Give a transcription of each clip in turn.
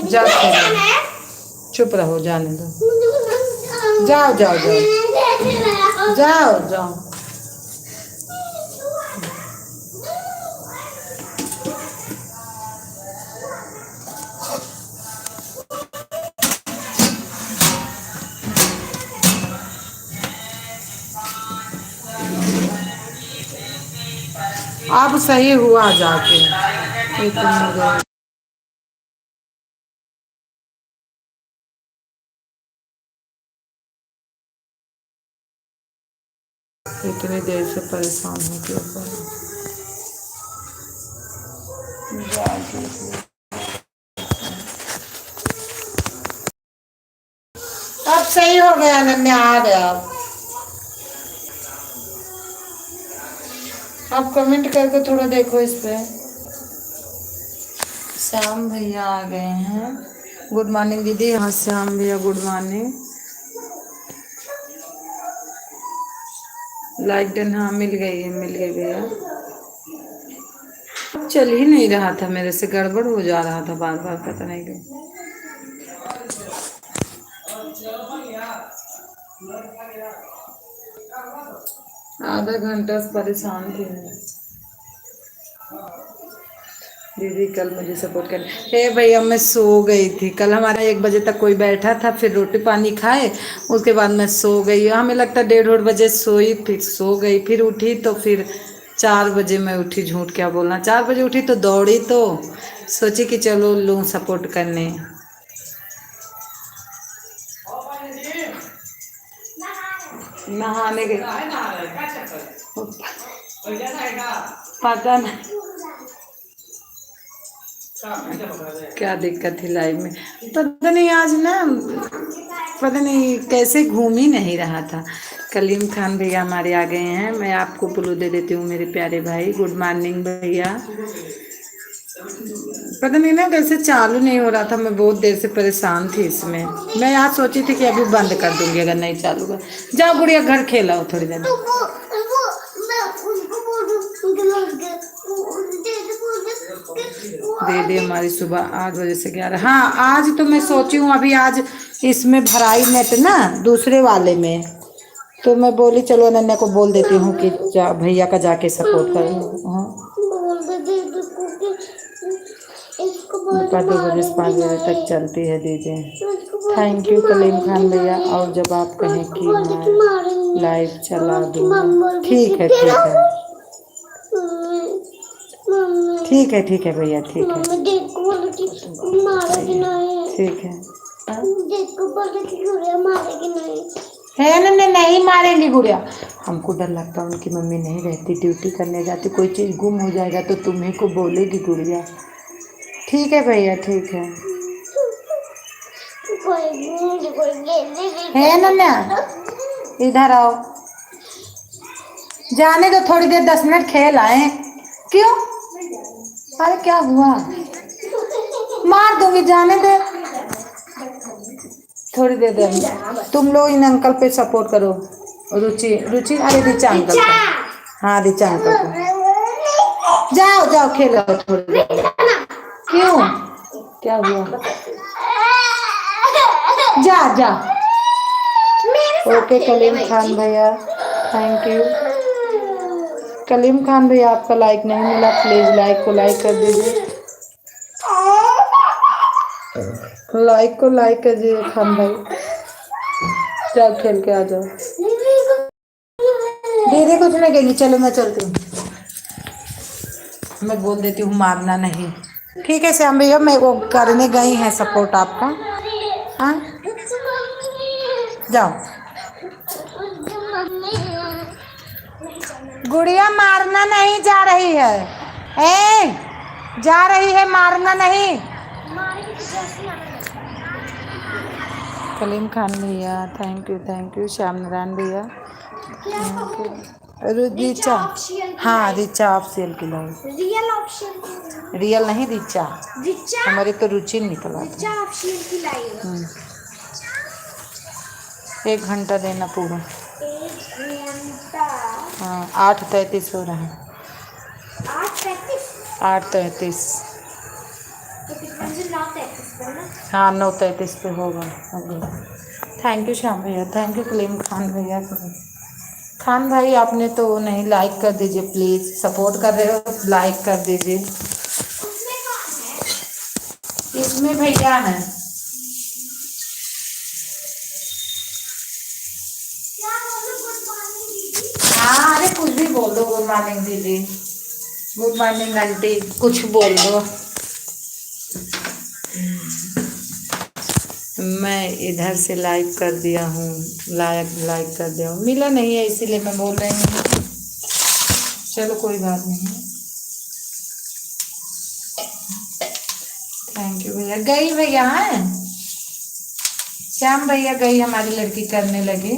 जा खेलो, चुप रहो, जाने दो। जाओ जाओ जाओ जाओ जाओ। अब सही हुआ जाके इतनी देर। इतनी देर से परेशान हो गया। अब सही हो गया, अनन्या आ गया। आप कमेंट करके थोड़ा देखो इस पे। श्याम भैया आ गए हैं। गुड मॉर्निंग दीदी। हाँ श्याम भैया गुड मॉर्निंग। लाइक डन, हाँ मिल गई है, मिल गई भैया। चल ही नहीं रहा था, मेरे से गड़बड़ हो जा रहा था बार बार, पता नहीं क्यों। आधा घंटा से परेशान थी मैं। दीदी कल मुझे सपोर्ट कर। हे भैया मैं सो गई थी कल, हमारा 1 बजे तक कोई बैठा था, फिर रोटी पानी खाए, उसके बाद मैं सो गई। हमें लगता 1:30 बजे सोई, फिर सो गई, फिर उठी तो फिर 4 बजे मैं उठी। झूठ क्या बोलना, 4 बजे उठी तो दौड़ी, तो सोची कि चलो लूँ सपोर्ट करने। नहाने गई, पता नहीं क्या दिक्कत थी लाइफ में, पता नहीं आज ना, पता नहीं कैसे घूम ही नहीं रहा था। कलीम खान भैया हमारे आ गए हैं। मैं आपको ब्लू दे देती हूँ मेरे प्यारे भाई। गुड मॉर्निंग भैया। पता नहीं ना कैसे चालू नहीं हो रहा था, मैं बहुत देर से परेशान थी इसमें। मैं आज सोची थी कि अभी बंद कर दूंगी अगर नहीं चालू हुआ। जाओ गुड़िया घर खेलाओ थोड़ी देर। दीदी हमारी सुबह 8 बजे से 11। हाँ आज तो मैं सोची हूँ अभी आज इसमें भराई नेट ना दूसरे वाले में, तो मैं बोली चलो अनन्या को बोल देती हूँ कि भैया का जाके सपोर्ट कर लो। हाँ 2 बजे से 5 बजे तक चलती है दीदी। थैंक यू कलीम खान भैया। और जब आप कहें कि मैं लाइव चला दूँ, ठीक है ठीक है ठीक है ठीक है भैया ठीक है ठीक है। है ना, नहीं मारेंगी गुड़िया। हमको डर लगता है उनकी मम्मी नहीं रहती, ड्यूटी करने जाती, कोई चीज़ गुम हो जाएगा तो तुम्हें को बोलेगी गुड़िया। ठीक है भैया ठीक है ना, इधर आओ। जाने दो थोड़ी देर, 10 मिनट खेल आए। क्यों? अरे क्या हुआ? मार दूंगी, जाने दे थोड़ी देर दे। तुम लोग इन अंकल पे सपोर्ट करो। रुचि रुचि, अरे रिचा अंकल को। हाँ रिचा अंकल को। जाओ जाओ खेलो थोड़ी देर। क्यों क्या हुआ? जा जा। ओके कलीम खान भैया थैंक यू। कलीम खान भैया आपका लाइक नहीं मिला, प्लीज लाइक को लाइक कर दीजिए। लाइक को लाइक कर दीजिए खान भाई। चल खेल के आ जाओ। दीदी कुछ नहीं कहेंगी, चलो मैं चलती हूँ। मैं बोल देती हूँ मारना नहीं। ठीक है श्याम भैया, मैं वो करने गई है सपोर्ट आपका। हाँ जाओ। गुड़िया मारना नहीं, जा रही है। ए जा रही है, मारना नहीं। कलीम खान भैया थैंक यू। श्याम नारायण भैया रिचा। हाँ रिचा ऑफिशियल की लाई। रियल ऑप्शन, रियल नहीं रिचा। रिचा हमारे तो रुचि निकला। रिचा ऑफिशियल की लाई। 1 घंटा देना पूरा। 1 घंटा। हाँ 8:33 हो रहा है। 8:33। 8:33। हाँ 9:33 पे होगा। थैंक यू श्याम भैया, थैंक यू कलीम खान भैया। खान भाई आपने तो नहीं, लाइक कर दीजिए प्लीज़, सपोर्ट कर रहे हो लाइक कर दीजिए। इसमें भैया है। हाँ अरे कुछ भी बोल दो, गुड मॉर्निंग दीदी, गुड मॉर्निंग आंटी, कुछ बोल दो। मैं इधर से लाइक कर दिया हूँ, लाइक कर दिया हूँ, मिला नहीं है इसीलिए मैं बोल रही हूँ। चलो कोई बात नहीं। थैंक यू भैया। गई भैया है श्याम भैया, गई हमारी लड़की करने लगी।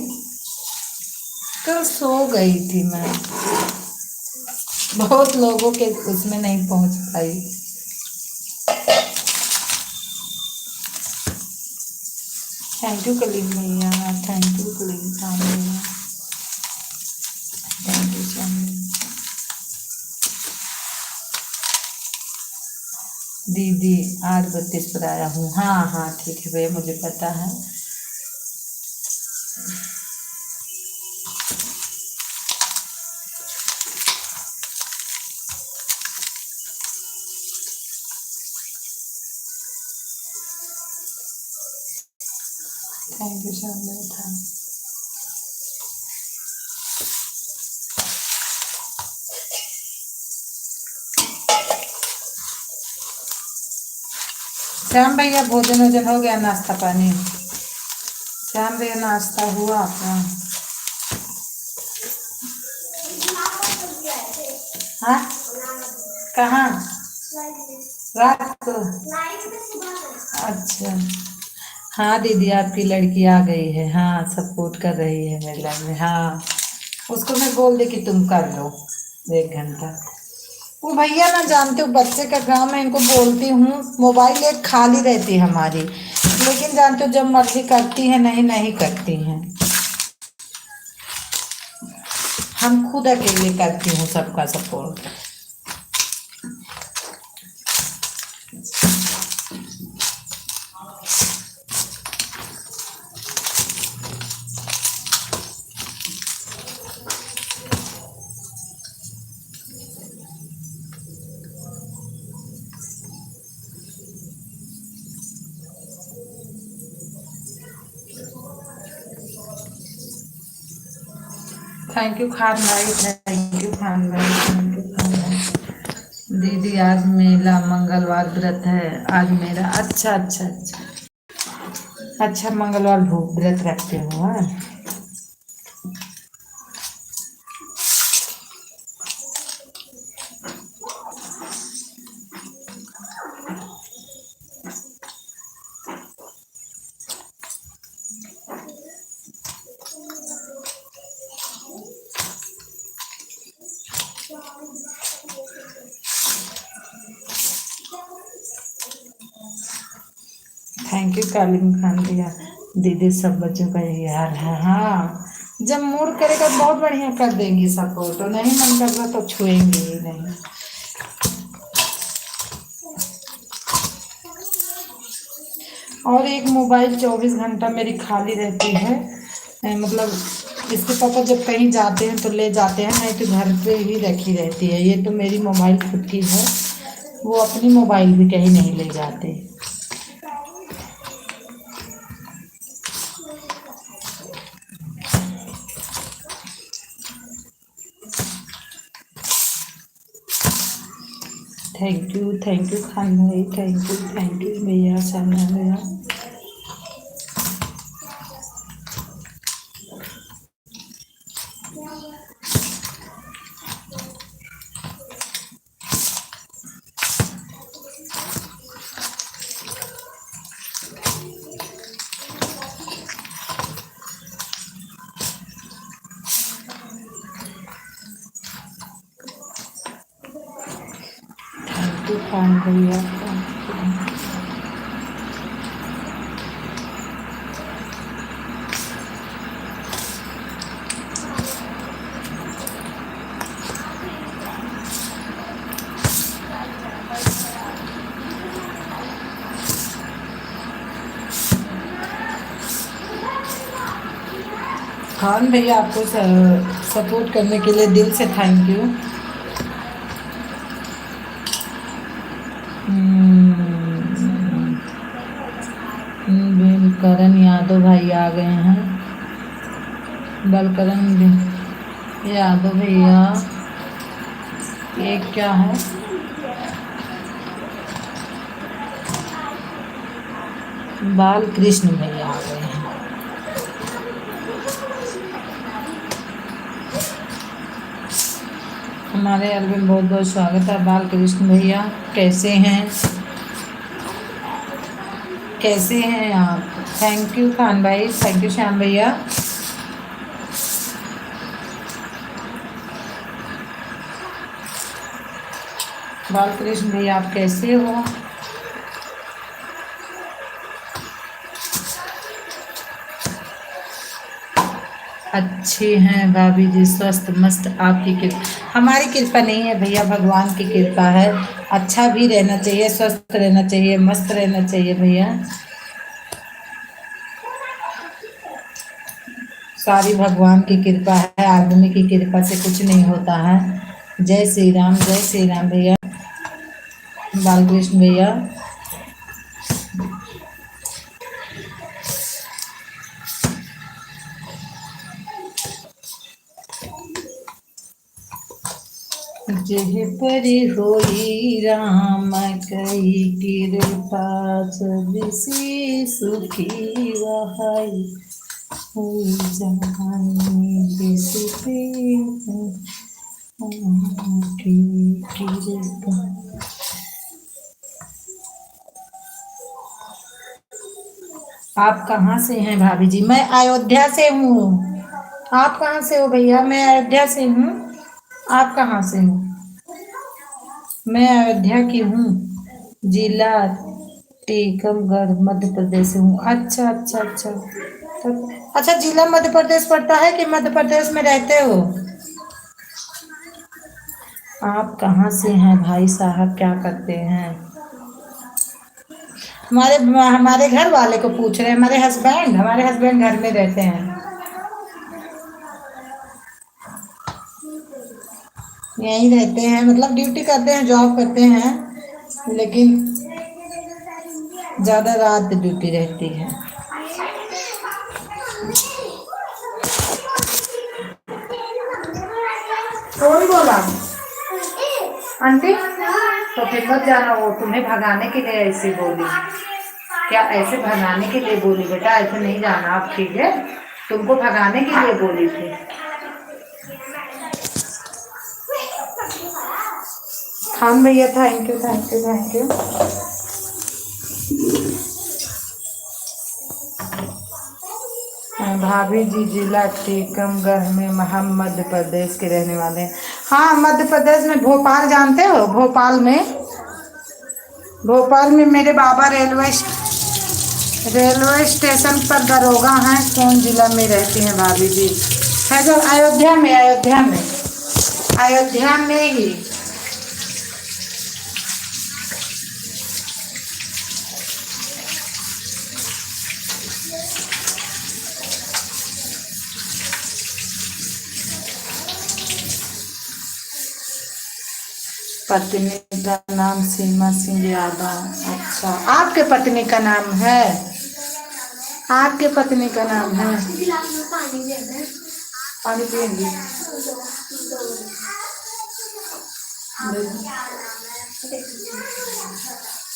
कल सो गई थी मैं, बहुत लोगों के उसमें नहीं पहुंच पाई। थैंक यू कलीम भैया, थैंक यू कलीम खान भैया, थैंक यू श्याम भैया। दीदी 8:32 पर आया हूँ। हाँ हाँ ठीक है भैया, मुझे पता है। थैंक यू श्याम भैया। श्याम भैया भोजन वोजन हो गया, नाश्ता पानी? श्याम भैया नाश्ता हुआ आपका? हाँ कहाँ? रात को? अच्छा। हाँ दीदी आपकी लड़की आ गई है, हाँ सपोर्ट कर रही है मेरे लाइफ में। हाँ उसको मैं बोल दे कि तुम कर लो 1 घंटा। वो भैया ना जानते हो बच्चे का काम है, इनको बोलती हूँ मोबाइल एक खाली रहती है हमारी, लेकिन जानते हो जब मर्जी करती है, नहीं नहीं करती हैं। हम खुद अकेले करती हूँ सबका सपोर्ट। थैंक यू खान भाई, थैंक यू खान भाई, थैंक यू खान भाई। दीदी आज मेरा मंगलवार व्रत है, आज मेरा। अच्छा अच्छा अच्छा अच्छा, मंगलवार भूख व्रत रखते हो? हाँ थैंक यू कालिम खान भैया। दीदी सब बच्चों का यही हाल है। हाँ जब मूड करेगा बहुत बढ़िया कर देंगी सपोर्ट, और नहीं मन कर रहा तो छुएंगे ही नहीं। और एक मोबाइल 24 घंटा मेरी खाली रहती है, मतलब इसके पापा जब कहीं जाते हैं तो ले जाते हैं, नहीं तो घर पे ही रखी रहती है। ये तो मेरी मोबाइल खुद की है, वो अपनी मोबाइल भी कहीं नहीं ले जाते। थैंक यू खान भाई, थैंक यू भैया, सना भैया। थैंक यू खान भैया। खान भैया आपको सपोर्ट करने के लिए दिल से थैंक यू। करण यादव भाई आ गए हैं। बलकरण यादव भैया, ये क्या है? बाल कृष्ण भैया आ गए हैं। हमारे एल्बम में बहुत बहुत स्वागत है बाल कृष्ण भैया। कैसे हैं, कैसे हैं आप? थैंक यू खान भाई, थैंक यू श्याम भैया। बालकृष्ण भैया आप कैसे हो? अच्छे हैं भाभी जी, स्वस्थ मस्त। आपकी कृपा, हमारी कृपा नहीं है भैया, भगवान की कृपा है। अच्छा भी रहना चाहिए, स्वस्थ रहना चाहिए, मस्त रहना चाहिए भैया। सारी भगवान की कृपा है, आदमी की कृपा से कुछ नहीं होता है। जय श्री राम, जय श्री राम भैया। बालकृष्ण भैया जेह परि होई राम कई कृपा, सबसे सुखी वहाई होई जानी जिसपे की कृपा। आप कहाँ से हैं भाभी जी? मैं अयोध्या से हूँ। आप कहाँ से हो भैया? मैं अयोध्या से हूँ। आप कहाँ से हो? मैं अयोध्या की हूँ, जिला टीकमगढ़ मध्य प्रदेश से हूँ। अच्छा अच्छा अच्छा। अच्छा, जिला मध्य प्रदेश पड़ता है कि मध्य प्रदेश में रहते हो? आप कहाँ से हैं भाई साहब, क्या करते हैं? हमारे हमारे घर वाले को पूछ रहे हैं। हमारे हस्बैंड घर में रहते हैं। यहीं रहते हैं, मतलब ड्यूटी करते हैं, जॉब करते हैं, लेकिन ज़्यादा रात ड्यूटी रहती है। कौन बोला? आंटी? तो फिर मत जाना, वो तुम्हें भगाने के लिए ऐसे बोली। क्या ऐसे भगाने के लिए बोली बेटा? ऐसे नहीं जाना आप, ठीक है? तुमको भगाने के लिए बोली थी। खान भैया thank you thank you thank you. भाभी जी जिला टीकमगढ़ में, हम मध्य प्रदेश के रहने वाले हैं। हाँ, मध्य प्रदेश में भोपाल जानते हो? भोपाल में मेरे बाबा रेलवे स्टेशन पर दरोगा हैं। कौन जिला में रहती हैं भाभी जी? है जो अयोध्या में, अयोध्या में ही। पत्नी का नाम सीमा सिंह यादव। अच्छा, आपके पत्नी का नाम है? आपके पत्नी का नाम है? पानी पिएंगी?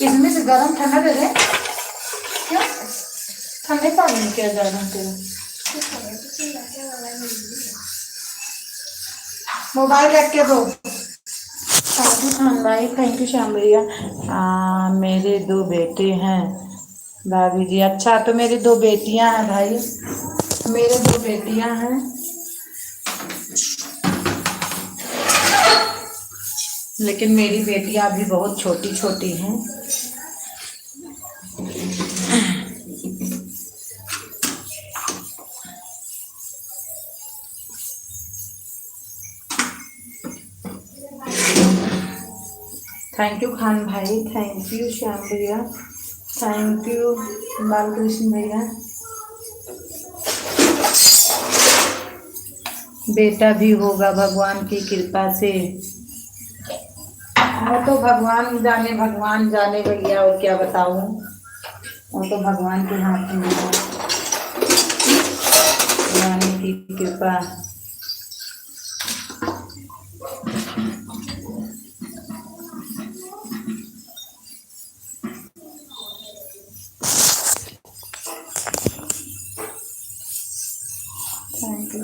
इसमें से गर्म ठंडा दे दे क्या? ठंडे पानी में क्या जा रहा तेरा? मोबाइल रख के दो। थैंक यू खान भाई, थैंक यू श्याम भैया। मेरे दो बेटे हैं भाभी जी। अच्छा, तो मेरी दो बेटियां हैं भाई, मेरे दो बेटियां हैं, लेकिन मेरी बेटियां अभी बहुत छोटी छोटी हैं। थैंक यू खान भाई, थैंक यू श्याम भैया, थैंक यू बालकृष्ण भैया। बेटा भी होगा भगवान की कृपा से। वो तो भगवान जाने भैया, और क्या बताऊं। वो तो भगवान के हाथ में है, भगवान की कृपा।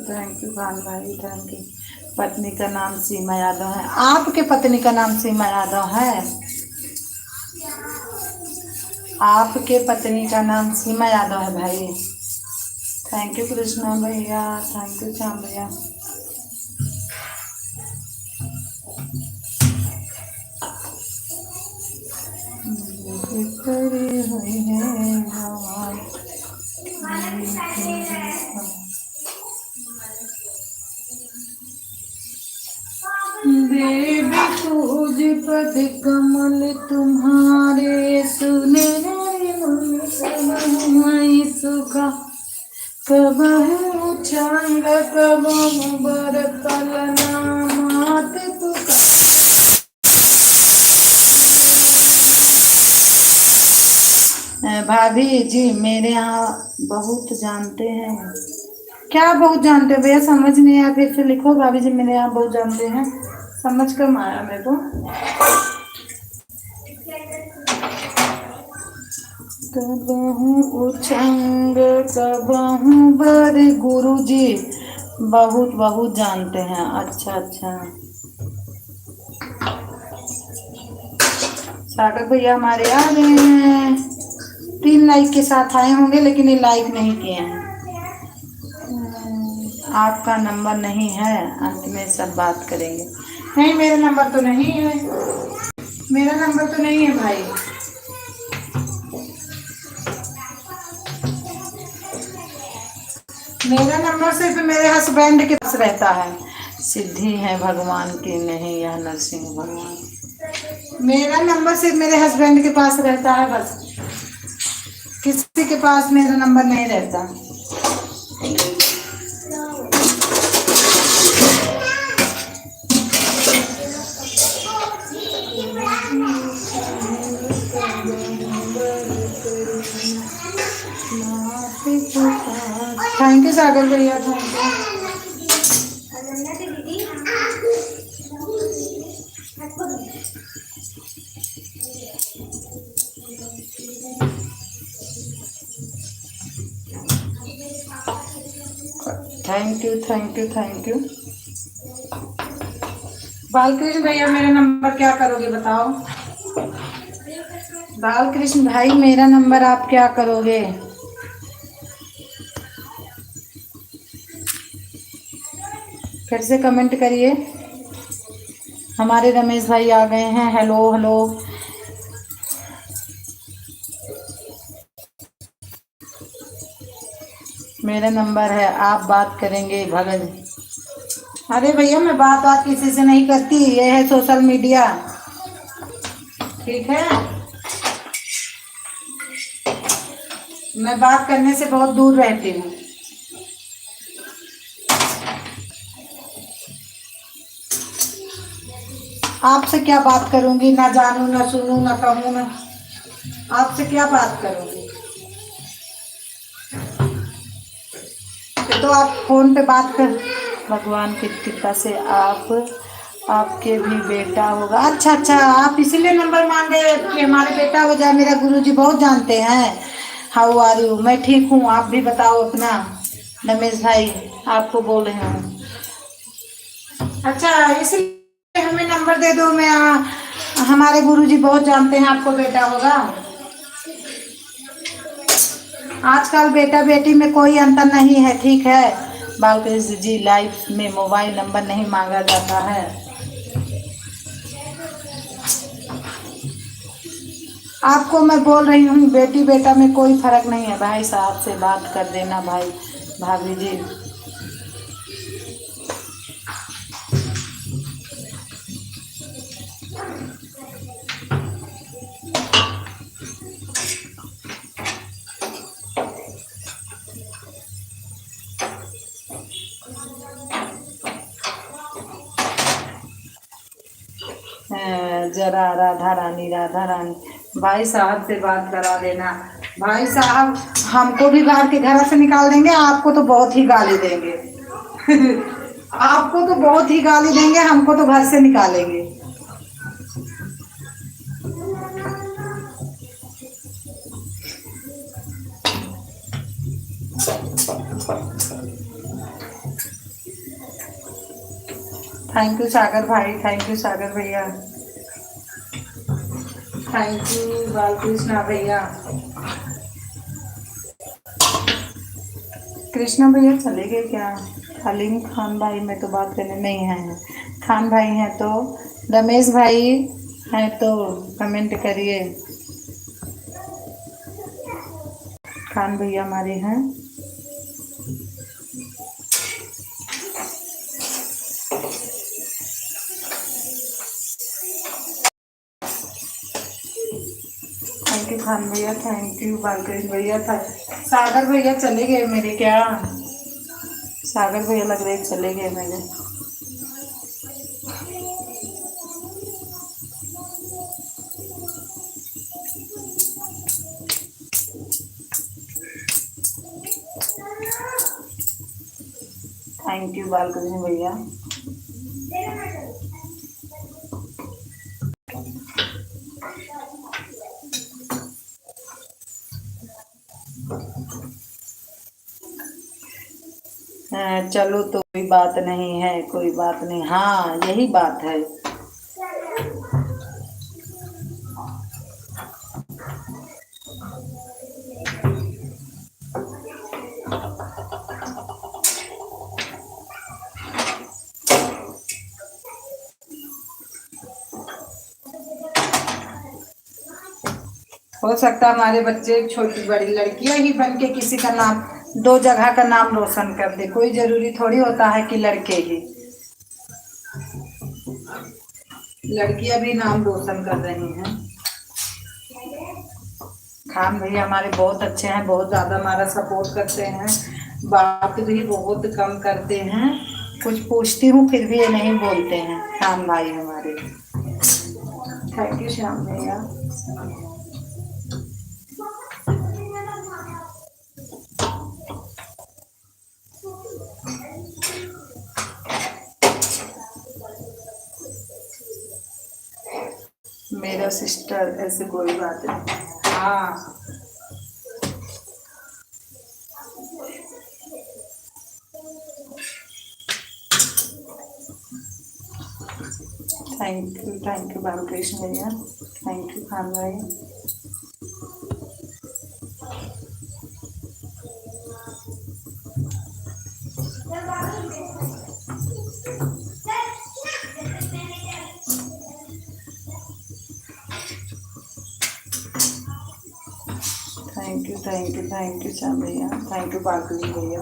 थैंक यू खान भाई, थैंक यू। पत्नी का नाम सीमा यादव है। आपके पत्नी का नाम सीमा यादव है? आपके पत्नी का नाम सीमा यादव है भाई। थैंक यू कृष्णा भैया, थैंक यू श्याम भैया। करे हुए हैं भगवान। देवी पूज पद कमल तुम्हारे, सुने सुखा कबहू छंद कबहू बर कलना मात पुकार। भाभी जी मेरे यहाँ बहुत जानते हैं। क्या बहुत जानते हो भैया, समझ नहीं आया, फिर से लिखो। भाभी जी मेरे यहाँ बहुत जानते हैं, समझ कम आया मेरे को। कबहू उछंग कबहू बर, गुरु जी बहुत बहुत जानते हैं। अच्छा अच्छा। सागर भैया हमारे आ गए हैं, 3 लाइक के साथ आए होंगे, लेकिन ये लाइक नहीं किए हैं। आपका नंबर नहीं है, अंत में सब बात करेंगे। नहीं मेरा नंबर तो नहीं है, मेरा नंबर तो नहीं है भाई। मेरा नंबर सिर्फ मेरे हस्बैंड के पास रहता है। सिद्धि है भगवान की, नहीं यह नरसिंह भगवान। मेरा नंबर सिर्फ मेरे हस्बैंड के पास रहता है बस, किसी के पास मेरा नंबर नहीं रहता। थैंक यू सागर भैया, thank you thank you thank you. Balkrishna भैया मेरा नंबर क्या करोगे बताओ। बालकृष्ण भाई मेरा नंबर आप क्या करोगे? फिर से कमेंट करिए। हमारे रमेश भाई आ गए हैं। Hello hello. मेरा नंबर है, आप बात करेंगे भगत। अरे भैया मैं बात किसी से नहीं करती, ये है सोशल मीडिया, ठीक है। मैं बात करने से बहुत दूर रहती हूँ। आपसे क्या बात करूंगी, ना जानू ना सुनू ना कहूँ ना, आपसे क्या बात करूंगी। तो आप फोन पे बात कर। भगवान की कृपा से आपके भी बेटा होगा। अच्छा अच्छा, आप इसीलिए नंबर मांगे कि हमारे बेटा हो जाए। मेरा गुरुजी बहुत जानते हैं। How are you? मैं ठीक हूँ, आप भी बताओ अपना। रमेश भाई आपको बोल रहे हैं। अच्छा इसलिए हमें नंबर दे दो। मैं हमारे गुरुजी बहुत जानते हैं आपको बेटा होगा। आजकल बेटा बेटी में कोई अंतर नहीं है, ठीक है। बालकृष्ण जी लाइफ में मोबाइल नंबर नहीं मांगा जाता है। आपको मैं बोल रही हूँ बेटी बेटा में कोई फर्क नहीं है। भाई साहब से बात कर देना भाई, भाभी जी। जरा राधा रानी राधा रानी। भाई साहब से बात करा देना। भाई साहब हमको भी बाहर के घर से निकाल देंगे, आपको तो बहुत ही गाली देंगे। आपको तो बहुत ही गाली देंगे, हमको तो घर से निकालेंगे। थैंक यू सागर भाई, थैंक यू सागर भैया, थैंक यू बालकृष्णा भैया। कृष्णा भैया चले गए क्या? हलीम खान भाई में तो बात करने नहीं है। खान भाई हैं तो, रमेश भाई हैं तो कमेंट करिए। खान भैया हमारे हैं। थैंक यू खान भैया, थैंक यू बालकृष्ण भैया था। सागर भैया चले गए मेरे क्या? सागर भैया लग रहे चले गए मेरे। थैंक यू बालकृष्ण भैया। चलो तो कोई बात नहीं है, कोई बात नहीं। हाँ यही बात है। हो सकता है हमारे बच्चे छोटी बड़ी लड़कियां ही बन के किसी का नाम, दो जगह का नाम रोशन कर दे। कोई जरूरी थोड़ी होता है कि लड़के ही, लड़कियां भी नाम रोशन कर रही हैं। खान भैया हमारे बहुत अच्छे हैं, बहुत ज्यादा हमारा सपोर्ट करते हैं, बात भी बहुत कम करते हैं। कुछ पूछती हूँ फिर भी ये नहीं बोलते हैं खान भाई हमारे। थैंक यू श्याम भैया। मेरा सिस्टर ऐसे कोई बात नहीं। हाँ थैंक यू बालकृष्ण भैया, थैंक यू खान भाई। थैंक यू श्याम भैया, थैंक यू बालकृष्ण भैया।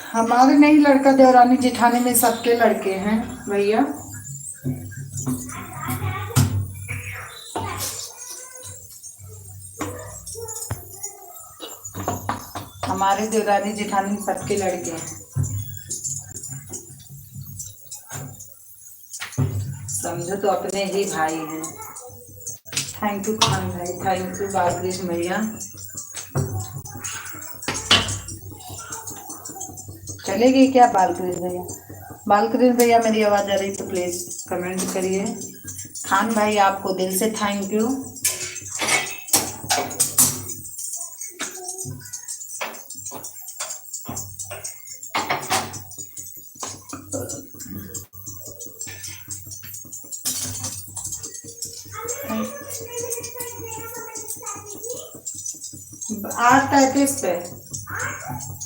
हमारे नहीं लड़का, देवरानी जेठानी में सबके लड़के हैं भैया। हमारे देवरानी जेठानी में सबके लड़के हैं। समझो तो अपने ही भाई हैं। थैंक यू खान भाई, थैंक यू बालकृष्ण भैया। चले गए क्या बालकृष्ण भैया? बालकृष्ण भैया मेरी आवाज आ रही तो प्लीज कमेंट करिए। खान भाई आपको दिल से थैंक यू। आज 33 पे,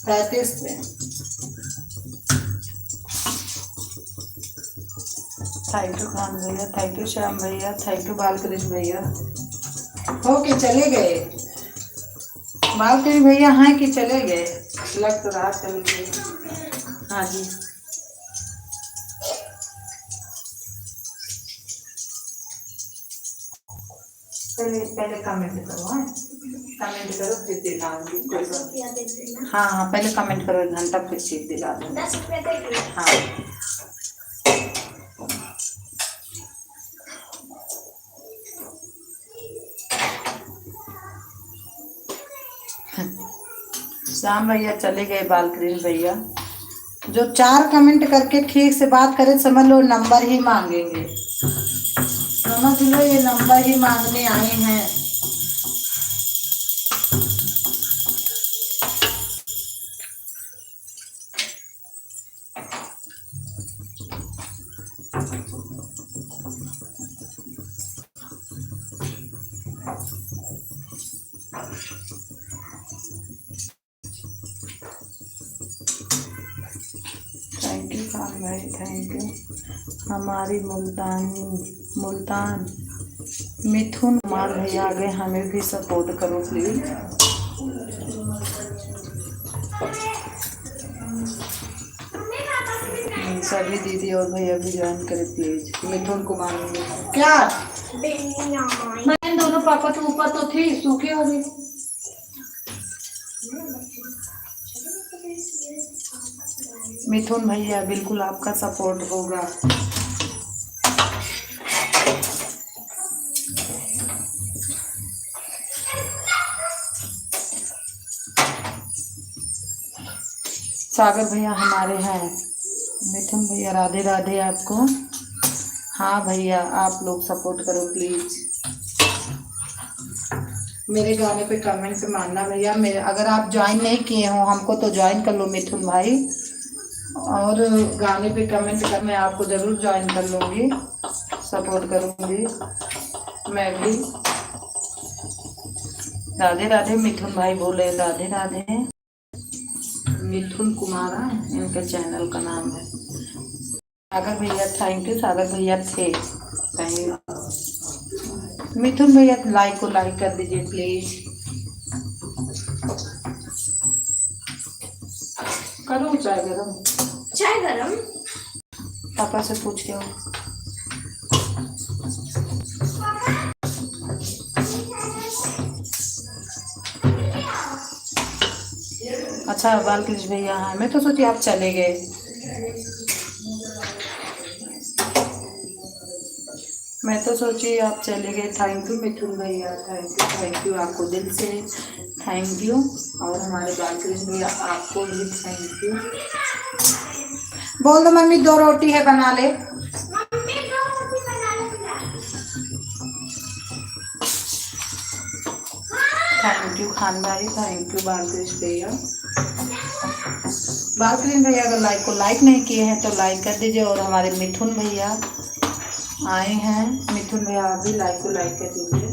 33 पे। थैंक यू खान भैया, थैंक यू श्याम भैया, थैंक यू बालकृष्ण भैया। ओके चले गए बालकृष्ण भैया हैं कि चले गए? लग तो रहा चले गए। हाँ जी पहले कमेंट करो। हाँ कमेंट करो फिर दिलाऊंगी कोई बात। हाँ हाँ पहले कमेंट करो 1 घंटा फिर चीज दिला दूँ। 10 रुपये का। हाँ श्याम भैया चले गए, बालकृष्ण भैया। जो 4 कमेंट करके ठीक से बात करे समझ लो नंबर ही मांगेंगे, समझ लो ये नंबर ही मांगने आए हैं। थैंक यू खान भाई, थैंक यू। हमारी मुल्तान मिथुन कुमार भैया आ गए, हमें भी सपोर्ट करो प्लीज। सभी दीदी और भैया भी ज्वाइन करें प्लीज। मिथुन कुमार क्या मैं दोनों पापा के ऊपर तो थी सूखी हो गई। मिथुन भैया बिल्कुल आपका सपोर्ट होगा। सागर भैया हमारे हैं। मिथुन भैया राधे राधे आपको। हाँ भैया आप लोग सपोर्ट करो प्लीज। मेरे गाने पे कमेंट मारना भैया। मेरे अगर आप ज्वाइन नहीं किए हो हमको तो ज्वाइन कर लो मिथुन भाई, और गाने पे कमेंट कर, मैं आपको जरूर ज्वाइन कर लूँगी, सपोर्ट करूँगी मैं भी। राधे राधे मिथुन भाई बोले राधे राधे। मिथुन कुमार इनके चैनल का नाम है। सागर भैया थैंक यू, सागर भैया थे थैंक यू। मिथुन भैया लाइक को लाइक कर दीजिए प्लीज। करूँ चाय गरम? चाय गरम पापा से पूछ के हो। अच्छा बालकृष्ण भैया हाँ, मैं तो सोची आप चले गए। मैं तो सोची आप चले गए। थैंक यू मिथुन भैया, थैंक यू आपको दिल से थैंक यू। और हमारे बालकृष्ण भैया आपको भी थैंक यू। बोल दो मम्मी 2 रोटी है बना ले। थैंक यू खान भाई, थैंक यू बालकृष्ण भैया। बालकृष्ण भैया अगर लाइक को लाइक नहीं किए हैं तो लाइक कर दीजिए। और हमारे मिथुन भैया आए हैं, मिथुन भैया आप भी लाइक को लाइक कर दीजिए।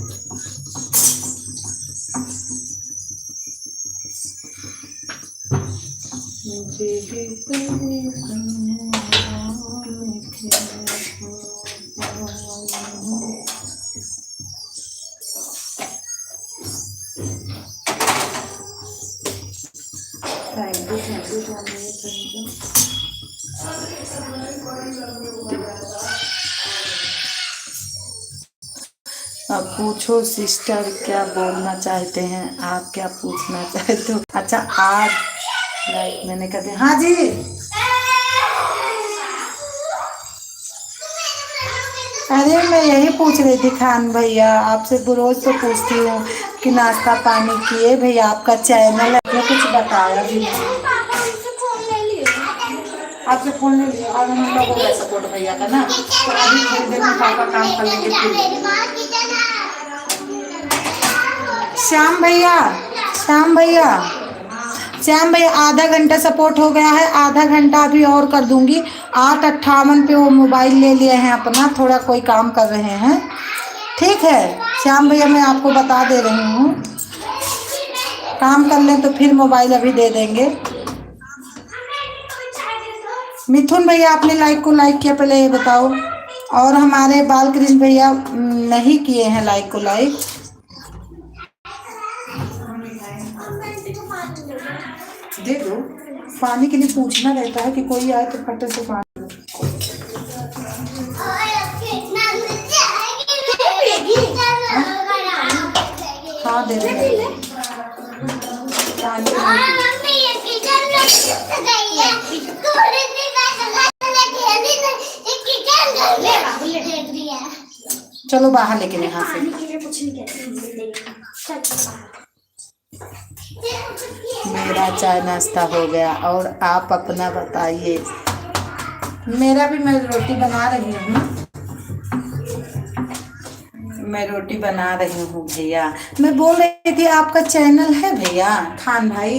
Thank you. अब पूछो सिस्टर क्या बोलना चाहते हैं आप, क्या पूछना चाहते हो? अच्छा आज लाइक मैंने कर दिया। हाँ जी अरे मैं यही पूछ रही थी खान भैया आपसे, रोज तो पूछती हूँ कि नाश्ता पानी किए भैया, आपका चैनल है कुछ बताया भी नहीं। आपसे फोन ले लिया और हम लोगों का सपोर्ट भैया का ना, तो अभी थोड़ी देर में पापा काम कर लेंगे फिर। श्याम भैया श्याम भैया आधा घंटा सपोर्ट हो गया है, आधा घंटा अभी और कर दूंगी। 8:58 पे वो मोबाइल ले लिए हैं अपना, थोड़ा कोई काम कर रहे हैं। ठीक है श्याम भैया मैं आपको बता दे रही हूँ, काम कर लें तो फिर मोबाइल अभी दे देंगे। मिथुन भैया आपने लाइक को लाइक किया पहले ये बताओ। और हमारे बालकृष्ण भैया नहीं किए हैं लाइक को लाइक। दे दो, पानी के लिए पूछना रहता है कि कोई आए तो फटे से पानी। हाँ दे दे। चलो बाहर लेके यहाँ से। मेरा चाय नाश्ता हो गया और आप अपना बताइए। मेरा भी, मैं रोटी बना रही हूँ। मैं रोटी बना रही हूँ भैया। मैं बोल रही थी आपका चैनल है भैया खान भाई?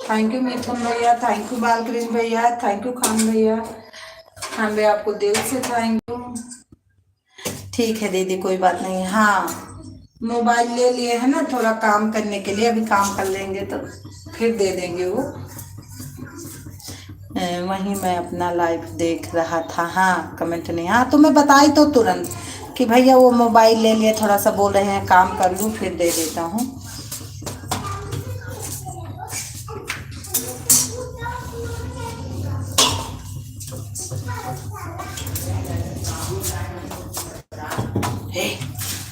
थैंक यू मिथुन भैया, थैंक यू बालकृष्ण भैया, थैंक यू खान भैया। खान भैया आपको दिल से थैंक यू। ठीक है दीदी कोई बात नहीं। हाँ मोबाइल ले लिए है ना थोड़ा काम करने के लिए, अभी काम कर लेंगे तो फिर दे देंगे वो। वहीं मैं अपना लाइव देख रहा था। हाँ कमेंट नहीं, हाँ तो मैं बताई तो तुरंत कि भैया वो मोबाइल ले लिए, थोड़ा सा बोल रहे हैं काम कर लूँ फिर दे देता हूँ।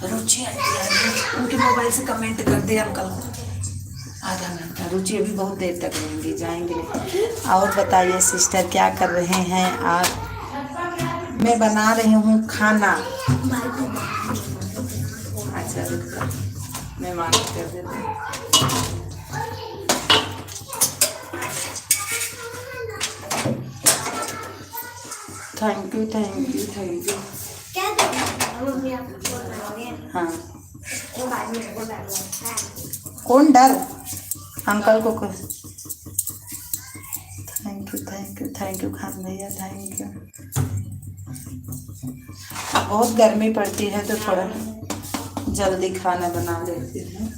रुचि उनके मोबाइल से कमेंट कर दे अंकल को। आधा घंटा, रुचि अभी बहुत देर तक रहेंगी, जाएंगे। और बताइए सिस्टर क्या कर रहे हैं आप? मैं बना रही हूँ खाना। अच्छा मैं मान कर देती हूँ। Thank you thank you thank you. हाँ कौन डर? अंकल को थैंक यू खान भैया, थैंक यू। बहुत गर्मी पड़ती है तो थोड़ा जल्दी खाना बना लेती हूँ।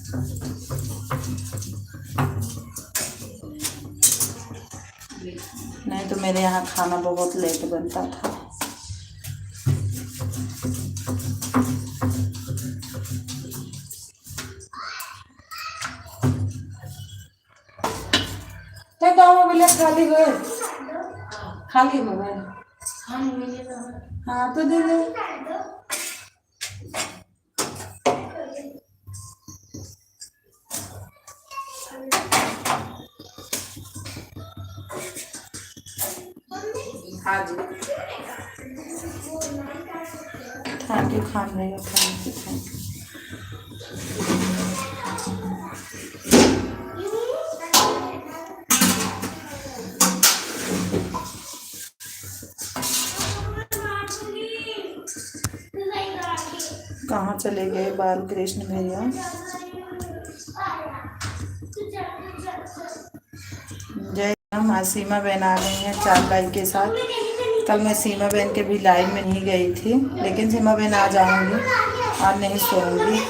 नहीं तो मेरे यहाँ खाना बहुत लेट बनता था। खाली गए, खाली मोबाइल। हाँ तो दे दे। हाँ जी थैंक यू खान भैया, थैंक यू थैंक यू। कहाँ चले गए बालकृष्ण भैया? जय राम। आज सीमा बहन आ गई हैं 4 लाइक के साथ। कल मैं सीमा बहन के भी लाइव में नहीं गई थी, लेकिन सीमा बहन आ जाऊंगी, आज नहीं सोऊंगी।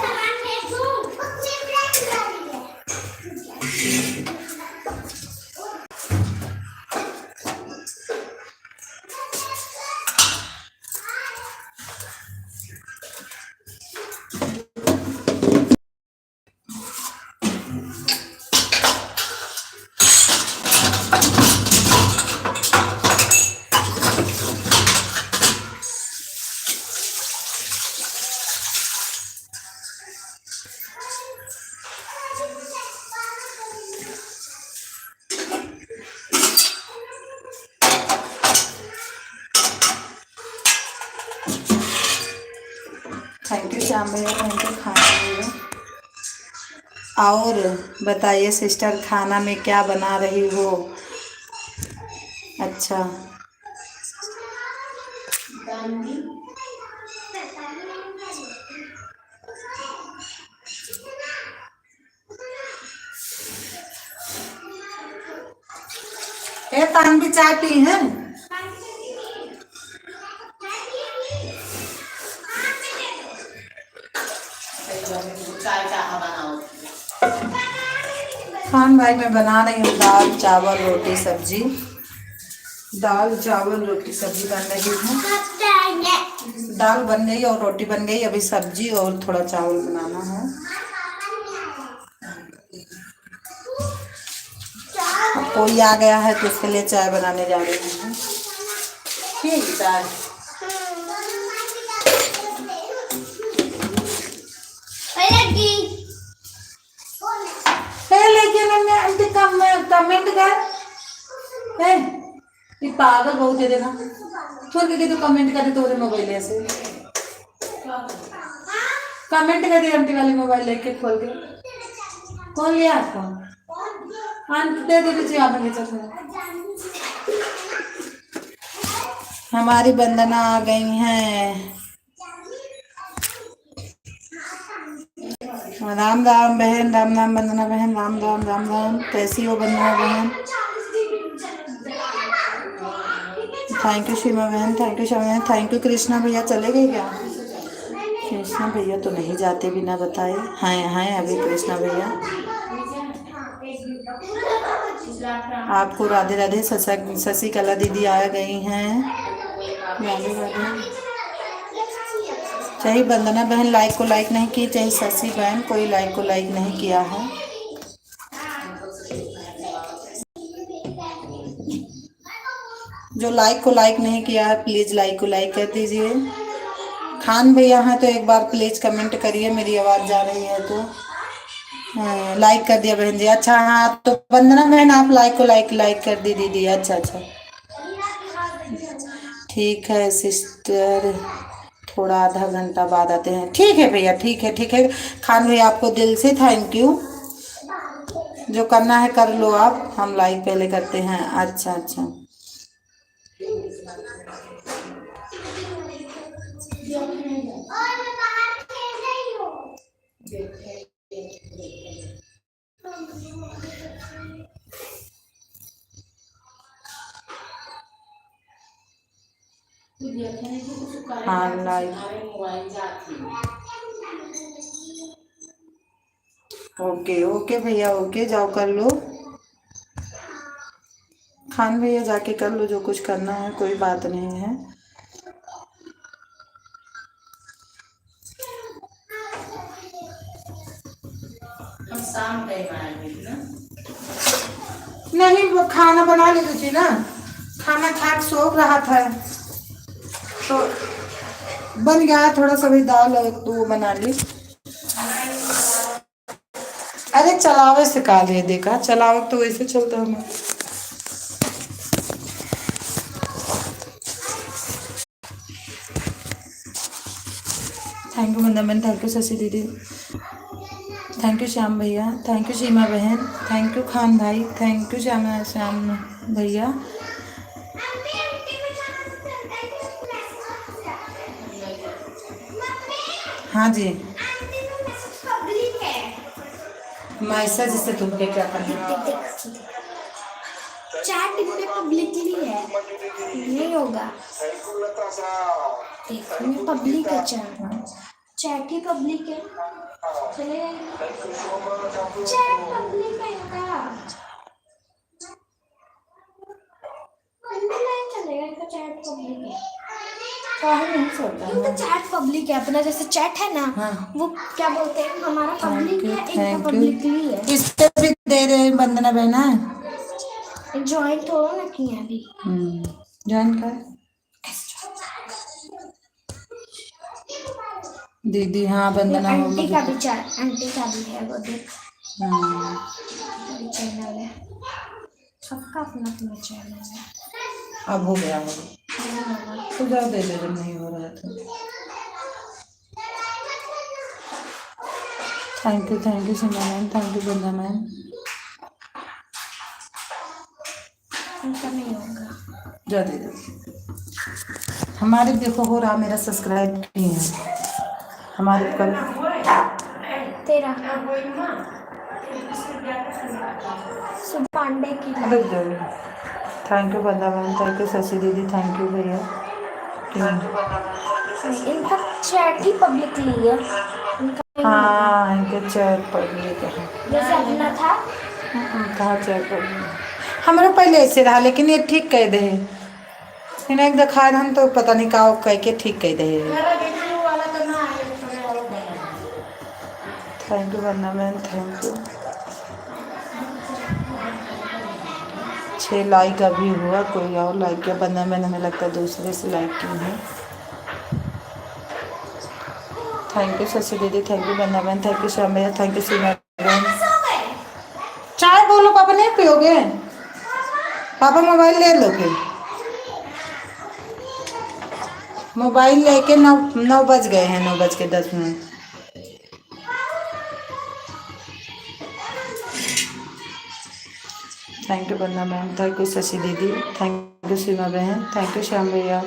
थैंक यू श्याम भैया, थैंक यू खाना भैया। और बताइए सिस्टर खाना में क्या बना रही हो? अच्छा ए तान भी चाय पी है? खान भाई मैं बना रही हूँ दाल चावल रोटी सब्जी। दाल चावल रोटी सब्जी बन रही है। दाल बन गई और रोटी बन गई, अभी सब्जी और थोड़ा चावल बनाना है। कोई आ गया है तो उसके लिए चाय बनाने जा रही हूँ। ठीक चाय लेकिन कमेंट कर पागल बहुत है देखा छोड़ के तो कमेंट करे तोरे मोबाइल से कमेंट कर आंटी वाली मोबाइल लेके खोल के कौन लिया आपको अंत दे दीजिए आप हमारी वंदना आ गई हैं। राम राम बहन, राम राम वंदना बहन, राम राम राम राम। कैसी हो वंदना बहन? थैंक यू सीमा बहन, थैंक यू सीमा बहन, थैंक यू। कृष्णा भैया चले गए क्या? कृष्णा भैया तो नहीं जाते बिना बताए। हैं अभी कृष्णा भैया। आपको राधे राधे। शशिकला दीदी आ गई हैं। राधे राधे। चाहे वंदना बहन लाइक को लाइक नहीं की, चाहे शशि बहन कोई लाइक को लाइक नहीं किया है। जो लाइक को लाइक नहीं किया है प्लीज लाइक को लाइक कर दीजिए। खान भैया हैं तो एक बार प्लीज कमेंट करिए, मेरी आवाज जा रही है तो। लाइक कर दिया बहन जी। अच्छा हाँ तो वंदना बहन आप लाइक को लाइक कर दी दीदी। अच्छा अच्छा ठीक है सिस्टर, थोड़ा आधा घंटा बाद आते हैं। ठीक है भैया, ठीक है ठीक है। खान भैया आपको दिल से थैंक यू। जो करना है कर लो आप, हम लाइक पहले करते हैं। अच्छा अच्छा हाँ लाइक ओके ओके भैया ओके, जाओ कर लो। खान भैया जाके कर लो जो कुछ करना है, कोई बात नहीं है। हम शाम टाइम आएंगे ना? नहीं वो खाना बना ली थी ना, खाना खा के सो रहा था तो बन गया थोड़ा सा भी दाल और तो बना ली। अरे चलावे से का ले देखा, चलावे तो वैसे चलता है। थैंक यू मंदमन, थैंक यू शशि दीदी, थैंक यू श्याम भैया, थैंक यू सीमा बहन, थैंक यू खान भाई, थैंक यू श्याम भैया। हाँ जी मैसेज से तुमके क्या करना? चैट में पब्लिकली है, नहीं होगा। देखो मैं पब्लिक है, चैट ही पब्लिक है। चलेगा चैट पब्लिक है इनका, चलेगा इनका चैट पब्लिक है। नहीं चलता इनका चैट पब्लिक है अपना, जैसे चैट है ना। हाँ। वो क्या बोलते हैं हमारा पब्लिक है, इनका पब्लिकली है। इससे भी दे रहे वंदना बहना ज्वाइन थोड़ा ना किया अभी। ज्वाइन कर दीदी। हाँ वंदना हो आंटी का भी आंटी का भी है वो देख। चैनल है सबका अपना अपना चैनल है। अब हो गया होगा तो जाओ दे दे जब नहीं हो रहा था। Thank you Seema ma'am, thank you Vandana ma'am. उनका नहीं होगा, जा दे दे। हमारे देखो हो रहा, मेरा सब्सक्राइब नहीं है हमारे कल तेरा सुब पांडे की। Thank you Vandana ma'am, thank you Shashi दीदी, थैंक यू भैया। इनका चैट ही पब्लिकली है इनका। हाँ इनके चेयर पर ये कहा जैसे अपना था। कहाँ चेयर पर हमारा पहले ऐसे रहा लेकिन ये ठीक कह दे इन्हें एक दिखा हम तो पता नहीं का कह के ठीक कह दे। थैंक यू वरना मैम थैंक यू। 6 लाइक अभी हुआ कोई और लाइक किया वरना मैंने हमें लगता है दूसरे से लाइक की है। थैंक यू शशि दीदी थैंक यू वरना मैम थैंक यू श्याम भैया थैंक यू सीमा बहन। चाय बोलो पापा नहीं पियोगे पापा मोबाइल ले लो फिर मोबाइल लेके 9 बज गए हैं 9:10। Thank you Vandana ma'am thank you Shashi दीदी थैंक यू सीमा बहन थैंक यू श्याम भैया।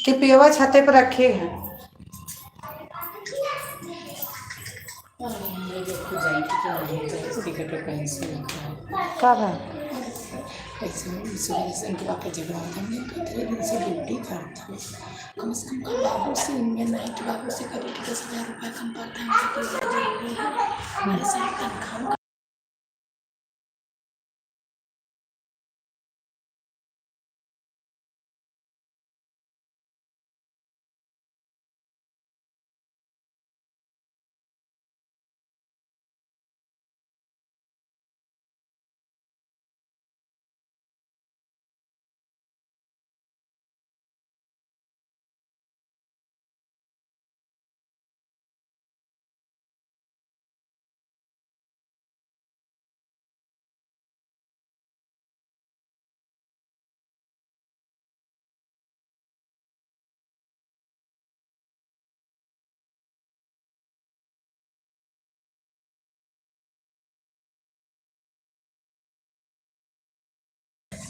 कि पियवा छाते पर रखे हैं कब है पापा जब हमने तो 3 दिन से ड्यूटी करता कम से कम बाबू से इंडियन नाइट बाबू से करीब 10,000 रुपये कम पाता है तो जरूरी है हमारे साथ तनख्वाह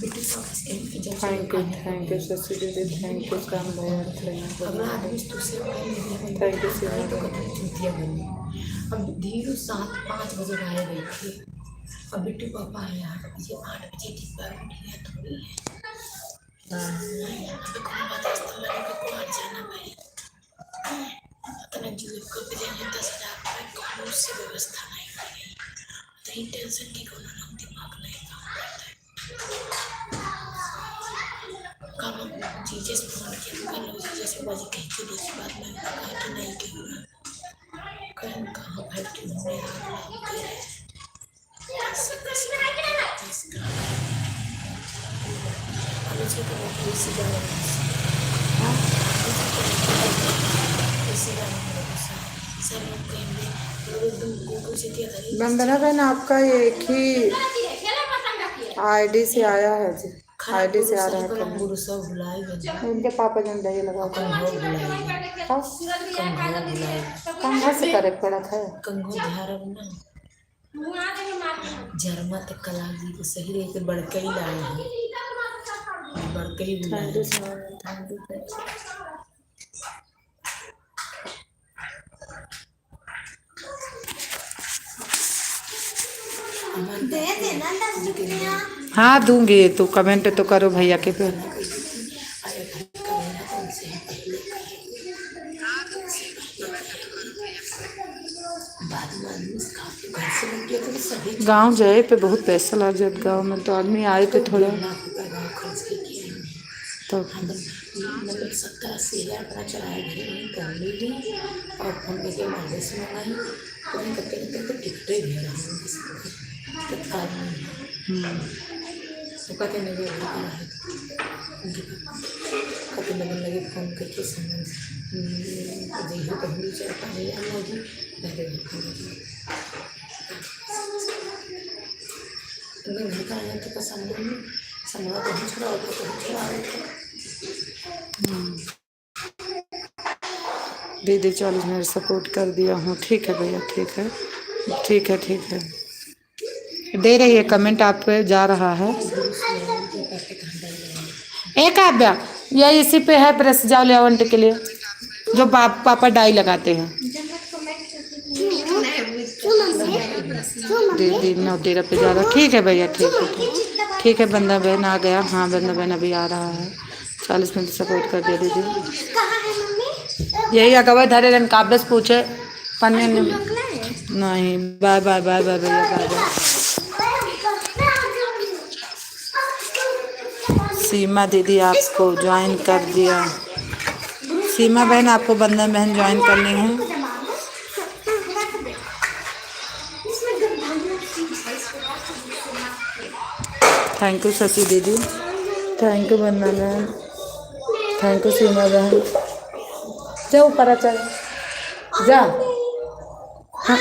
थैंक यू शशि दीदी थैंक यू श्याम भैया थैंक यू सीमा बहन। अब धीरू 7-5 बजे गाय गई थी अब बिट्टू पापा आए 8 बजे डिब्बा उठी है थोड़ी जाना भाई इतना जुलूम करके जाने 10,000 रुपये कौन सी व्यवस्था नहीं करी इतनी टेंशन की कोनो ना दिमाग नहीं काम करता काम चीजें फोन के कर लो जैसे बाजी कह के दूसरी बात में कहा कि नहीं क्यों ना कहीं कहाँ फैक्ट्री में आग लग गई वंदना बहन आपका एक ही आईडी से आया है जी आईडी से आ रहा है गुरु सब भुलाई गए उनके पापा जन दही लगा कंघो भुलाई कहाँ से करे पड़ा था कंघो झारब ना जरमा तक कला जी को सही रहे तो बड़का ही लाए हैं बड़का ही बुलाए दे देना 10 रुपया। हाँ दूंगी तो कमेंट तो करो भैया के पे गांव जाए पे बहुत पैसा लग जाता गांव में तो आदमी आए पे थोड़ा तो मतलब 70-80 हज़ार चलाए घर में कर ली और फोन करके मार्केट से मंगाई तो मैं करते करते टिकटें भी रहा हूँ तत्काल में तो कहते मेरे घर पर है कहते लगन लगे फोन करके सामान देखिए पहली 4-5 हज़ार लगी पहले घर का आया तो सामान सामान तो छोड़ा होता तो छोड़ा होता दीदी 40 मिनट सपोर्ट कर दिया हूँ ठीक है भैया ठीक है ठीक है ठीक है दे रही है कमेंट आप पे जा रहा है। एक आभ्या ये इसी पे है, प्रेस जाओ ले आंटी के लिए, जो पापा डाई लगाते हैं। दीदी नोटेरा पे जा रहा। ठीक है भैया, ठीक है ठीक है। बंदा बहन आ गया। हाँ बंदा बहन अभी आ रहा है। 40 मिनट सपोर्ट कर दिया दीदी। यही अगवा धरे रन काबस पूछे पन्ने नहीं। बाय बाय बाय बाय भैया, बाय बाय। सीमा दीदी आपको ज्वाइन कर दिया। सीमा बहन आपको बंधन बहन ज्वाइन करनी है। थैंक यू शशि दीदी, थैंक यू बंधन बहन, थैंक यू सीमा बहन। जा ऊपर चल जा। हाँ।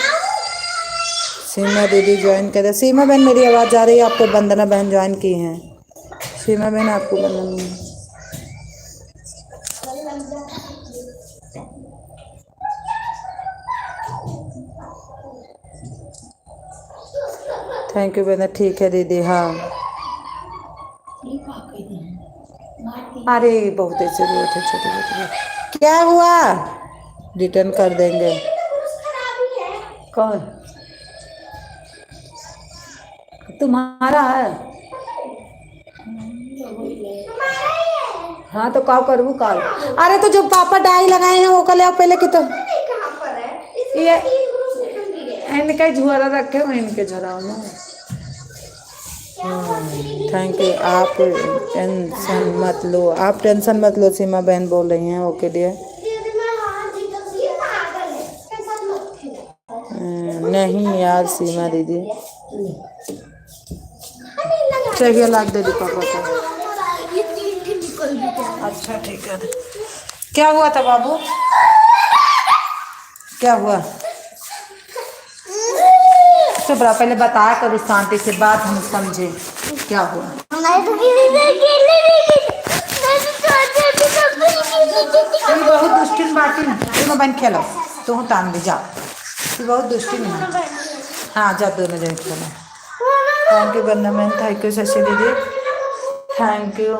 सीमा दीदी ज्वाइन कर। सीमा बहन मेरी आवाज़ आ रही है आपको? वंदना बहन ज्वाइन की हैं। सीमा बहन आपको वंदना। थैंक यू बहन। ठीक है दीदी। हाँ अरे बहुत अच्छे छोटे छोटे। क्या हुआ? रिटर्न कर देंगे। कौन तुम्हारा है? हाँ तो का करूँ कॉल। अरे तो जो पापा डाई लगाए हैं वो कल आओ पहले की। तो ये इनके झुआरा रखे हुए, इनके झराओ में। Thank you. आप टेंशन मत लो, आप टेंशन मत लो। सीमा बहन बोल रही हैं ओके डियर। नहीं यार सीमा दीदी चाहिए लाख दे दी पापा को। अच्छा ठीक है। क्या हुआ था बाबू? क्या हुआ? चुप रहा, पहले बताया करो शांति से, बात हम समझे क्या हुआ। बहुत दुष्टिन बाटी तुम बन खेलो, तुम तान भी जा। बहुत दुष्टिन है। हाँ जा दोनों जन खेलो। Thank you Banna ma'am, thank you Shashi दीदी, थैंक यू।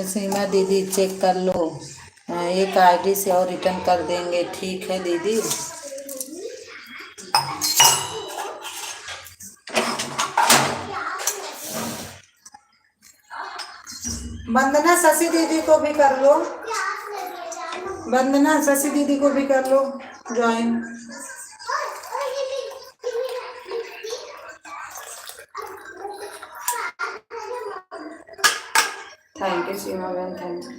सीमा दीदी चेक कर लो, एक आईडी से और रिटर्न कर देंगे। ठीक है दीदी। वंदना शशि दीदी को भी कर लो, वंदना शशि दीदी को भी कर लो ज्वाइन। थैंक यू सीमा बहन, थैंक यू।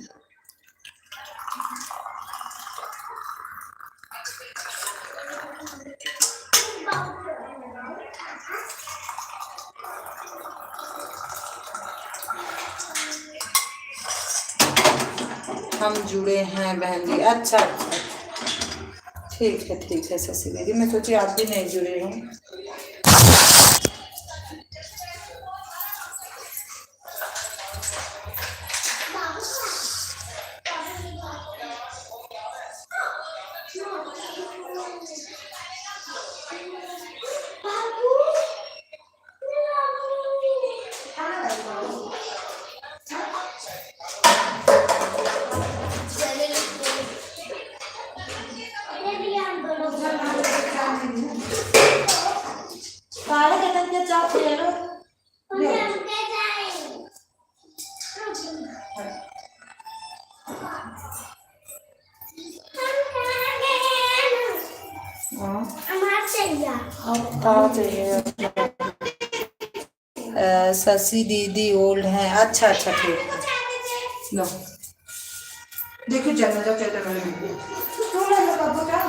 हम जुड़े हैं बहन जी। अच्छा ठीक है शशि दीदी, मैं सोची आप भी नहीं जुड़े हो। क्या चाहिए? शशि दीदी ओल्ड हैं। अच्छा अच्छा ठीक है, लो देखिए चैनल जब चैनल में तू ले लो बाबू क्या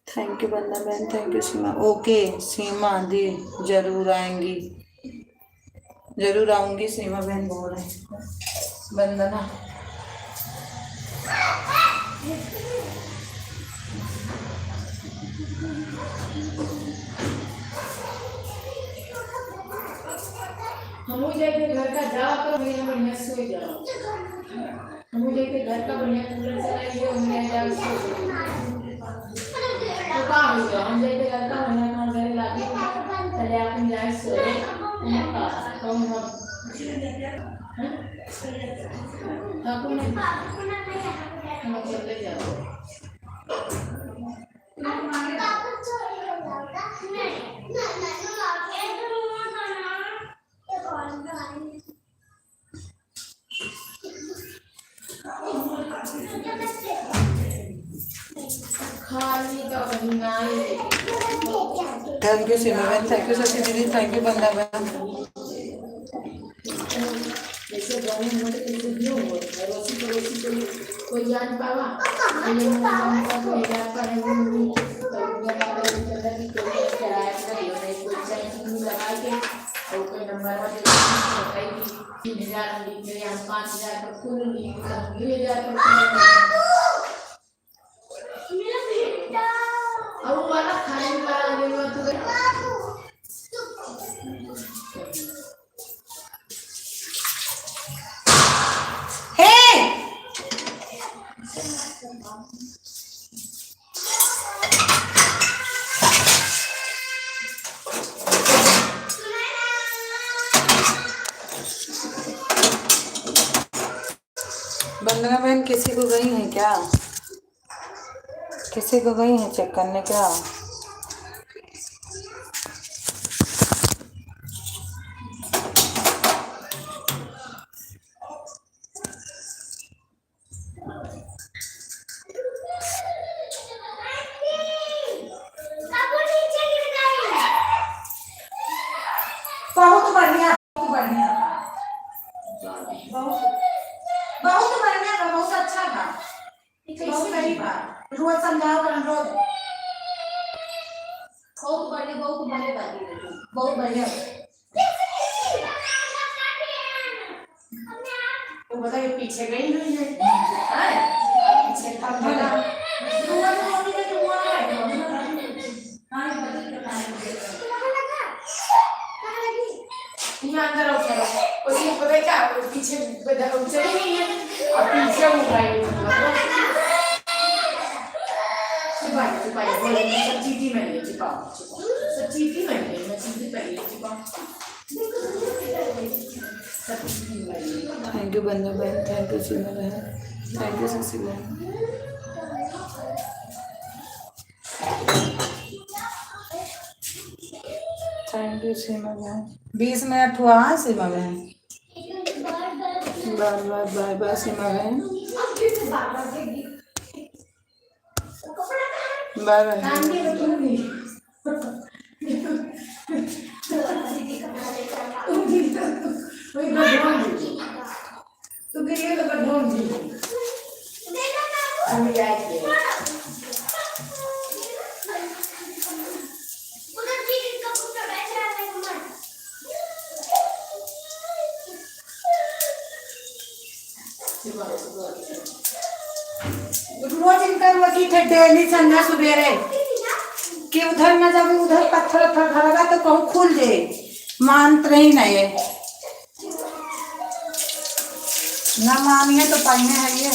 थैंक यू बंदा बहन, थैंक यू सीमा। ओके सीमा दी, जरूर आएंगी, जरूर आऊंगी सीमा बहन बोल रहे हैं। वंदना हम जाके घर का जाओ तो बढ़िया बढ़िया सो जाओ। हम जाके घर का बढ़िया कूलर चलाइए हमने जाओ सो तो का हो गया। हम जाके घर का बढ़िया काम करे लागे चले अपन जाए सोए उनका तो हम हम चले जाओ। थैंक यू सीमा बहन, थैंक यू शशि दीदी, थैंक यू बंदा बहन। जैसे गाँव में कैसे क्यों हो पड़ोसी पड़ोसी कोई जान पावा ये जान का कोई जान पाए वो तो मेरा वाला चला कि कोई किराया का ये नहीं कोई चाहिए लगा के और कोई नंबर वाले बताई कि 3000 लिख के या 5000 पर फुल लिख के 2000 पर मेरा बेटा और वाला खाने वाला आने में तो वंदना बहन किसी को गई है क्या? किसी को गई है चेक करने क्या? बहुत बढ़िया, बहुत बढ़िया, बहुत बढ़िया था, बहुत अच्छा था, बहुत सही बात। रोज समझाओ कर रोज बहुत बढ़िया बहुत बढ़िया। तो बता ये पीछे गई नहीं है पीछे था भला रोज मम्मी ने तो हुआ है हां ये बता यहाँ अंदर आओ चलो उसी पता क्या पीछे चली गई है और पीछे हो गई छुपाई बोले सब चीटी में ले छुपाओ सब चीटी में ले मैं चीटी पहले छुपाओ सब चीटी में ले। थैंक यू बंदा बहन, थैंक यू सीमा बहन, थैंक यू शशि बहन। थैंक यू सीमा बहन। 20 मिनट हुआ है सीमा बहन। बाय बाय बाय बाय सीमा बहन, बाय बाय। तू गिरी तो ढूंढ दी अभी जाए रोज इनका वही थे डेली संध्या सुबेरे कि उधर न जब उधर पत्थर खड़गा तो कहूँ खुल जाए मानते ही नहीं है न मानिए तो पढ़ने है ये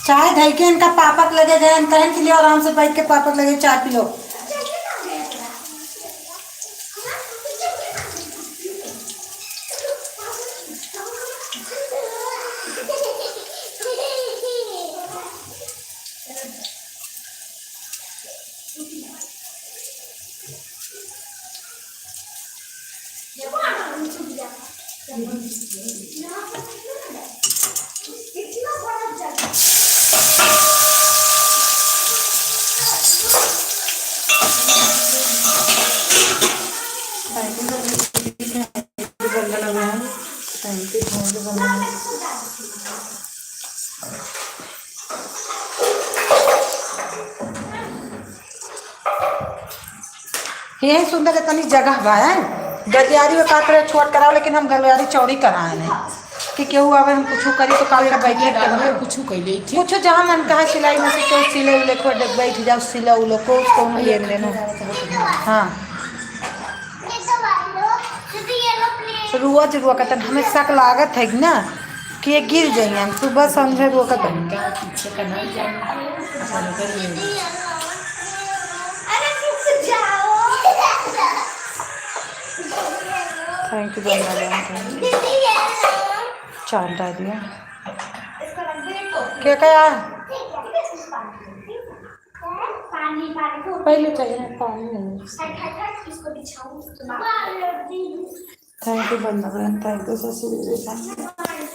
चाय धई के इनका पापक लगे गए कहीं के लिए आराम से बैठ के पापक लगे चाय पी लो। यही सुंदर इतनी जगह बा है गलियारी में का करे छोट कराओ लेकिन हम गलियारी चौड़ी कराए नहीं कि केहू आवे हम कुछ करी तो काल का बैठे कुछ कैले कुछ जहाँ मन कहा सिलाई में से कोई सिले उले को बैठ जाओ सिला उलो को उसको ले लेना। हाँ रोज रुआ कतन हमें शक लागत है ना कि ये गिर जाएंगे हम सुबह समझे रुआ कतन पीछे का ना थैंक यू चाल डाल दिया क्या क्या पहले चाहिए पानी थैंक यू बंदा थैंक यू ससुर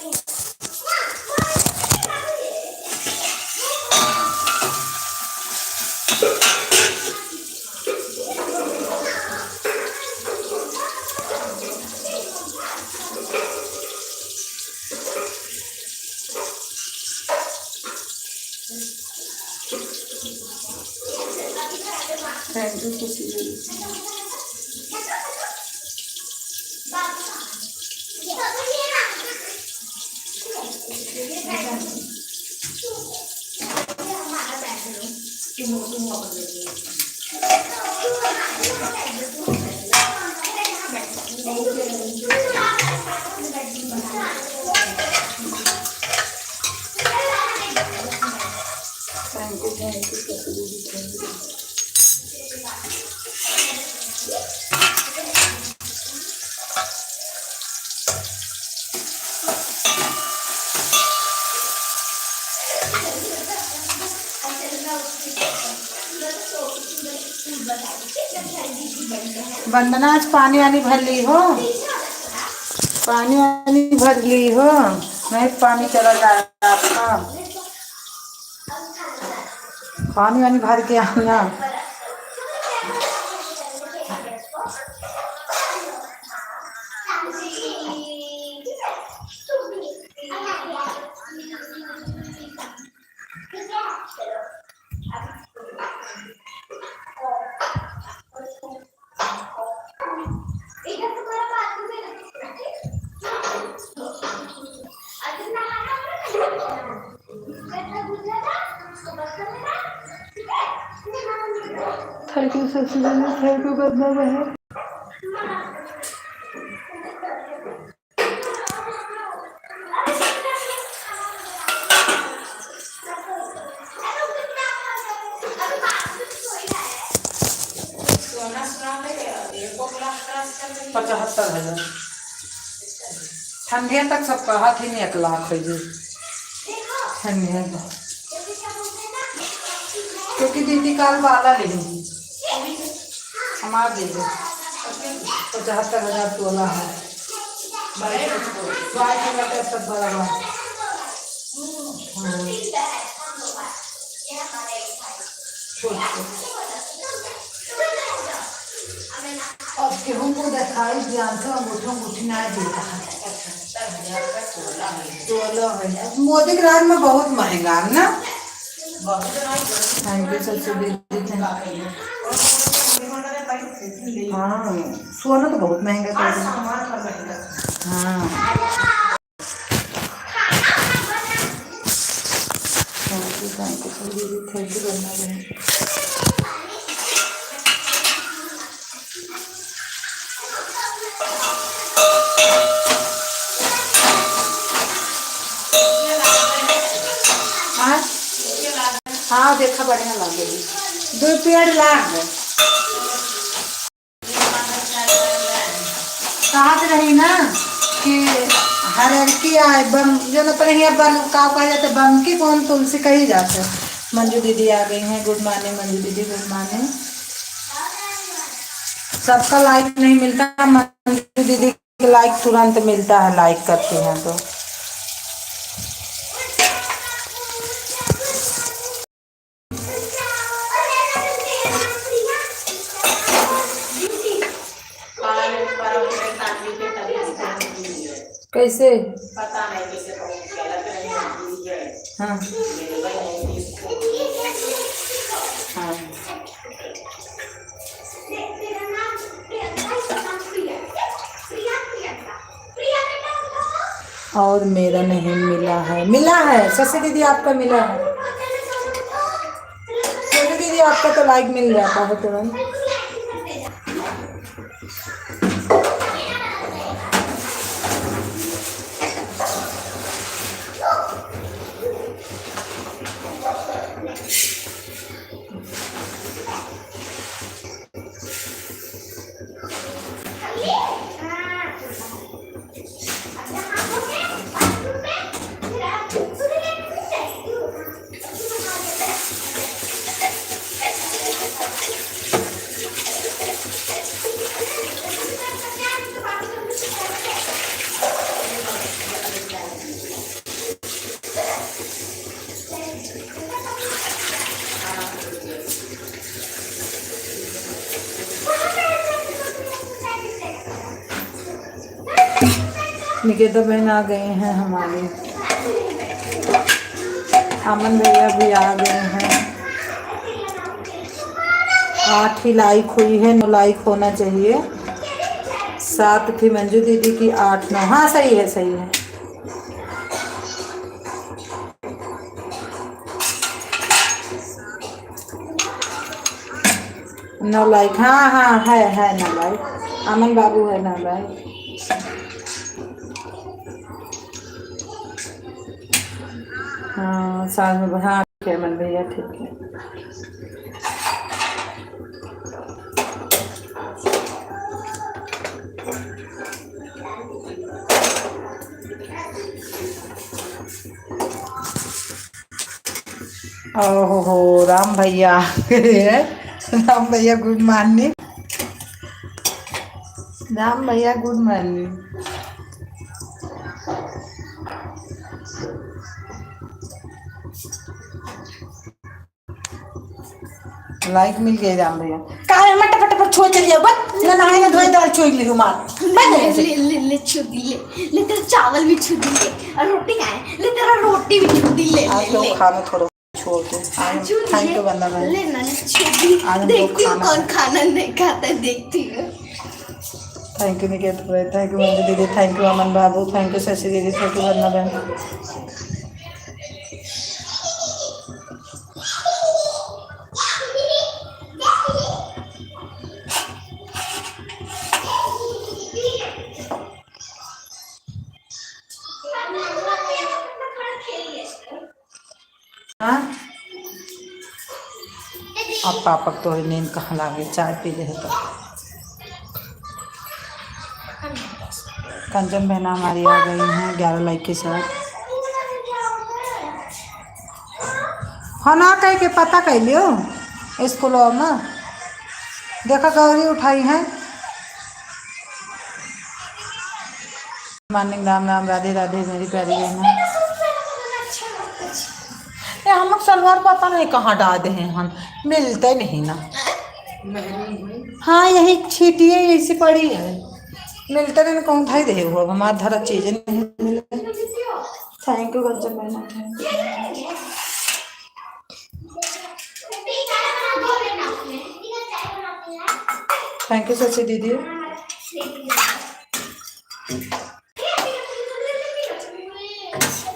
थैंक यू ससुर वंदना आज पानी वानी भर ली हो पानी वानी भर ली हो नहीं पानी चला जाएगा आपका पानी वानी भर के आना थैंक यू ससुर थैंक यू बदला बहन ठंडिया तक सब कहा थी नहीं 1 लाख है जी ठंडिया क्योंकि दीदी काल वाला लेंगी हमारा दे दो 75,000 तोला है सब बराबर अब गेहूँ को दिखाई ध्यान से अंगूठी ना देता है 16 है मोदी के राज में बहुत महंगा है ना थैंक यू ससुर दीदी हाँ सोना तो बहुत महंगा कर दिया। हाँ थैंक यू करना है। हाँ देखा बढ़िया लगेगी। 2 पेड़ लाग कहा रही ना कि हरकी आए बम जो न पर यहाँ बम का कहा जाता है बम की कौन तुलसी कही जाते है। मंजू दीदी आ गई हैं। गुड मॉर्निंग मंजू दीदी, गुड मॉर्निंग। सबका लाइक नहीं मिलता, मंजू दीदी के लाइक तुरंत मिलता है, लाइक करते हैं तो। कैसे पता नहीं कैसे हाँ हाँ और मेरा नहीं मिला है। मिला है शशि दीदी, आपका मिला है। शशि दीदी आपका तो लाइक मिल जाता है तुरंत। निकेता बहन आ गए हैं हमारे। अमन भैया भी आ गए हैं। 8 ही लाइक हुई है, 9 लाइक होना चाहिए। 7 थी मंजू दीदी की, 8 9। हाँ सही है सही है। 9 लाइक। हाँ हाँ है 9 लाइक। अमन बाबू है 9 लाइक। हाँ साल में हाँ ठीक है अमन भैया, ठीक है। ओहो राम भैया राम भैया गुड मॉर्निंग। राम भैया गुड मॉर्निंग। लाइक मिल गए राम भैया। काहे मट पट पर छोड़ चलिए बस ना नहाए ना धोए दाल छोड़ ली रुमाल। ले छू दी ले तेरा चावल भी छू दी ले और रोटी खाए ले तेरा रोटी भी छू दी ले आज लोग खाना थोड़ा छोड़ के थैंक यू बंदा भाई। ले ना छू दी। देखती हूँ कौन खाना नहीं खाता, देखती हूँ। थैंक यू निकेत भाई, थैंक यू मंजू दीदी, thank you Aman Babu, thank you Shashi दीदी, थैंक यू वरना बहन। हाँ अब पापा तो नींद कहाँ लागे, चाय पी ले तो। कंचन बहना हमारी आ गई हैं 11 लाइक के साथ। हाँ ना कह के पता कह लियो स्कूल में देखा गौरी उठाई है। मॉर्निंग राम राम राधे राधे मेरी प्यारी बहना। हम लोग सलवार पता नहीं कहाँ डाल दे हैं, हम मिलते नहीं ना। हाँ यही छीटिए ऐसी पड़ी है, मिलते नहीं कौन भाई दे हो हमारा धरा चीजें नहीं मिले। थैंक यू कंचन बहना, thank you. Thank you Shashi दीदी।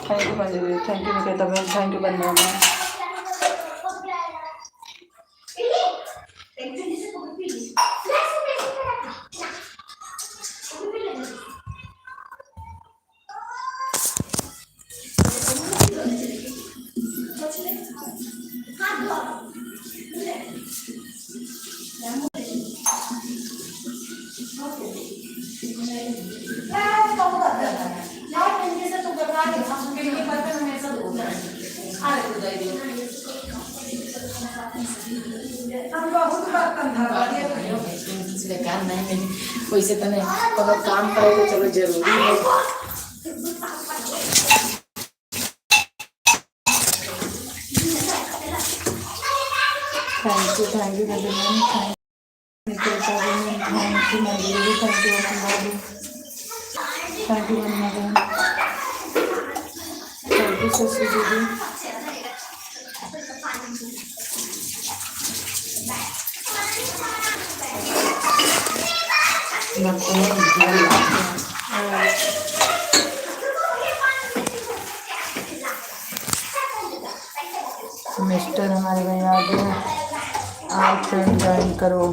Thank you Manjuri, thank you Niketa बहन, थैंक यू बंदना। बेकार नहीं वैसे तो नहीं कोनो काम करे तो चलो जरूरी है। Thank you Bandana, thank you Niketa बहन, thank you Manjuri, thank you बाबू, थैंक यू बंदना बहन, थैंक यू शशि दीदी। मिस्टर हमारे भैया आ गए, आप फ्रेंड ज्वाइन करो।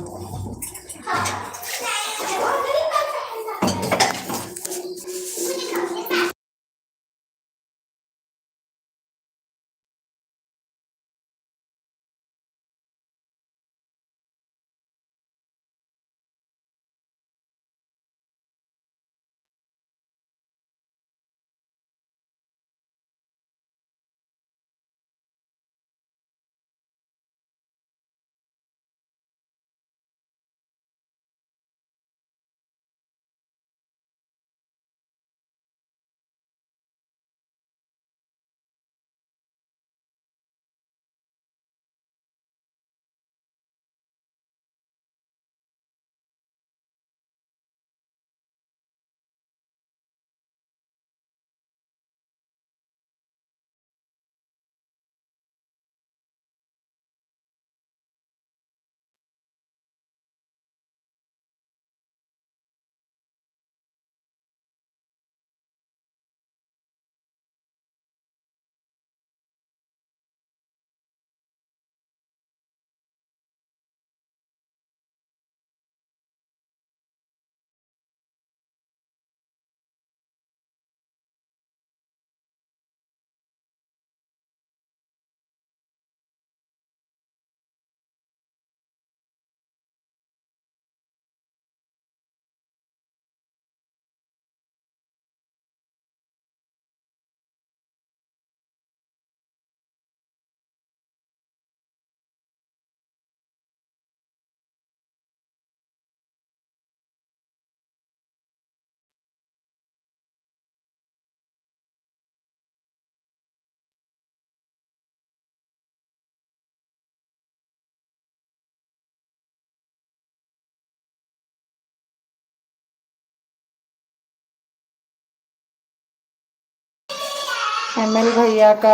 एमएल भैया का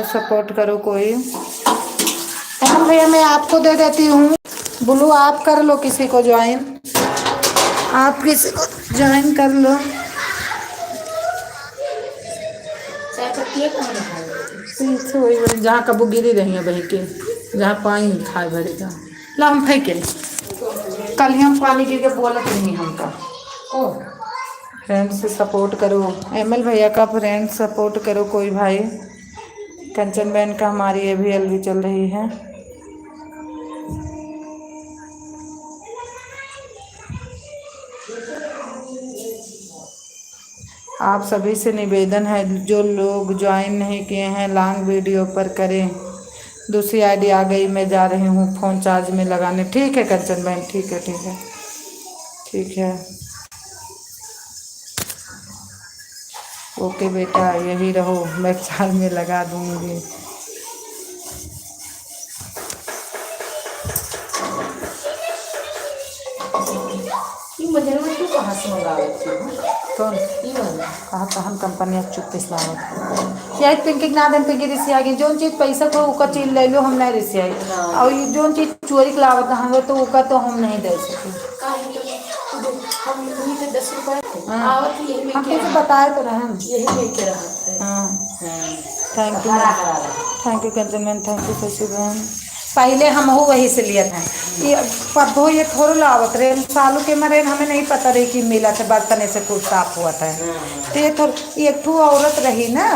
सपोर्ट करो कोई। एमएल भैया मैं आपको दे देती हूँ, बोलो आप कर लो किसी को ज्वाइन, आप किसी को ज्वाइन कर लो। वही जहाँ कबू गिरी रही है वहीं के, जहाँ पानी खाए भरेगा ला हम फेंके, कल ही हम पानी गिर के बोलत नहीं हमका। फ्रेंड से सपोर्ट करो, एमएल भैया का फ्रेंड सपोर्ट करो कोई भाई। कंचन बहन का हमारी AVL भी चल रही है। आप सभी से निवेदन है, जो लोग ज्वाइन नहीं किए हैं लॉन्ग वीडियो पर करें। दूसरी आईडी आ गई, मैं जा रही हूँ फ़ोन चार्ज में लगाने। ठीक है कंचन बहन, ठीक है ठीक है ठीक है, ओके बेटा यही रहो, मैं चार्ज में लगा दूँगी। कहाँ से मंगावे थे कौन कहाँ तहन कंपनी चुप इस्लाम या पिंकी ना देन पिंकी रिसी आगे जोन चीज पैसा को ओका चीज ले लो, हम नहीं रिसी आई और जो चीज चोरी के लावत हम तो ओका तो हम नहीं दे सके। हम वहीं पे 10 रुपए हाँ। आवत ही यही हम में कैसे बताए तो रहे यही में के रहा हाँ thank you Kanchan ma'am, thank you Shashi बहन। पहले हम हो वही से लिया था ये पद्धो ये थोड़ा लावत रहे सालू के मरे हमें नहीं पता रही कि मिला था बर्तन से कुछ साफ हुआ था तो ये थोड़ा एक ठू औरत रही ना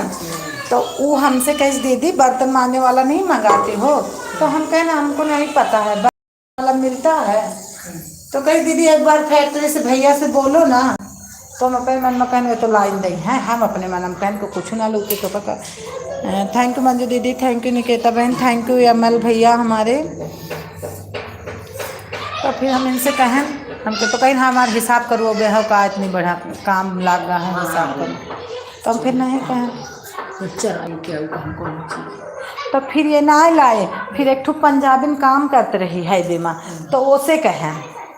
तो वो हमसे कही दीदी बर्तन मांजने वाला नहीं मंगाते हो तो हम कहे ना हमको नहीं पता है बर्तन वाला मिलता है तो कही दीदी एक बार फैक्ट्री से भैया से बोलो ना तो हम अपने मन में कहने तो लाइन दई हैं हम अपने मन में कहन को कुछ ना लूटे तो पका थैंक यू मंजू दीदी, थैंक यू निकेता बहन, थैंक यू एमएल भैया हमारे। तो फिर हम इनसे कहें हमको तो कहीं हमारा हिसाब करो बेहो का इतनी बड़ा काम लाग रहा है हिसाब करो तो हम फिर नहीं कहें चराई के हमको तो फिर ये ना लाए फिर एक ठू पंजाबी में काम करते रही है दिमा तो ओसे कहें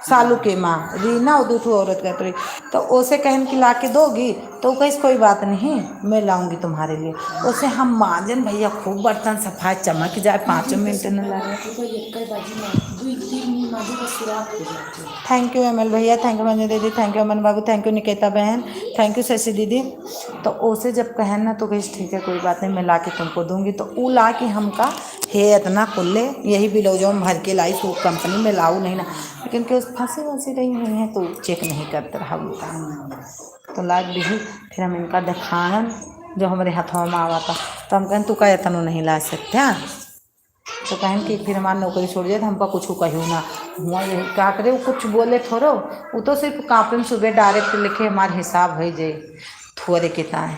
सालू के माँ रीना और दूठू औरत करते रही तो ओसे कहन कि ला के दोगी तो कहीं कोई बात नहीं मैं लाऊंगी तुम्हारे लिए उसे हम माजन भैया खूब बर्तन सफाई चमक जाए 5 मिनट न लगे। थैंक यू एमएल भैया, थैंक यू मंजू दीदी, thank you Aman Babu, thank you Niketa बहन, थैंक यू शशि दीदी। तो ओसे जब कहन ना तो कहीं ठीक है कोई बात नहीं मैं ला के तुमको दूंगी तो वो ला के हमका हे इतना खुले यही ब्लाउजों में भर के लाई तो कंपनी में लाऊ नहीं ना लेकिन कि फंसी वंसी रही हुई हैं तो चेक नहीं करते रहा उनका तो लाग भी फिर हम इनका दिखान जो हमारे हाथों में आवा था तो हम कहें तू का इतना नहीं ला सकते हैं तो कहें कि फिर हमारी नौकरी छोड़ जाए तो हमको कुछ कहूँ ना हुआ यही क्या करे वो कुछ बोले थोड़ो वो तो सिर्फ कापी में सुबह डायरेक्ट लिखे हमारे हिसाब हो जाए थोड़े कितना है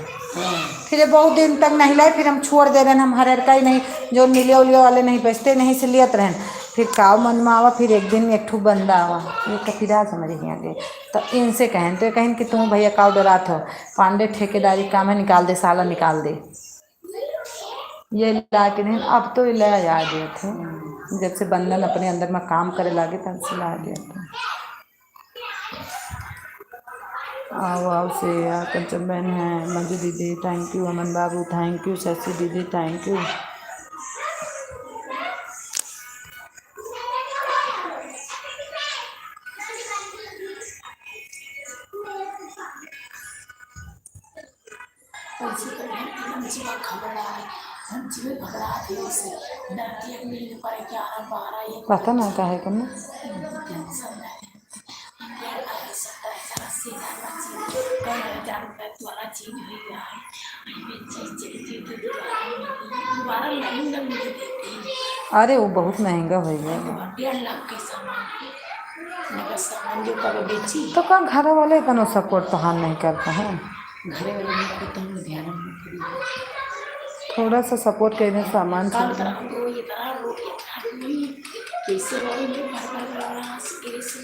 फिर ये बहुत दिन तक नहीं लाए फिर हम छोड़ दे रहे हैं हम हर का ही नहीं जो नीले उलिया वाले नहीं बेचते नहीं से लियत रहें फिर काव मन में आवा फिर एक दिन एक ठू बंदा आवा ये कपिराज हमारे यहाँ गए तो इनसे कहें तो कहें कि तुम भैया काव डरात हो पांडे ठेकेदारी काम है निकाल दे साला निकाल दे ये ला के नहीं अब तो ले आ गए थे जब से बंधन अपने अंदर में काम करे लगे तब से ला गए थे। आओ आओ से कंचन बहन है मंजू दीदी thank you Aman Babu thank you Shashi दीदी थैंक यू। पता ना क्या है करना अरे वो बहुत महंगा हो गया 1.5 लाख के सामान जो कब बेची तो कहाँ घर वाले इतना सपोर्ट तो हाल नहीं करते हैं घरे वाले नहीं करते हम ध्यान में थोड़ा सा सपोर्ट करने सामान काम छोड़ करा दो ये करा वो कैसे वाले जो भर रहा कैसे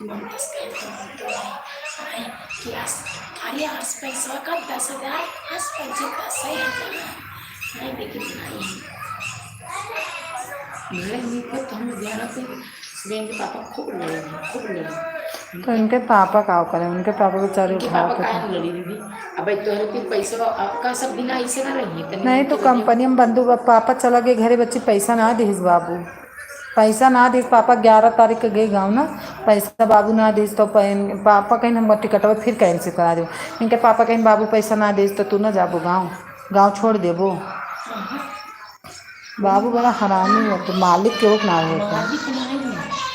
मन दस के अरे आस पैसा का 10,000 आस पैसे 10,000 नहीं लेकिन नहीं को तो हम ध्यान से सुबह के पापा खूब लड़े तो इनके पापा का करें उनके पापा बेचारे उठा के लड़ी दीदी अब तो पैसा आपका सब बिना ऐसे ना रहिए नहीं तो कंपनी में बंधु पापा चला गए घरे बच्चे पैसा ना दीस बाबू पैसा ना दीस पापा 11 तारीख के गए गाँव ना पैसा बाबू ना दीस तो पापा कहीं हम टिकट फिर कैंसिल करा दो इनके पापा कहीं बाबू पैसा ना दीस तो तू ना जाबो गाँव छोड़ देबो बाबू बड़ा हरामी हो तो मालिक के ना होता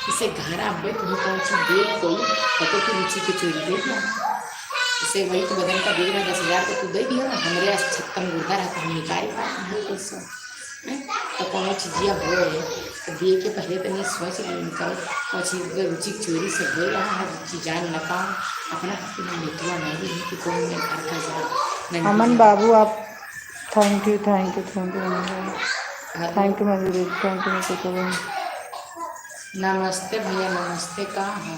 इसे घर आप तुम्हें कौन सी दे कोई पता की रुचि की चोरी दे दिया इसे वही तो बदन का दे रहा 10,000 तो तू दे दिया ना हमारे आज 56 गुर्दा रहता हम निकाल पाए पैसा तो कौन चीज़िया हो रही तो दिए के पहले तो नहीं सोच निकल कौन चीज़ रुचि चोरी से हो रहा है रुचि जान न पाओ अपना निकला नहीं कि कौन ने घर का जा अमन बाबू आप थैंक यू थैंक यू मजूरी थैंक यू नमस्ते भैया नमस्ते कहाँ है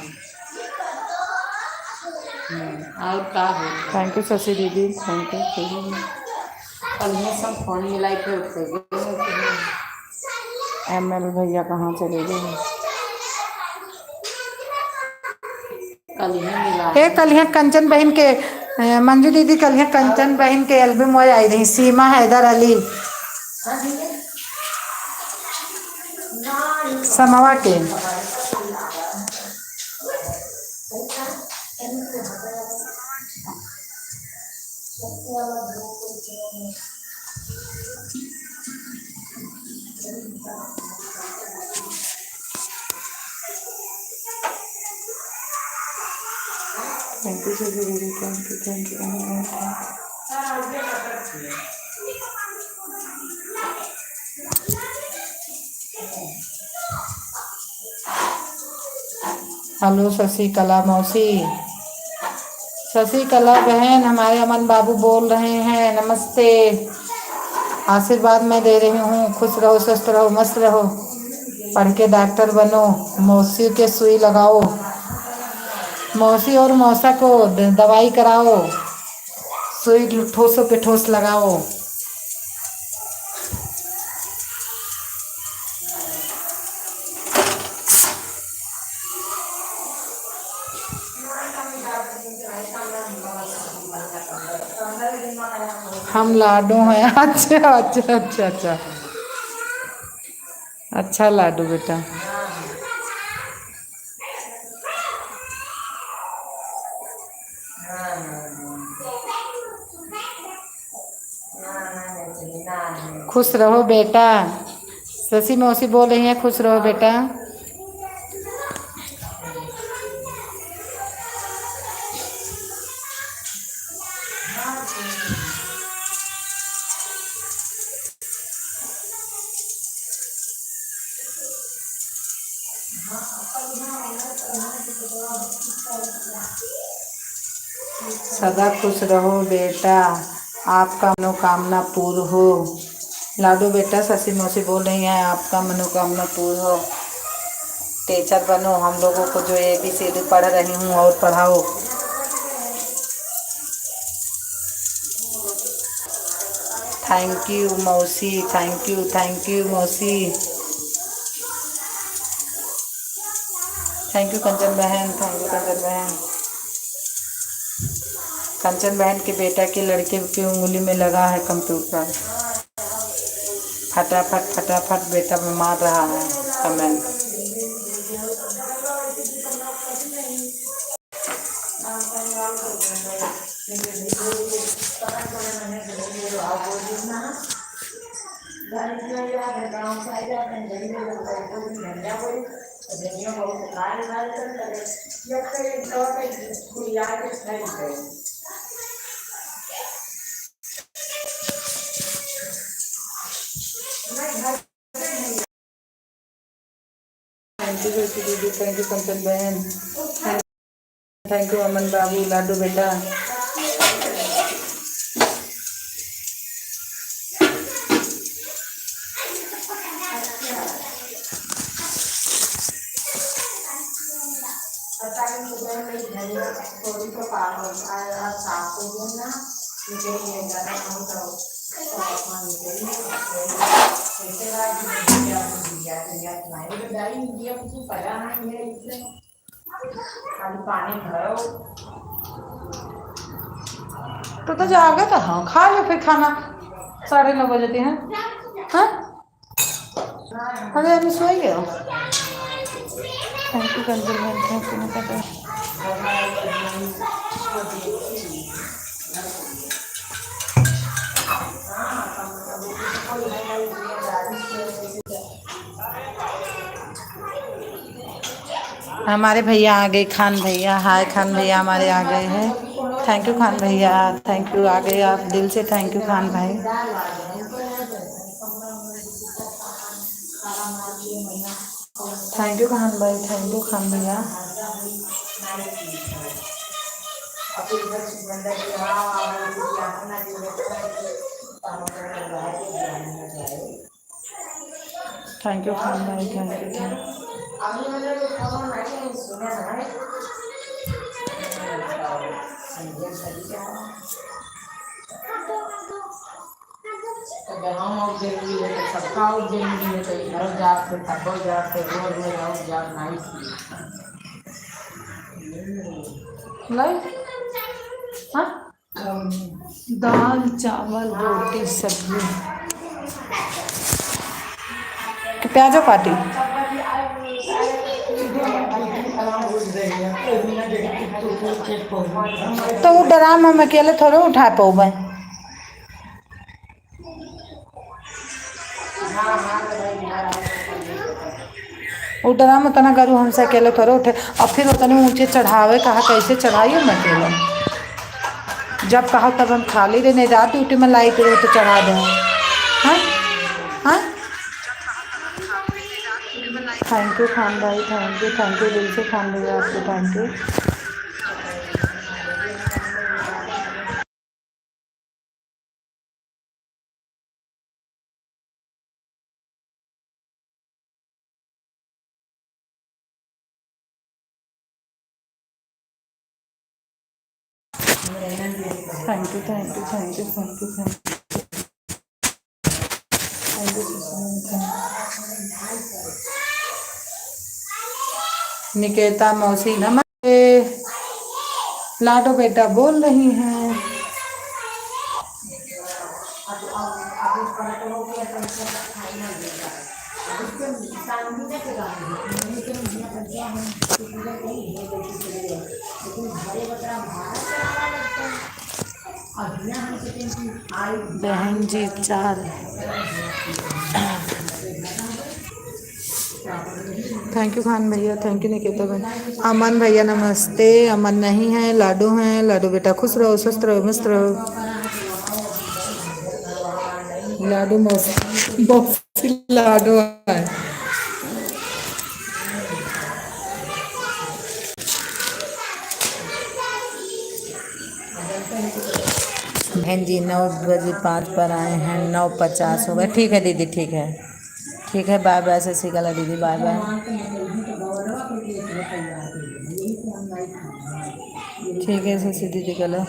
और का हो थैंक यू शशि दीदी थैंक यू कल सब फोन मिलाई थे उठे एमएल भैया कहाँ चले गए कल यहाँ कंचन बहन के मंजू दीदी कल यहाँ कंचन बहन के एल्बम में आई रही सीमा हैदर अली समवा के थैंक यू सभी दीदी, थैंक यू। हेलो शशिकला मौसी, शशिकला बहन, हमारे अमन बाबू बोल रहे हैं नमस्ते। आशीर्वाद मैं दे रही हूँ, खुश रहो, स्वस्थ रहो, मस्त रहो, पढ़ के डॉक्टर बनो, मौसी के सुई लगाओ, मौसी और मौसा को दवाई कराओ, सुई ठोसों पे ठोस लगाओ। हम लाडू हैं। अच्छा अच्छा अच्छा अच्छा अच्छा लाडू बेटा। खुश रहो बेटा, शशि मौसी बोल रही हैं खुश रहो बेटा। सदा खुश रहो बेटा, आपका मनोकामना पूर्ण हो। लाडू बेटा, शशि मौसी बोल रही हैं आपका मनोकामना पूर्ण हो। टीचर बनो, हम लोगों को जो ABCD पढ़ रही हूँ और पढ़ाओ। थैंक यू मौसी, थैंक यू मौसी, थैंक यू कंचन बहन, थैंक यू कंचन बहन। कंचन बहन के बेटा के लड़के की उंगली में लगा है कंप्यूटर, फटाफट फटाफट बेटा में मार रहा है कमेंट। थैंक यू दीदी, थैंक यू कंचन बहन, थैंक यू अमन बाबू, लाडू बेटा। तो जाओगे तो हाँ खा लो फिर खाना, 9:30 बजे हैं। हाँ अरे अभी सो गए हो। थैंक यू कंजल बहन, थैंक यू। हमारे भैया आ गए, खान भैया, हाय खान भैया हमारे आ गए हैं। थैंक यू खान भैया, थैंक यू, आ गए आप, दिल से थैंक यू खान भाई। थैंक यू खान भाई, थैंक यू खान भैया। थैंक यू खान भाई, थैंक यू। जरूरी है तो सबका और जरूरी है तो घर जाते थको जाते रोज में रहो जा नाइस हाँ, दाल चावल रोटी सब्जी प्याजो काटी। तो वो ड्राम हम अकेले थोड़े उठा पाऊँ मैं। उठना मत ना करूँ हमसे अकेले थोड़े उठे और फिर उतने ऊँचे चढ़ावे कहा कैसे चढ़ाइए मैं अकेले जब कहा तब हम खाली रहे नहीं रात ड्यूटी में लाइट रहे तो चढ़ा दें हाँ हाँ थैंक यू खान भाई थैंक यू दिल से खान भैया आपको thank you thank you thank you thank you thank you thank you Niketa मौसी नमस्ते लाडो बेटा बोल रही हैं बहन जी 4 थैंक यू खान भैया थैंक यू निकेता भाई अमन भैया नमस्ते अमन नहीं है लाडो बेटा खुश रहो स्वस्थ रहो मस्त रहो लाडो मौसी मौसी लाडो है बहन जी 9:05 पर आए हैं 9:50 हो गए ठीक है दीदी ठीक है बाय बाय शशिकला दीदी बाय बाय ठीक है शशि दीदी कलो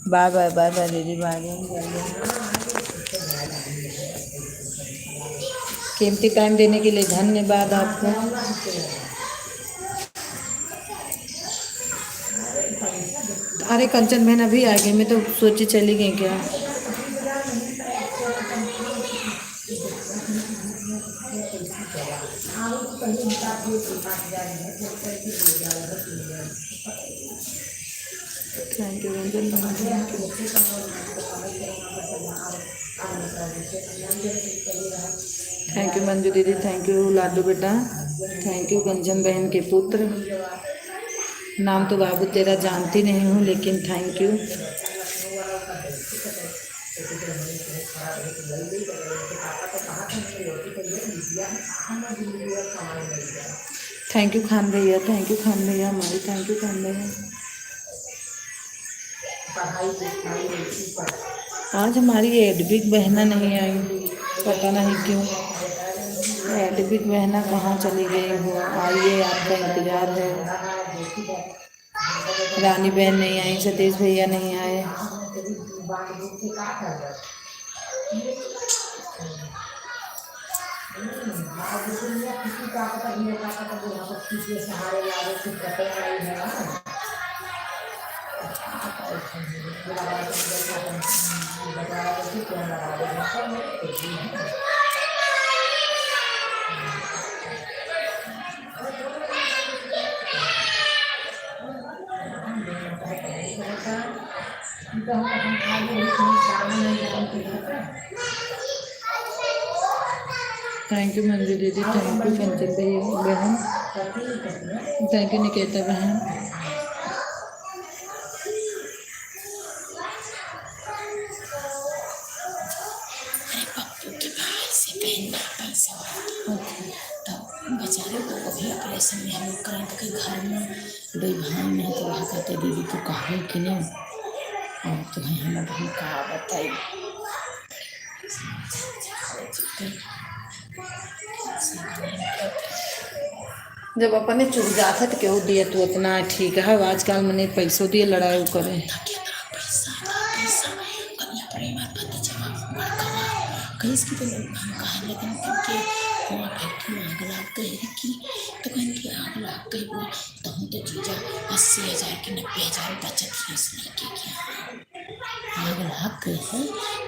बाय बाय दीदी बाय बाय कीमती टाइम देने के लिए धन्यवाद आपको अरे कंचन बहन अभी आ गई मैं तो सोची चली गई क्या thank you Ranjan thank you Manju दीदी थैंक यू लाडू बेटा थैंक यू कंचन बहन के पुत्र नाम तो बाबू तेरा जानती नहीं हूँ लेकिन थैंक यू खान भैया हमारी थैंक यू खान भैया आज हमारी एडबिक बहना नहीं आई पता नहीं क्यों एडबिक बहना कहाँ चली गई हो आइए आपका इंतज़ार है रानी बहन नहीं आई सतीश भैया नहीं आए थैंक यू मंजू दीदी थैंक यू कंचन बहन थैंक यू निकेता बहन बेचारे को कभी ऑपरेशन में हम लोग करें तो कि घर में दो भाई में तो वहाँ कहते दीदी तो कहो कि नहीं और तो हम लोग कहा बताइए जब अपने चुप जाता तो क्यों दिए तू उतना ठीक है आजकल मैंने पैसों दिए लड़ाई करे इसकी तो हम कहा लेकिन क्योंकि वहाँ फैक्ट्री में आग लाग गई कि तो कहें कि आग लाग गई वो तो हम तो जीजा 80,000 की 90,000 बचत है इस लड़के की आग लाग गई है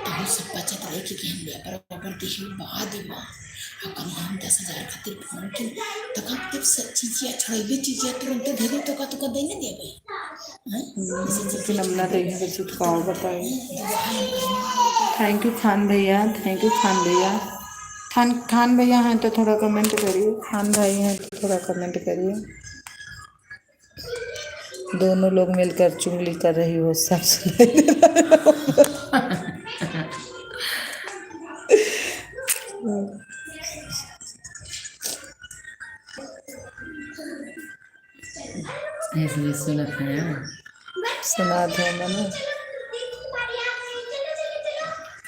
तो हम सब बचत लेके कि हम लेबर देखिए बाद ही और कल हम 10,000 खातिर फोन की तो कब तब सब चीज़ें छोड़ी चीज़ें तुरंत भेजे तो देने दे भाई नमना देगी बच्चे बताए थैंक यू खान भैया खान भैया हैं तो थोड़ा कमेंट करिए, खान भाई हैं तो थोड़ा कमेंट करिए। दोनों लोग मिलकर चुगली कर रही हो, सब सुनाई दे रहा है। ऐसे सुनत है सुना था मैंने,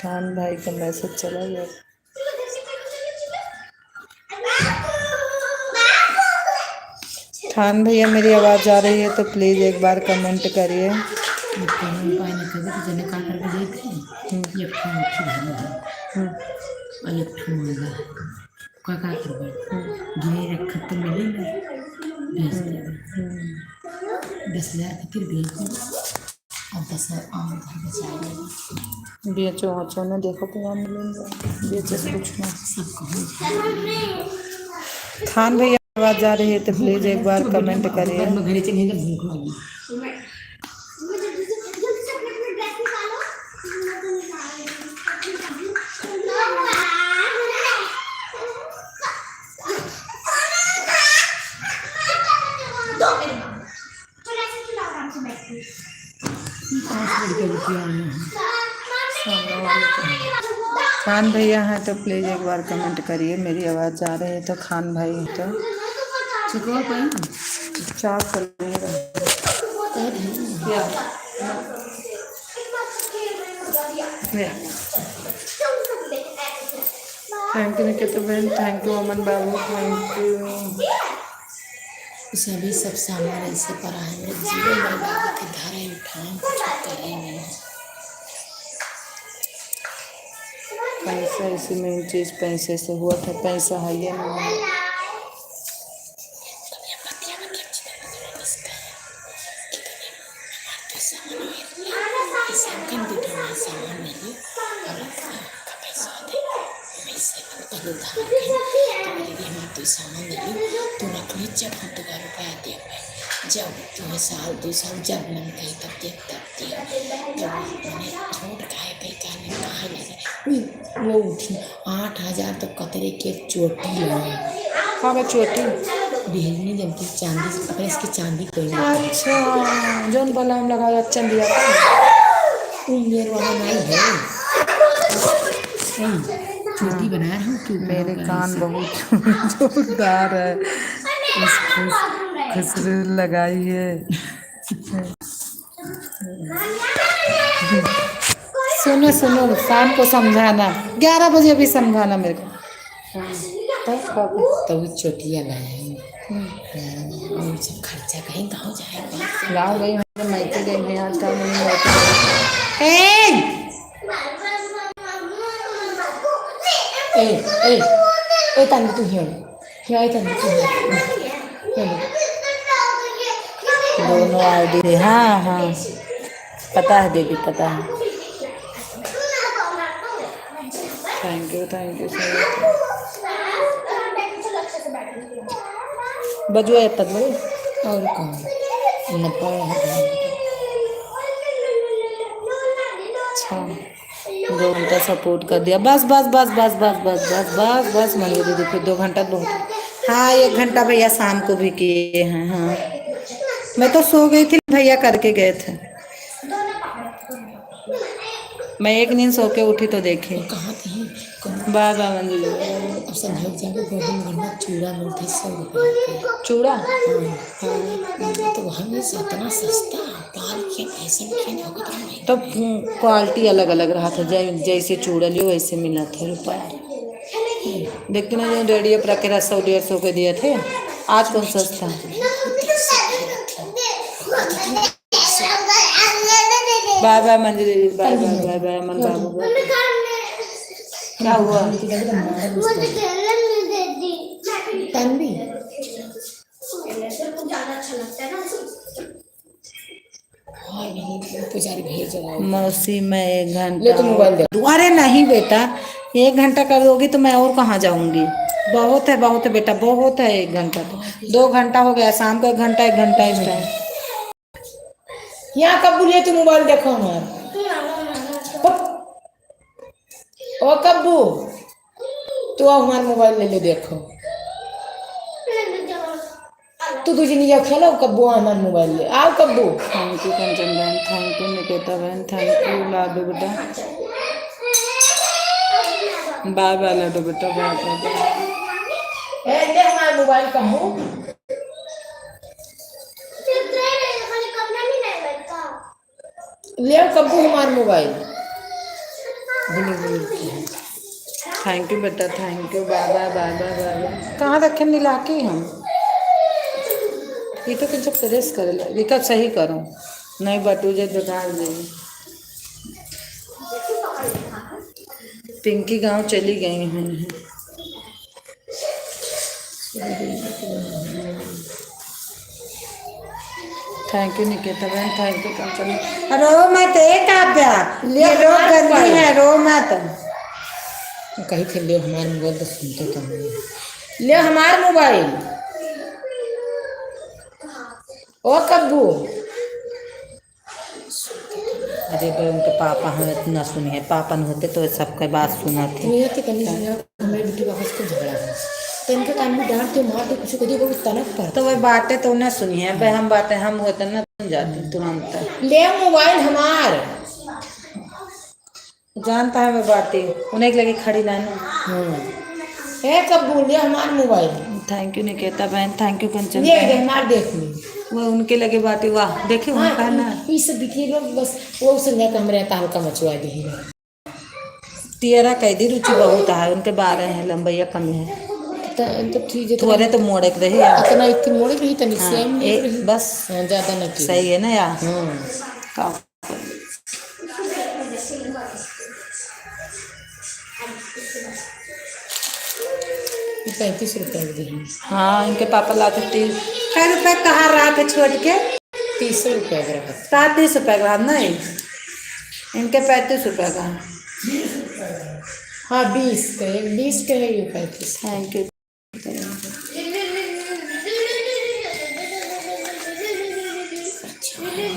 खान भाई का मैसेज चला गया। खान भैया मेरी आवाज़ आ रही है तो प्लीज़ एक बार कमेंट करिए। उपाय न करे तो जने का करके गए थे एक ठो मुट्ठी धरल है और एक ठो मांगा है का करबे गिरे रखत तो मिले ना भेज दे 10,000 खातिर भेज दे और 10,000 आम घर बचा बेचो हचो ने देखो तो मिलेंगे, बेचे से कुछ ना। सबको खान भैया आवाज़ आ रही है तो प्लीज़ एक बार कमेंट करिए। घरे चले जब भूख लगी खान भैया हैं तो प्लीज़ एक बार कमेंट करिए। मेरी आवाज़ आ रही है तो खान भाई हैं तो चुकवा पाई चार कर क्या थैंक यू निकिता बहन, thank you Aman Babu, thank you. सभी सब सामान ऐसे पड़ा है मेरे जीवन में बाबू के धारे उठाएं कुछ करें नहीं पैसा ऐसी मेन चीज़ पैसे से हुआ था, पैसा है ये नहीं। जब तुम्हें साल 2 साल जब मन कही तब दिया तब मैंने छोट खाए पे कहा लगे वो उठी 8,000 तो कतरे की चोटी लगे। हाँ मैं चोटी भेजनी जमती चांदी अपने इसकी चांदी कोई अच्छा जोन बोला हम लगाया चंदिया उम्र वाला नहीं है चोटी बनाया हूँ क्यों मेरे कान बहुत जोरदार है, खुशबू लगाई है। सुनो सुनो शाम को समझाना, 11 बजे भी समझाना मेरे को। तब चोटियाँ लाए और सब खर्चा कहीं गाँव जाएगा गाँव गई हैं मायके गई हैं आज काम नहीं मायके ए ए ए तंग तू हियो तंग तू दोनों आईडी। हाँ हाँ पता है दीदी पता है। Thank you sir. बजुआ तक और कौन अच्छा 2 घंटा सपोर्ट कर दिया, बस बस बस बस बस बस बस बस बस मंजू दीदी फिर 2 घंटा बहुत। हाँ 1 घंटा भैया शाम को भी किए हैं। हाँ मैं तो सो गई थी, भैया करके गए थे, मैं एक नींद सो के उठी तो देखी। कहाँ थी बाय बाय मंजू जी। अब संजोग जाके गोविंद गन्ना चूड़ा मिलते 100 रुपये चूड़ा तो हमें इतना सस्ता पाल के पैसे में होगा तो क्वालिटी अलग अलग रहा था, जैसे चूड़ा लियो वैसे मिला था रुपया। देखते ना जो रेडियो पर के 100-150 के दिए थे, आज कौन सस्ता। बाय बाय मंजू दीदी, बाय बाय बाय बाय अमन बाबू। क्या हुआ तन्वी पुजारी भेज मौसी मैं 1 ले तो मोबाइल दे। घंटा, अरे नहीं बेटा 1 घंटा कर दोगी तो मैं और कहाँ जाऊंगी। बहुत है बेटा बहुत है 1 घंटा, तो 2 घंटा हो गया, शाम को 1 घंटा 1 घंटा इस टाइम। यहाँ कब बोलिए तू मोबाइल देखो हमारा ओ कब्बू तो आओ हमारा मोबाइल ले ले देखो तो तुझे नहीं जाओ खेलो कब्बू हमारा मोबाइल ले आओ कब्बू थैंक यू कंचन बहन, थैंक यू निकेता बहन, थैंक यू लाडू बेटा, बाय बाय लाडू बेटा, बाय बाय। ए ले हमारा मोबाइल कब्बू ले आओ कब्बू हमारा मोबाइल थैंक यू बेटा, thank you, bye bye bye bye bye bye. कहाँ रखे मिला के हम ये तो कुछ प्रेस करे लगे कब सही करूँ नहीं बटू जे दुकान नहीं। पिंकी गांव चली गई हैं। थैंक यू निकेता बहन, थैंक यू कंचन। रो मत काव्या, ये लोग गंदी है, रो मत। कहीं थे ले हमारा मोबाइल तो सुनते तो नहीं ले हमारा मोबाइल ओ कब्बू अरे भाई उनके पापा हमें इतना सुनिए, पापा न होते तो सबके बात सुना थी। मेरा तो कहीं हमारे बेटी का हंस को झगड़ा है तो इनके टाइम में डांट के मार के कुछ को देखो तनक पर तो वही बातें तो उन्हें सुनिए भाई, हम बातें हम होते ना सुन जाते तुरंत। ले मोबाइल हमार जानता है वो बातें उन्हें लगे खड़ी लाना। ए कब्बू ले हमारा मोबाइल थैंक यू निकेता बहन, थैंक यू कंचन ये बहन। हमार देख ली वो उनके लगे बातें, वाह देखे उनका ना ये सब दिखी लोग बस वो संज्ञा कमरे आता हल्का मचवा दी तेरा कैदी रुचि बहुत है, उनके 12 हैं, लंबैया कम है तो ठीक है थोड़े तो मोड़े के रही इतना इतनी मोड़े भी तनी सेम बस ज्यादा न की सही है ना यार। का 35 रुपए दी हाँ इनके पापा लाते 30 रुपये कहाँ रहा था छोड़ के 30 रुपए का रखा 30 रुपये का नहीं, इनके 35 रुपये का। हाँ 20 का 20 का है ये 35 थैंक यू।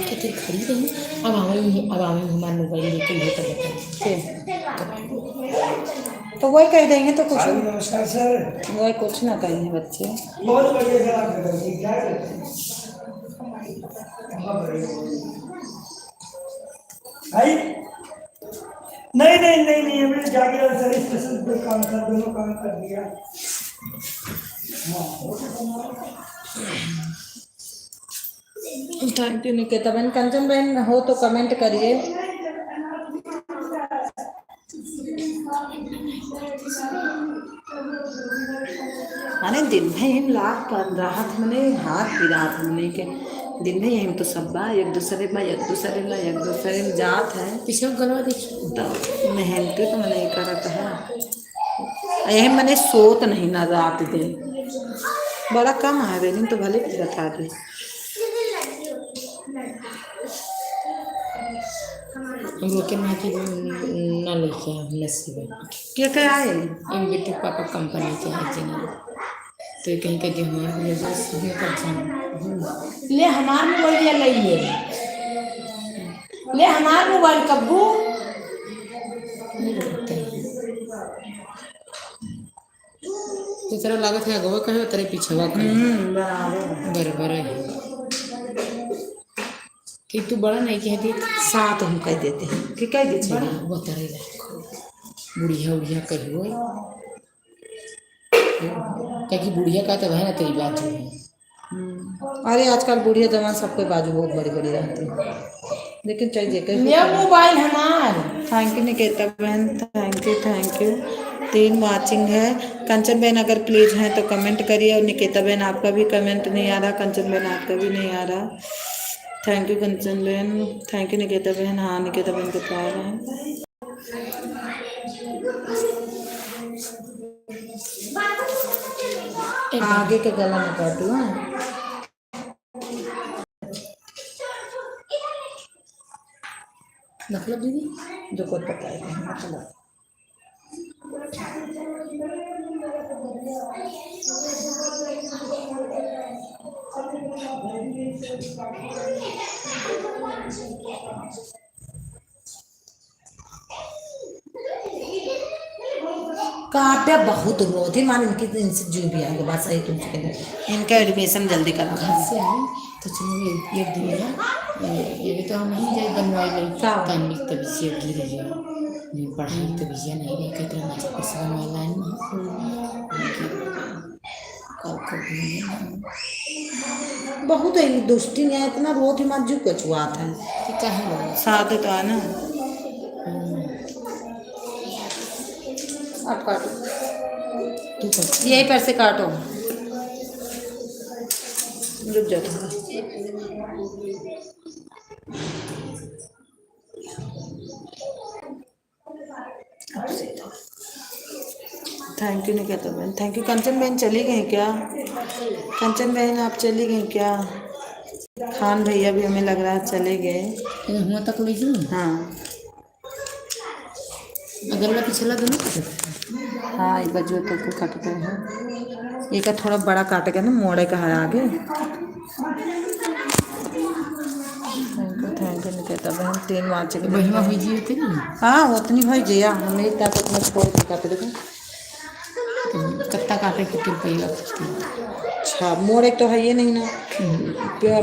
कितनी खड़ी रही अब हमें हमारा मोबाइल लेके ले तो तो वही कह देंगे तो कुछ नमस्कार सर। वही कुछ ना कहेंगे बच्चे। बहुत बढ़िया सर, आप बताइए क्या करते हैं? बहुत बढ़िया। भाई नहीं नहीं नहीं नहीं हमने जाके सर स्पेशल पे काम कर दोनों काम कर दिया। थैंक यू निकेता बहन। कंचन बहन हो तो कमेंट करिए। माने दिन में हम लाख पर राहत मने हाथ भी राहत मने के दिन में हम तो सब बा एक दूसरे में जात है पीछे गलवा देखिए तो मेहनती तो मैंने करत है यही मैंने सोत नहीं ना रात दिन बड़ा कम है दिन तो भले भी बता दे। रोके माँ की ना लेके नसीब क्या आए इन बेटे पापा कंपनी के हैं जिन्हें तो कहीं कहीं हमारे लिए ले हमारा मोबाइल या ले ले हमारा मोबाइल कब्बू तेरा लागत है अगवा कहे तेरे पीछवा कहे बराबर है कि तू बड़ा नहीं कहती साथ हम कह देते हैं कि कह देते बड़ा वो तेरे बुढ़िया उड़िया कही हो क्या कि बुढ़िया का तो है ना तेरी बात जो है। अरे आजकल बुढ़िया जवान सबके बाजू बहुत बड़ी बड़ी रहती है लेकिन चाहिए ले मोबाइल हमार। थैंक यू निकेता बहन, थैंक यू 3 वाचिंग है। कंचन बहन अगर प्लीज हैं तो कमेंट करिए और निकेता बहन आपका भी कमेंट नहीं आ रहा, कंचन बहन आपका भी नहीं आ रहा। थैंक यू कंचन बहन, थैंक यू निकेता बहन। हाँ निकेता बहन को तो आ रहा है। आगे के गला में काटू मतलब दीदी जो कुछ बताएगा मतलब काव्या बहुत रो थी मान इनकी इनसे जो भी आगे बात सही तुमसे कहते इनका एडमिशन जल्दी करा घर से आई तो चलो एक दिन ये भी तो हम नहीं जाए बनवाई नहीं तनिक तो विषय गिर गया पढ़ाई तो विषय नहीं रही कहते हैं मुझे कुछ बनवाई बहुत है दोस्ती नहीं है इतना रोत ही मत जो कचुआ था क्या है साथ तो है ना। आप काटो, तू कर यही पर से काटो, रुक जाओ। थैंक यू निकेता बहन, थैंक यू। कंचन बहन चली गई क्या? कंचन बहन आप चली गई क्या? खान भैया भी हमें लग रहा है चले गए। हुआ तक ले जू हाँ अगर मैं पिछला दोनों हाँ, एक बार जो तक काटते हैं, एक थोड़ा बड़ा काट गया ना, मोड़े का है आगे। थैंक यू निकेता बहन, 3 मार्च के महिमा हुई जी होते ना हाँ उतनी भाई जया हमें इतना तो मैं छोड़ के काट देखो। कत्ता काटे के रुपया अच्छा मोड़ एक तो है ये नहीं ना,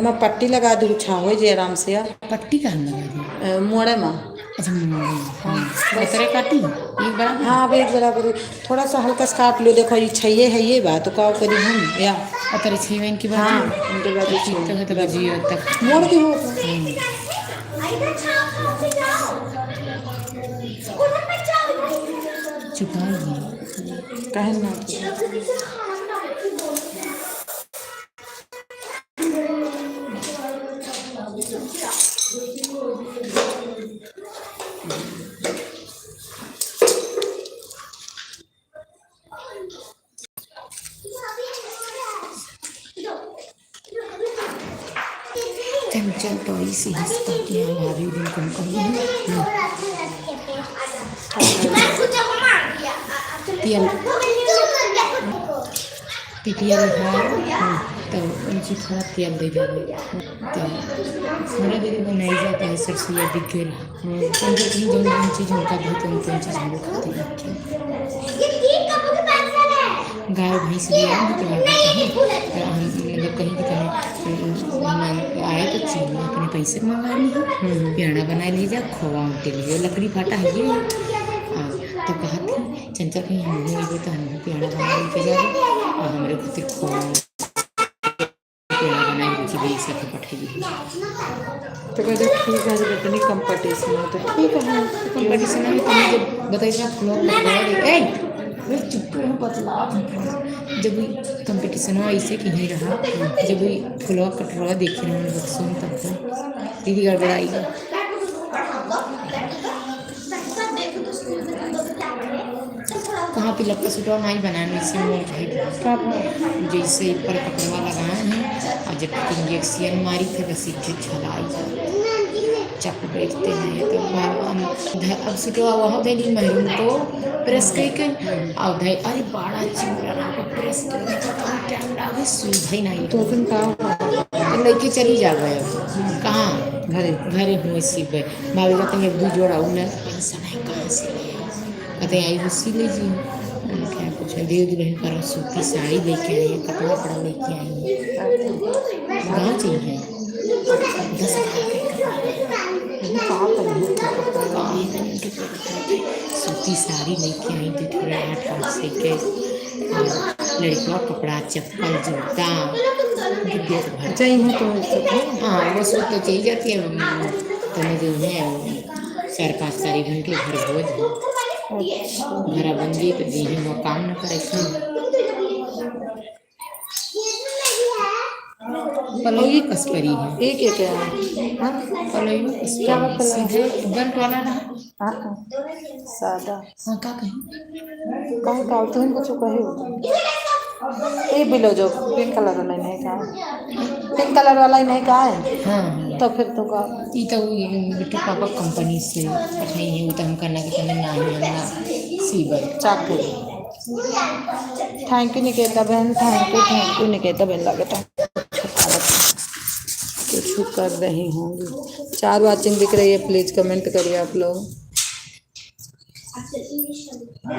मैं पट्टी लगा दूँ छा हो जाए आराम से यार। पट्टी का लगा मोड़े में अच्छा बतरे काटी एक बराबर हाँ अब एक बराबर थोड़ा सा हल्का सा काट लो। देखो ये छैये है ये बात तो का करी हम या अतरे छेवन की बात हाँ उनके बाद तक तो बजियो तक मोड़ के हो चुपाई कहे ना चंचल टोई सी हंसता कि हमारी दिन कम तेल पिटिया है तो उनकी थोड़ा तेल दे देंगे तो थोड़ा दे देंगे नहीं जाता है सरसों दिख गई उनके कहीं जो चीज़ उनका भी तो उनकी चीज़ हम लोग खाते हैं गाय भैंस भी आए तो हम मतलब कहीं की तरह आए तो चीज अपने पैसे मंगा लिए प्याड़ा बना लीजिए खोवा उल्टे लीजिए लकड़ी फाटा है ये तो कहा थी चंचल कहीं हम लोग तो हम प्याड़ा बना लेके जाए और हमारे खुद खोवा प्याड़ा बना लीजिए सके पठाइए तो कहते ठीक है जब इतनी कंपटीशन हो तो ठीक है कंपटीशन में तुम्हें जब बताइए चुप पतला जब भी कंपटीशन हुआ ऐसे कि नहीं रहा जब भी फुलवा कटवा देखे रहे सुन तब दीदी गड़बड़ाएगा कहाँ पे लपका सुटवा नहीं बनाने से मोल जैसे पर कपड़वा लगाए हैं और जब इंजेक्शन मारी थे बस इज्जत छलाई चाकू बेचते हैं तो अब सुटवा वहाँ देली महरून को प्रेस करके और धै अरे बड़ा चिमड़ा को प्रेस करके टाइम लगे सुई नहीं तो तुम कहाँ तो लेके चली जा गए कहाँ घरे घरे हुए सी भाभी कहते हैं 2 जोड़ा उन्हें पेंशन है कहाँ से ले कहते हैं आई हो सी लीजिए क्या कुछ दे दुल्हन पर सूती साड़ी लेके आई है कपड़ा वपड़ा लेके आई है गाँव चाहिए 10 सूती साड़ी लेके आई थी थोड़ा 8 से के लड़कियों कपड़ा चप्पल जूता चाहिए तो हाँ वो सूट तो चाहिए जाती है तो जो है 4-5 तारीख घंटे घर भोज घरा बन गई तो जी वो काम न करे पलोई कसपरी है एक एक है पलोई कसपरी सीधे बंट वाला रहा सादा हाँ का कहीं कहीं का तो इनको जो कहे ये बिलो जो पिंक कलर वाला नहीं का पिंक कलर वाला ही नहीं का है हाँ तो फिर तो का ये तो बिट्टू पापा कंपनी से नहीं है तो हम करना कि तुम्हें ना ही बनना सीबर चाकू। थैंक यू निकेता बहन, थैंक यू निकेता बहन। लगता कुछ कर रही होंगी। 4 वाचिंग दिख रही है, प्लीज कमेंट करिए आप लोग।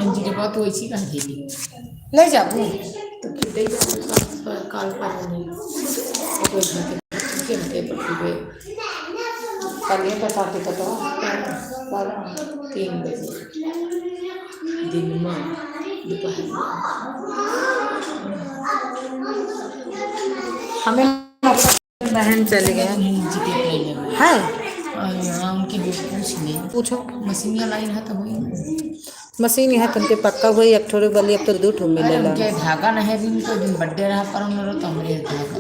इंजी के बहुत वैसी कहा दीदी ले जाबू तो कितने काल पर नहीं कोई घंटे पट्टी पे कल ये पता तो 3 बजे दिन में दोपहर हमें बहन चले गए है। और यहाँ उनकी पूछ ले पूछो मशीनिया लाइन है तो वही मशीन है तुमके पक्का हुई एक ठोरे बली अब तो 2 ठो अरे मिलेला। उनके धागा नहीं दिन तो दिन बर्थडे रहा पर उन लोग तो हमरे धागा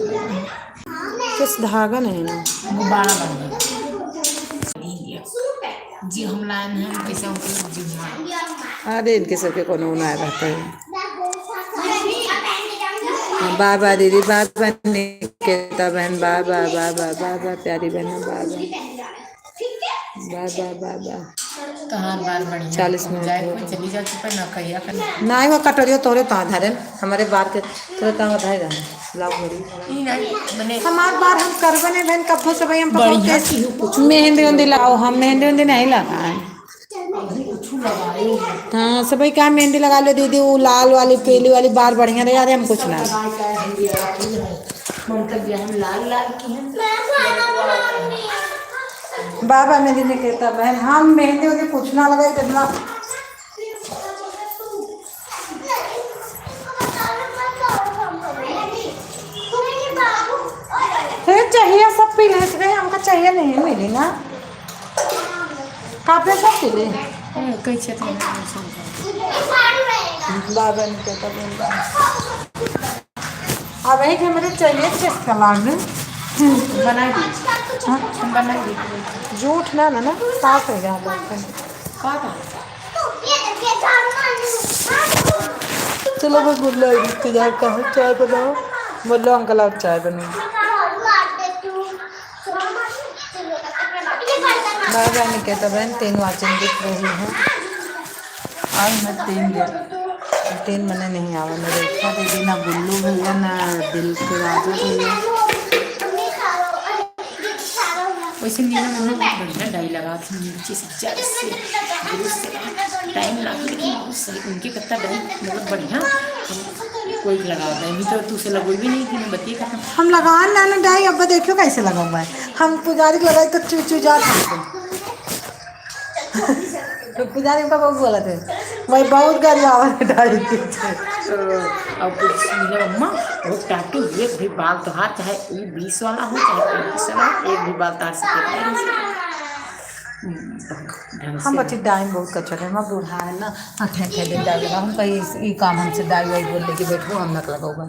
किस धागा नहीं ना गुब्बारा बन गया जी हम लाइन है पैसा उनके जी अरे इनके सबके कोनो ना रहता है। बाबा दीदी बाबा निकेता बहन बाबा बाबा बाबा प्यारी बहन बाबा बाबा बाबा तो हर बार बढ़िया 40 मिनट जाए हो कोई चली जाती पर ना कहिया कर नहीं वो कटोरियो तोरे ता धरे हमारे बार के तोरे ता धाई रहा लाओ घड़ी मैंने हमार बार हम करबे नहीं बहन कब से भाई हम बढ़िया पकाओ मेहंदी उंदी लाओ हम मेहंदी उंदी नहीं लगाए। हाँ सब भाई क्या मेहंदी लगा लो दीदी वो लाल वाली पीली वाली बार बढ़िया रहे यार हम कुछ ना हम लाल लाल की हैं बाबा मेहंदी नहीं कहता बहन हम मेहंदी उंदी कुछ ना लगाई कितना चाहिए सब पी ले हमका चाहिए नहीं मिली ना काफी सब पी ले कई क्षेत्र में बाबा ने कहता अब वही कि मुझे चाहिए किस कलार में बना दी बना दी झूठ ना ना ना साफ है यहाँ पर चलो बस बोलो इंतजार करो चाय बनाओ बोलो अंकल आप चाय बनाओ बाबा ने कहता बहन 3 वाचन दिख रही है आज मैं 3 मने नहीं आवा मेरे इच्छा दीदी ना गुल्लू भैया ना दिल के राजा भैया वैसे नीना मम्मा बहुत बढ़िया डाई लगा थी नीचे से जड़ से टाइम लगा लेकिन बहुत सही उनके कत्ता डाई बहुत बढ़िया कोई लगा मैं भी तो तू से लगोई भी नहीं थी मैं बतिए करता हम लगा ना ना डाई अब देखियो कैसे लगा हुआ है हम पुजारी को लगाए तो चू जा तो पुजारी का बहुत बोला थे भाई बहुत गर्व आवाज डाई थी अब कुछ मेरे मम्मा वो टाटू एक भी बाल तो हाथ चाहे 20 वाला हो चाहे 25 वाला एक भी बाल तार सकते हम बच्चे डाई बहुत कच्चा है मैं बूढ़ा है ना आँखें खेले डाई लगा हम कहीं ये काम हमसे डाई वाई बोल लेके बैठो हम नक लगाओगे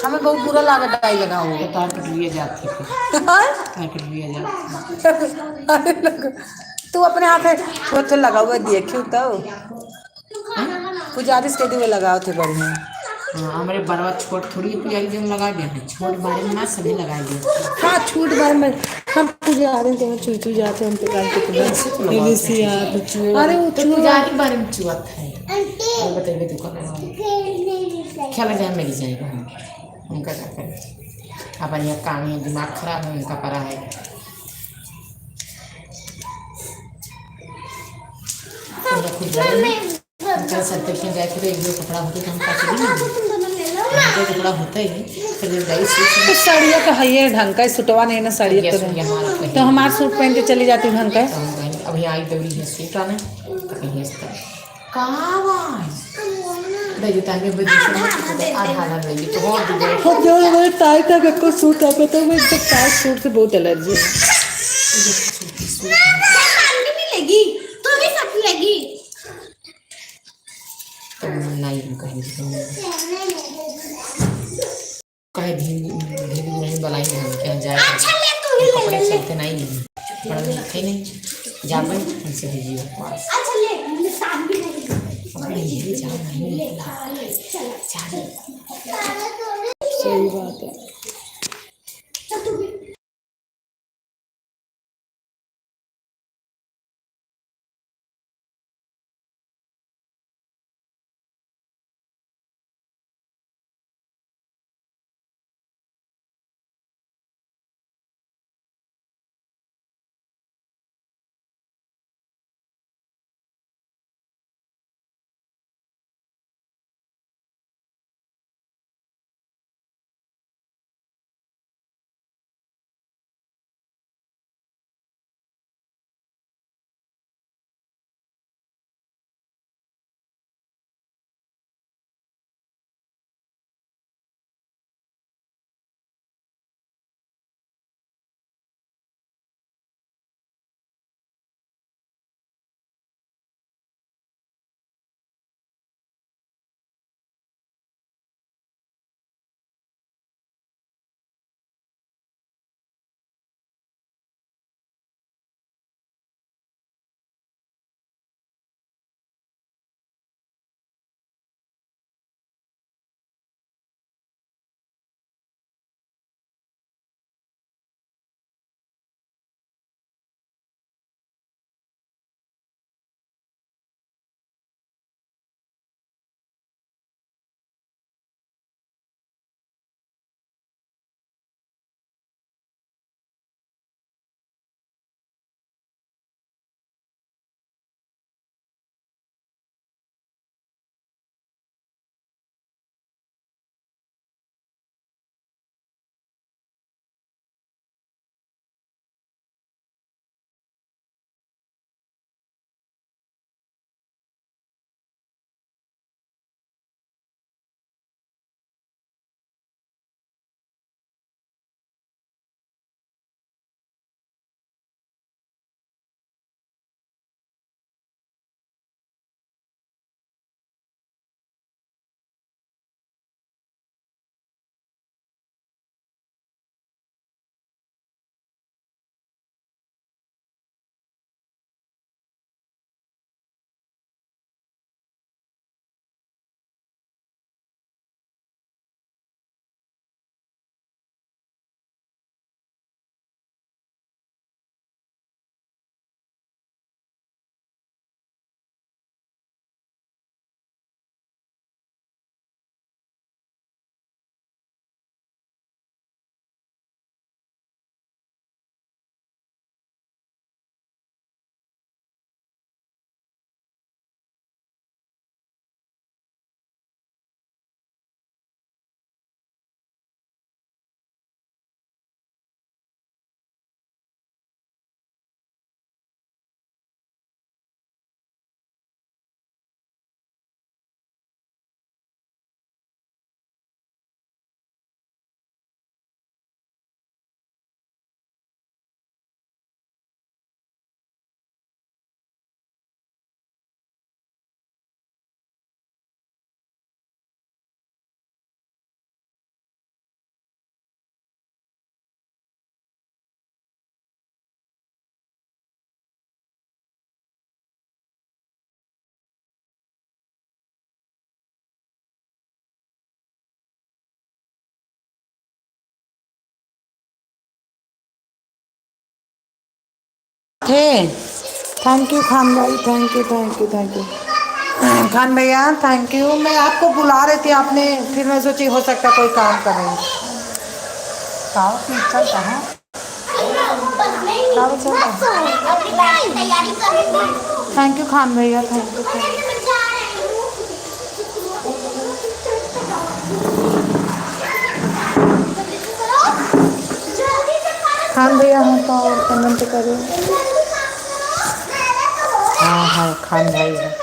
हमें बहुत बुरा लगा डाई लगा होगा काट लिए जाती थी काट लिए जाती तू अपने हाथ में तो लगा हुआ देखियो तो पुजारी से कह लगाओ थे बढ़िया हमारे बड़वा छोट थोड़ी पुजारी जन लगा दिया है छोट बारे में ना सभी लगा दिया हाँ छूट बार में हम पुजारी थे चू जाते हम पे काल के अरे वो पुजारी बारे में चुआ था वो बताइए तो क्या लग जाए मेरी जाएगा उनका क्या करें अपन यह काम है दिमाग खराब है उनका पड़ा है सर देखने जाए थे एक दो कपड़ा होते तो हम काट कपड़ा होता ही फिर तो साड़िया का है ढंग का सुटवा नहीं ना साड़िया तो हमारे सूट पहन के चली जाती ढंग का अभी आई दौड़ी है सूट आने तो कहीं इस तरह टाइट है सूट आप तो मैं टाइट सूट से बहुत एलर्जी है नहीं कहीं धीरे नहीं बलाई हम क्या जाए कपड़े चलते नहीं पढ़ लिखे नहीं जाते हमसे भेजिए सही बात है। थे। थैंक यू खान भाई, thank you thank you thank you Khan भैया, थैंक यू। मैं आपको बुला रही थी, आपने फिर मैं सोची हो सकता कोई काम कर रही हूँ। कहाँ चलता है, कहाँ चलता है। थैंक यू खान भैया, थैंक यू खान भैया। हाँ तो और कमेंट करो। हाँ हाँ खान भाई है।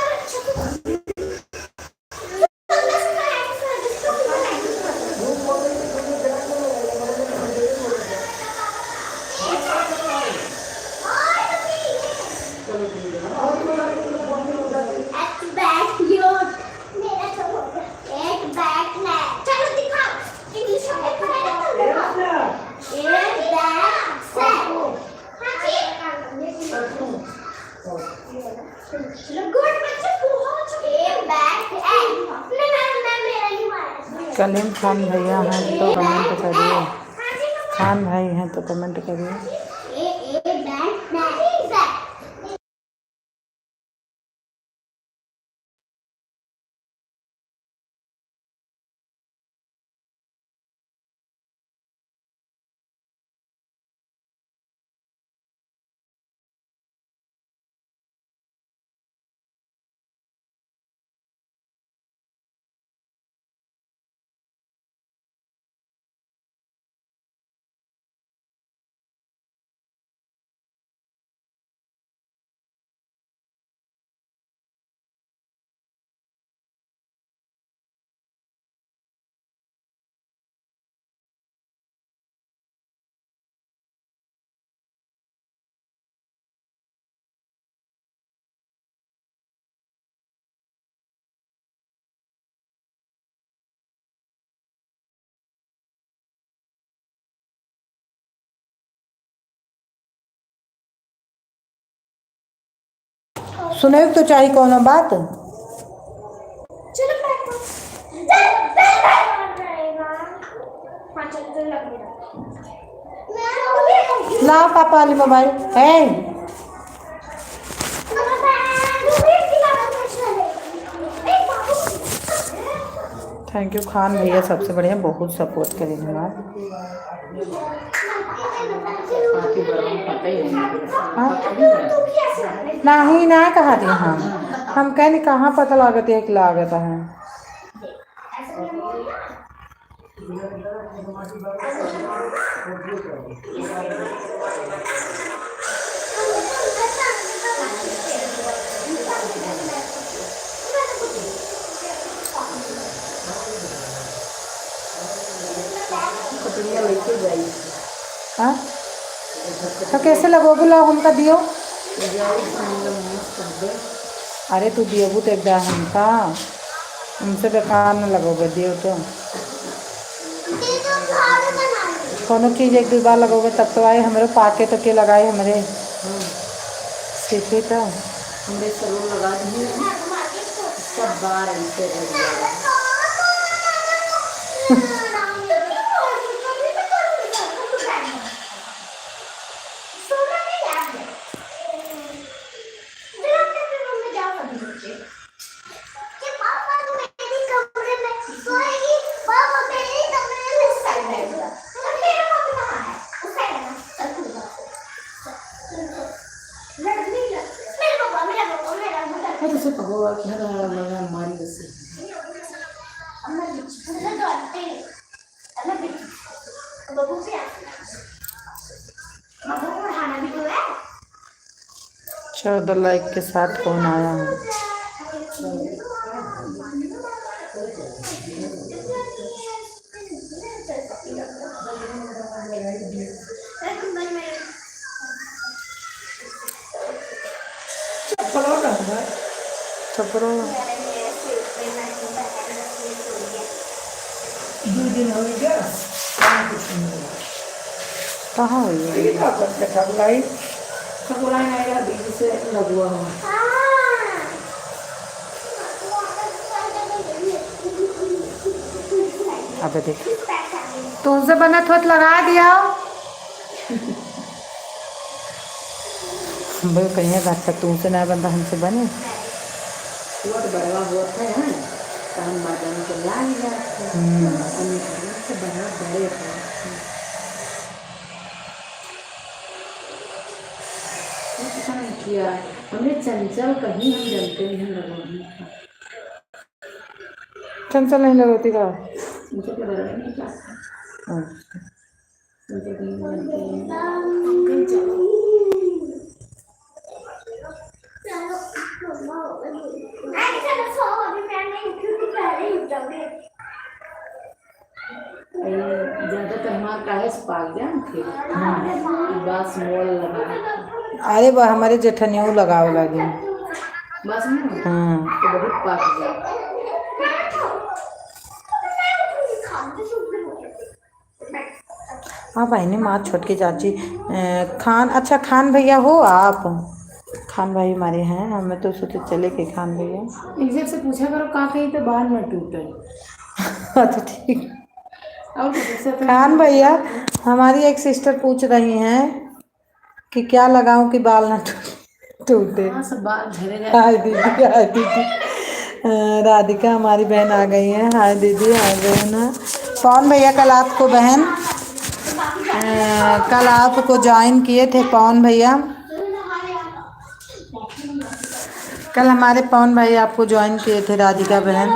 कलीम खान भैया हैं तो कमेंट करिए, खान भाई हैं तो कमेंट करिए। सुने तो चाहिए कौन बात। चलो ला पापा वाली मोबाइल है। थैंक यू खान भैया, सबसे बढ़िया, बहुत सपोर्ट करें हमारा। नहीं ना कहा थी हम कहने कहाँ पता लागत है कि लागत है। हाँ तो कैसे लगोगे, लो हमका दियो। अरे तू दियोगू तो एकदम हमका, हमसे बेकार न लगोगे, दियो तो कोनो चीज़ एक दो बार लगोगे तब तो आए। हमारे पाके तो के लगाए हमारे सीखे तो हमने सलून लगा दिए सब बार ऐसे से पकड़ा लगा मारी बसे चौदह लाइक के साथ कौन आया है। चपरो 2 दिन हो गया कहाँ हुई है। ठकुराइन आएगा बीच से लगुआ हुआ अबे देख तुमसे बना थोत लगा दिया भाई कहीं घर तक तुमसे ना बंदा हमसे बने। वो तो बड़वा हुआ था ना तो हम मदन को ला लिया था से बड़ा बड़े थे पता नहीं किया हमने चंचल कहीं हम जलते नहीं लगा चंचल नहीं लगती का। मुझे तो बड़ा नहीं चाहता मुझे नहीं बनते चलो ज्यादातर हमारे कागज पाक जाए फिर बस मोल लगा अरे वह हमारे जेठनियों लगावे लगी। बस में हाँ तो बहुत पाक जाए हाँ बहनी माँ छोटकी चाची खान। अच्छा खान भैया हो आप? खान भाई हमारे हैं, हमें तो सोचे चले के खान भैया। एक से पूछा करो कहाँ कहीं पे बाल न टूटे अच्छा ठीक। और दूसरे पे खान भैया हमारी एक सिस्टर पूछ रही हैं कि क्या लगाऊं कि बाल ना टूटे। हाँ सब बाल झरे जाए हाय दीदी हाय दीदी। राधिका हमारी बहन आ गई है। हाय दीदी हाय बहन। पवन भैया कल आपको बहन कल आपको ज्वाइन किए थे पवन भैया। कल हमारे पवन भाई आपको ज्वाइन किए थे राधिका बहन।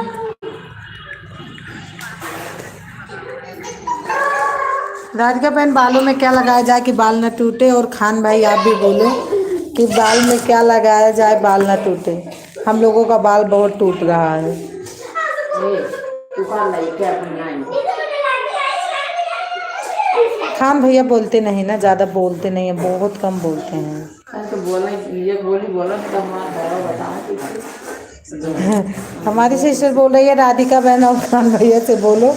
राधिका बहन बालों में क्या लगाया जाए कि बाल न टूटे? और खान भाई आप भी बोलो कि बाल में क्या लगाया जाए बाल न टूटे। हम लोगों का बाल बहुत टूट रहा है। खान भैया बोलते नहीं ना, ज़्यादा बोलते नहीं है, बहुत कम बोलते हैं। तो बोला ये बोली बोला तो हमारा बता हमारी सिस्टर बोल रही है राधिका बहन और खान भैया से बोलो।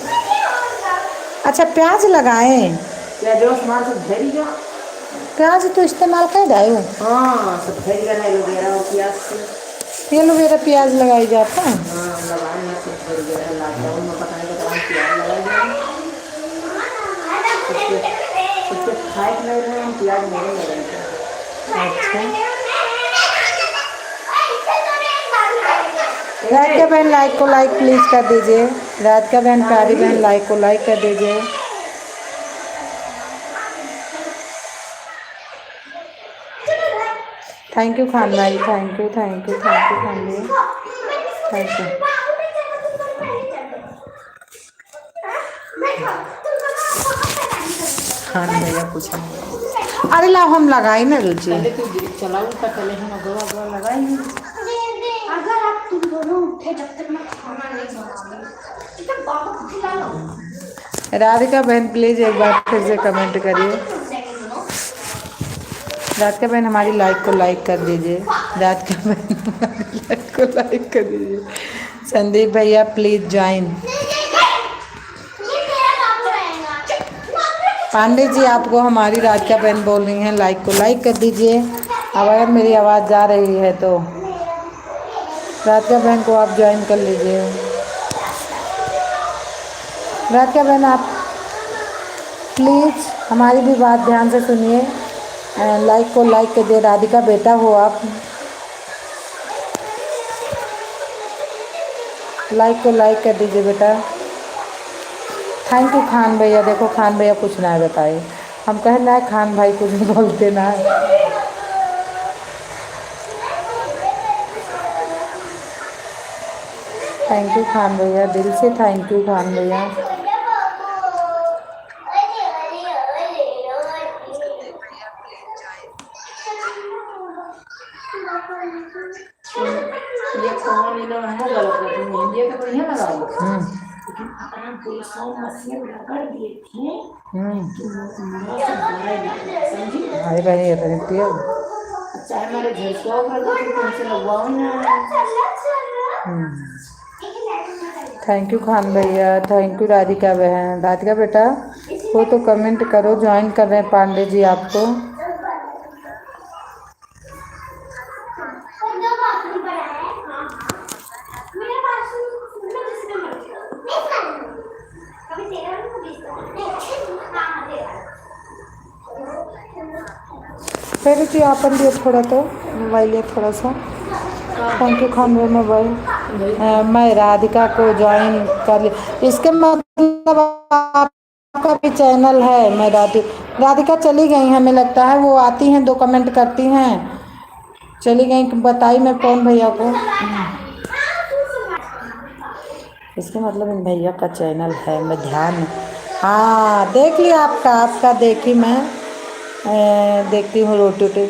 अच्छा प्याज लगाएं? क्या जो सामान सब झरी जा प्याज तो इस्तेमाल कर रहे हो? हाँ सब झरी गया है एलोवेरा और प्याज से एलोवेरा प्याज लगाई जाता है। हाँ लगाना सब झरी गया है लॉकडाउन में पता नहीं प्याज लगाया गया उसके खाए लग रहे हैं प्याज मेरे लग रहे हैं। अच्छा राधिका बहन लाइक को लाइक प्लीज कर दीजिए। राधिका बहन प्यारी बहन लाइक को लाइक कर दीजिए। थैंक यू खान भाई थैंक यू खान भाई थैंक यू। खान भैया पूछा अरे लाओ हम लगाई ना रुचि। पहले तो चलाऊ था पहले हम अगवा अगवा लगाएंगे अगर आप तुम दोनों उठे जब तक मैं खाना नहीं बनाऊंगी तो बाबा को खिला लो। राधिका बहन प्लीज एक बार फिर से कमेंट करिए। राधिका बहन हमारी लाइक को लाइक कर दीजिए। राधिका बहन हमारी लाइक को लाइक कर दीजिए। संदीप भैया प्लीज ज्वाइन। पांडे जी आपको हमारी राधिका बहन बोल रही हैं लाइक को लाइक कर दीजिए। अब अगर मेरी आवाज़ जा रही है तो राधिका बहन को आप ज्वाइन कर लीजिए। राधिका बहन आप प्लीज़ हमारी भी बात ध्यान से सुनिए। लाइक को लाइक कर दिए। राधिका बेटा हो आप, लाइक को लाइक कर दीजिए बेटा। थैंक यू खान भैया। देखो खान भैया कुछ ना बताए, हम कह ना खान भाई कुछ नहीं बोलते ना। थैंक यू खान भैया, दिल से थैंक यू खान भैया। ये कौन इन्होंने है गलत करते हैं ये तो बढ़िया लगा लो लेकिन अपना पुलिसों मशीन रगड़ दिए थे समझी। अरे भाई ये पिया अच्छा हमारे घर को कर दो तो तुमसे लगवाओ ना। थैंक यू खान भैया, थैंक यू राधिका बहन। राधिका बेटा वो तो कमेंट करो, ज्वाइन कर रहे हैं पांडे जी आपको। फिर थी अपन दिए थोड़ा तो मोबाइल लिया थोड़ा सा थैंक यू खान भाई मोबाइल मैं राधिका को ज्वाइन कर लिया इसके मतलब आपका भी चैनल है। मैं राधिका चली गई हमें लगता है वो आती हैं 2 कमेंट करती हैं चली गई बताई मैं कौन भैया को इसके मतलब इन भैया का चैनल है मैं ध्यान हाँ देख लिया आपका देखी मैं देखती हूँ रोटी वोटी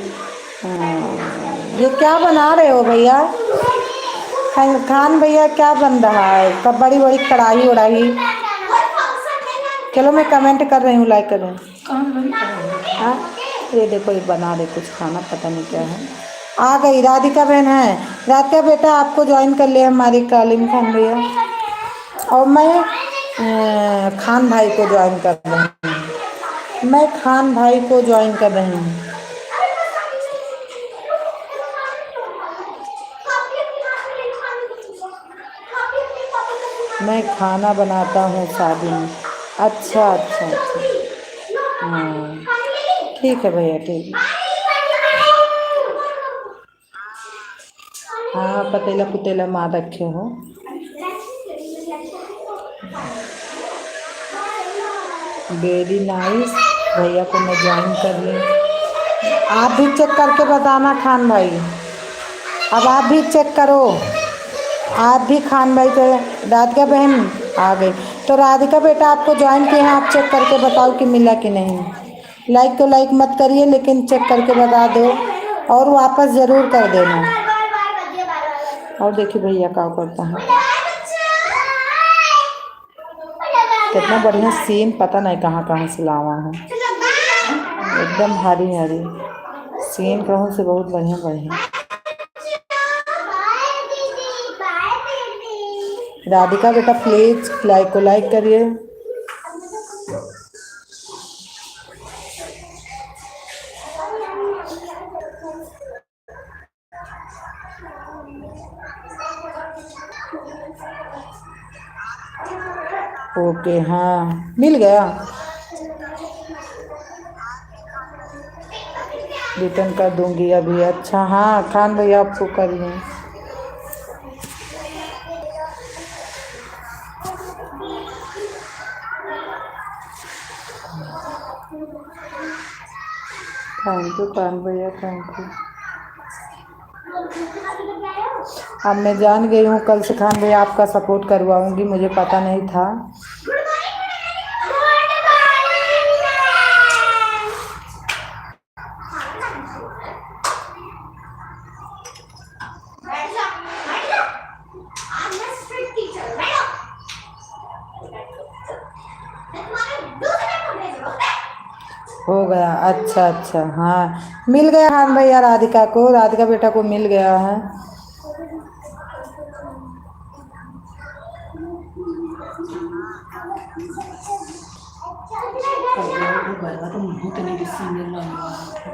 ये क्या बना रहे हो भैया खान भैया क्या बन रहा है कब बड़ी बड़ी कढ़ाई उड़ाई चलो मैं कमेंट कर रही हूँ लाइक कर रही हूँ हाँ ये देखो ये बना रहे कुछ खाना पता नहीं क्या है आ गई राधिका बहन है राधिका बेटा आपको ज्वाइन कर लिया हमारी कालीन खान भैया और मैं खान भाई को ज्वाइन कर रही हूँ मैं खान भाई को ज्वाइन कर रही हूँ मैं खाना बनाता हूँ शादी में अच्छा अच्छा अच्छा हाँ ठीक है भैया ठीक है हाँ पतेला पुतेला मार रखे हो वेरी नाइस भैया को मैं ज्वाइन कर ली आप भी चेक करके बताना खान भाई अब आप भी चेक करो आप भी खान भाई को राधिका बहन आ गई तो राधिका बेटा आपको ज्वाइन किए हैं आप चेक करके बताओ कि मिला कि नहीं लाइक तो लाइक मत करिए लेकिन चेक करके बता दो और वापस ज़रूर कर देना और देखिए भैया क्या करता है कितना बढ़िया सीन पता नहीं कहाँ कहाँ से लावा है एकदम हरी हरी सीन कहूँ से बहुत बढ़िया बढ़िया राधिका बेटा प्लीज लाइक को लाइक करिए ओके हाँ मिल गया रिटर्न कर दूंगी अभी अच्छा हाँ खान भैया आपको कर लूँ थैंक यू खान भैया थैंक यू अब मैं जान गई हूँ कल से खान भैया आपका सपोर्ट करवाऊंगी मुझे पता नहीं था हो गया अच्छा अच्छा हाँ मिल गया खान भैया राधिका को राधिका बेटा को मिल गया है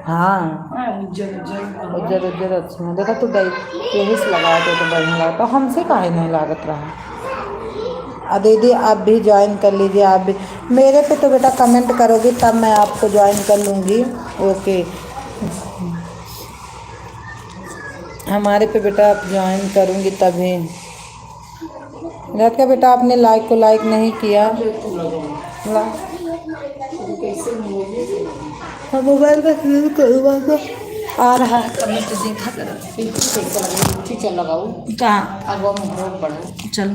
हाँ उज्जर उज्जर अच्छा है देखा तो यही से लगाए थे तो बढ़िया लगा तो हमसे काहे नहीं लागत रहा दीदी आप भी ज्वाइन कर लीजिए आप भी मेरे पे तो बेटा कमेंट करोगी तब मैं आपको ज्वाइन कर लूँगी ओके हमारे पे बेटा आप ज्वाइन करूँगी तभी रात का बेटा आपने लाइक को लाइक नहीं किया मोबाइल का करूँगा आ रहा है कमेंट देखा करो चल लगाओ कहाँ आगो में बहुत बड़ा चलो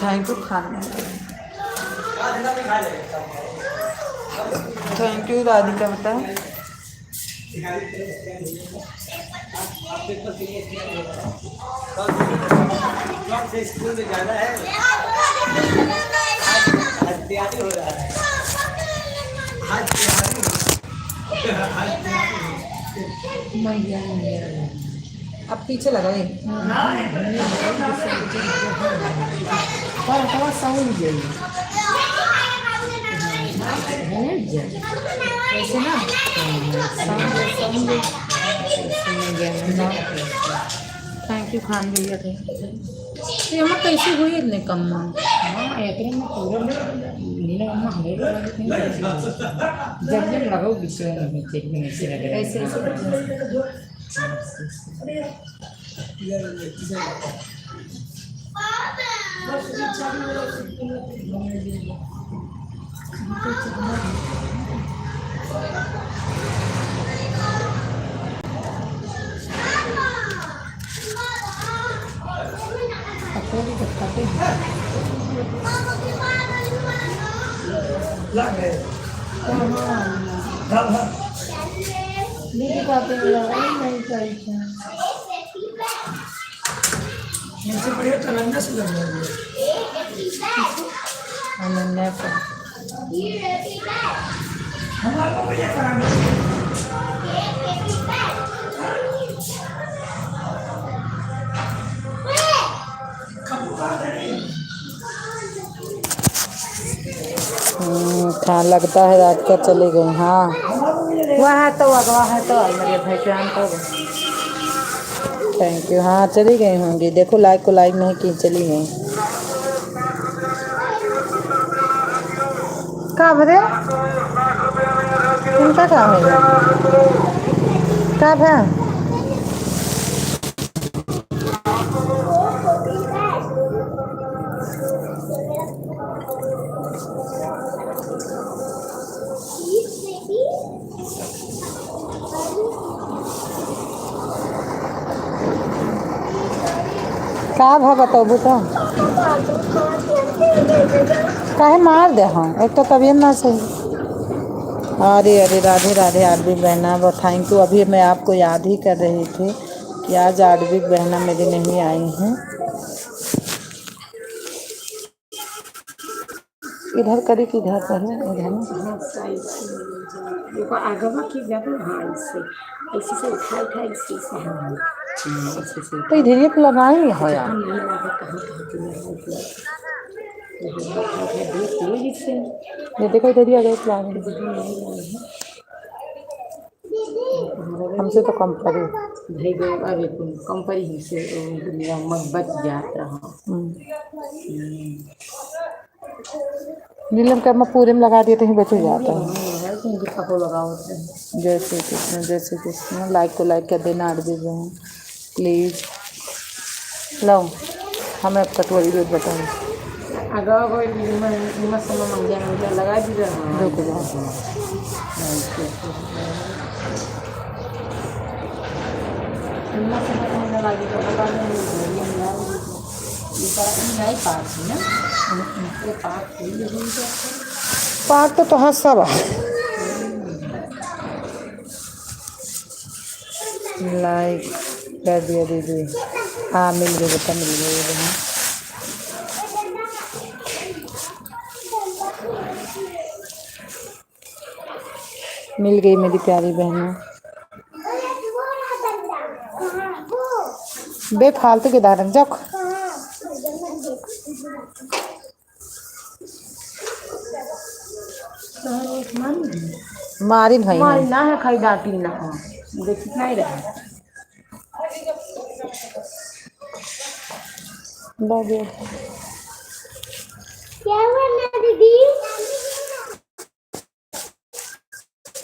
थैंक यू खाना थैंक यू राधिका बेटा स्कूल में जाना है आज तैयारी हो रहा है आज मैया अब पीछे लगा ऐसे ना सुनने गया थैंक यू खान भैया थे ये हम कैसे हुई इतने कम में हाँ एकरे में पूरा नीला अम्मा हमें जब जब लगाओ विषय नहीं चेक में ऐसे लग रहा है ऐसे लग गए हाँ हाँ दीदी कहते हैं लगा नहीं चाहिए इनसे बढ़िया तलन्ना से लग रहा है अनन्या पर हमारा बढ़िया कराना हाँ लगता है रात का चले गए हाँ वह है तो अगवा है तो मेरे पहचान तो थैंक यू हाँ चली गई होंगी देखो लाइक को लाइक नहीं की चली गई कहाँ भरे इनका कहाँ है कहाँ है का भा बताबू तो काहे मार दे हाँ एक तो तबीयत ना सही अरे अरे राधे राधे आरबी बहना वो थैंक यू अभी मैं आपको याद ही कर रही थी कि आज आरबी बहना मेरी नहीं आई हैं इधर करी कि इधर पर है इधर ना देखो आगवा की जगह है इससे ऐसे से उठा इससे से हाँ ऐसे से तो इधर पे लगाई हो यार हम नहीं लगा कहाँ कहाँ जिससे ये देखो इधर ही आ गए प्लान हमसे तो कम पड़ी भाई गए अरे कंपनी से मत बच जात रहा नीलम का मैं पूरे में लगा दिया तो ही बच जाता है कपड़ो लगाओ जय श्री कृष्ण लाइक को लाइक कर देना आरबी बहन प्लीज लो हमें कटोरी रोज बताओ अगर कोई निमक समय मंगे मुझे लगा दी रुक जाओ निमक समय मुझे लगी तो लगा नहीं पास है ना ये पाक तो हाँ सब लाइक कर दिया दीदी हाँ मिल गई बेटा मिल गई बहन मिल गई मेरी प्यारी बहनों बेफालतू के दारक जाओ मारी भाई मारी ना है खाई डांटी ना हो देख कितना ही रहा क्या हुआ ना दीदी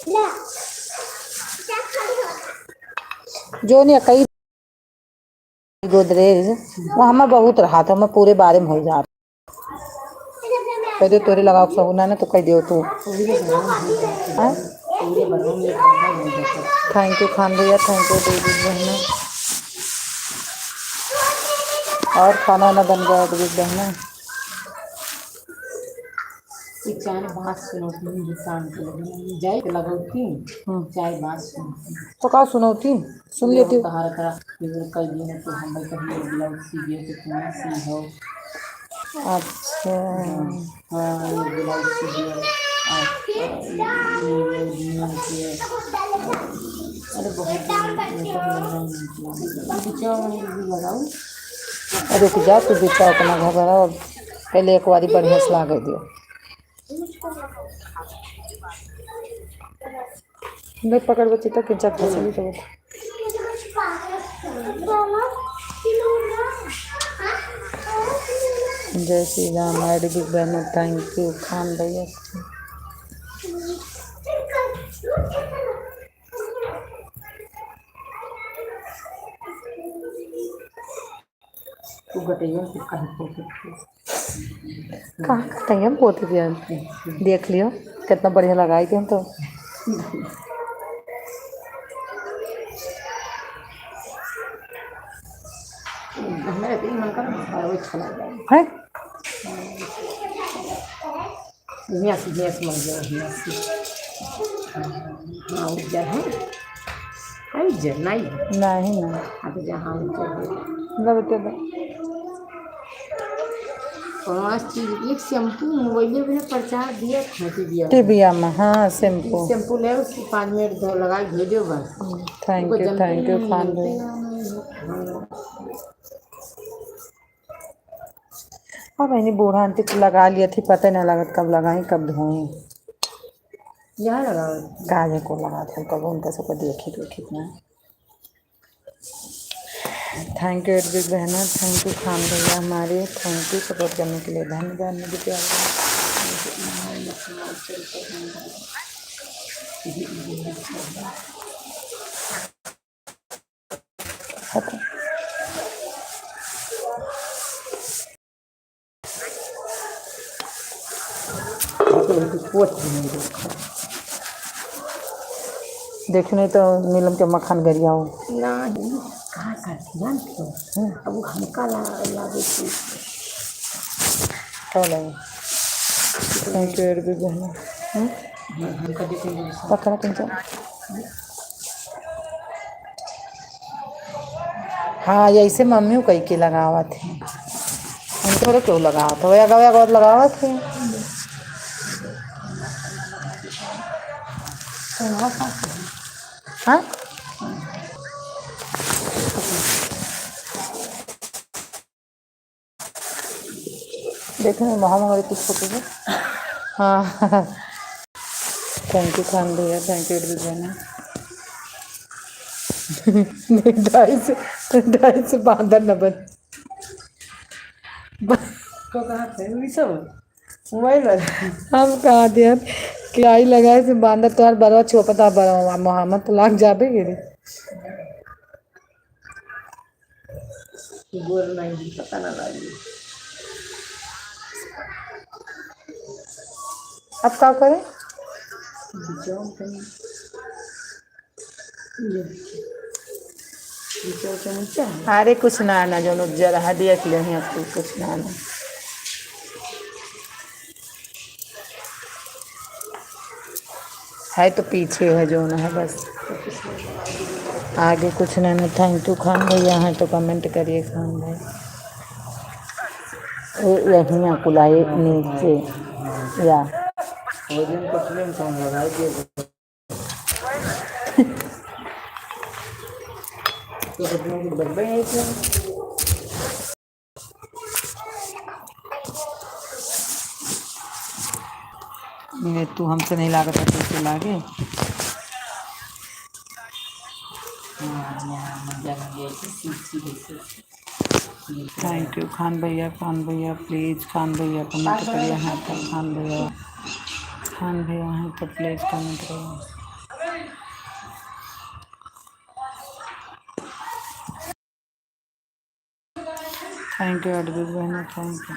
ला जो नहीं कई गोदरेज वो हमें बहुत रहा था मैं पूरे बारे में हो जा कह दे तोरे लगाओ सहुना ना तो कह दियो तू थैंक यू खान भैया थैंक यू दीदी बहना और खाना ना बन गया दीदी बहना चाय बात सुनो शाम के जाए तो लगाती चाय बात सुनो तो का सुनौती सुन लेती हूँ कहा करा कई दिन तो हम कहीं ब्लाउज सीए तो तुम्हें सी हो अच्छा हाँ ये ब्लाउज सीए अरे बहुत लगाओ अरे रुक जा तू बिचा अपना घबरा पहले एक बारी बढ़िया से लागे दियो नहीं पकड़ बच्ची तो किंचा फंसी तो जय श्री राम। मेरी बिग बहन, थैंक यू खान भैया। तू गटैया से कहीं पोते कहाँ कटेंगे हम पोते थे? देख लियो कितना बढ़िया लगाई थी हम तो। मेरे भी मन कर और वो चला जाए है यहाँ से मन गया यहाँ से हाँ उज्जर है उज्जर नहीं नहीं ना अब जहाँ उज्जर लगते तो पाँच चीज एक शैम्पू मोबाइल में प्रचार दिया था दिया टिबिया में। हाँ शैम्पू। शैम्पू ले उसको 5 मिनट धो लगा भेजो बस। थैंक यू खान भैया। हाँ मैंने बूढ़ा आंटी को लगा लिया थी, पता नहीं लगा कब लगाई कब धोई। यहाँ लगा काजे को लगा था कब उनका सबको देखी तो कितना। थैंक यू बिग बहना, थैंक यू खान भैया हमारे, थैंक यू सपोर्ट करने के लिए धन्यवाद मुझे प्यार। देखने तो नीलम के मखान गरिया हो नहीं कहाँ करती जानती हो अब वो हमका लागे थी क्या लगे। थैंक यू बिग बहना। हमका देखेंगे पकड़ा तुम। हाँ ऐसे मम्मी कही के लगावा थे उनको क्यों लगावा था वह गवा लगावा थे। हाँ देखने महामारी कुछ फोटो है। हाँ थैंक यू खान भैया, थैंक यू बहना। ढाई से बांधर न बन तो कहाँ थे वही सब मोबाइल हम कहा दिया कि आई लगाए से बांधर तो बरवा छोपता बरवा मोहम्मद तो लाग जाबे गिरी। बोल नहीं पता ना लगी अब क्या करें। जाओ कहीं नीचे अरे कुछ ना आना जो जरा है देख ले अब तो कुछ ना आना है तो पीछे है जो ना है बस आगे कुछ ना ना। थैंक यू खान भैया है तो कमेंट करिए खान भाई। यहीं कुलाए नीचे या तू हमसे नहीं लागत है तुझसे लागे। थैंक यू खान भैया प्लीज़ खान भैया कमेंट करिए। हाँ तो खान भैया हैं तो प्लीज़ कमेंट करिए। थैंक यू अडबिल बहना, थैंक यू।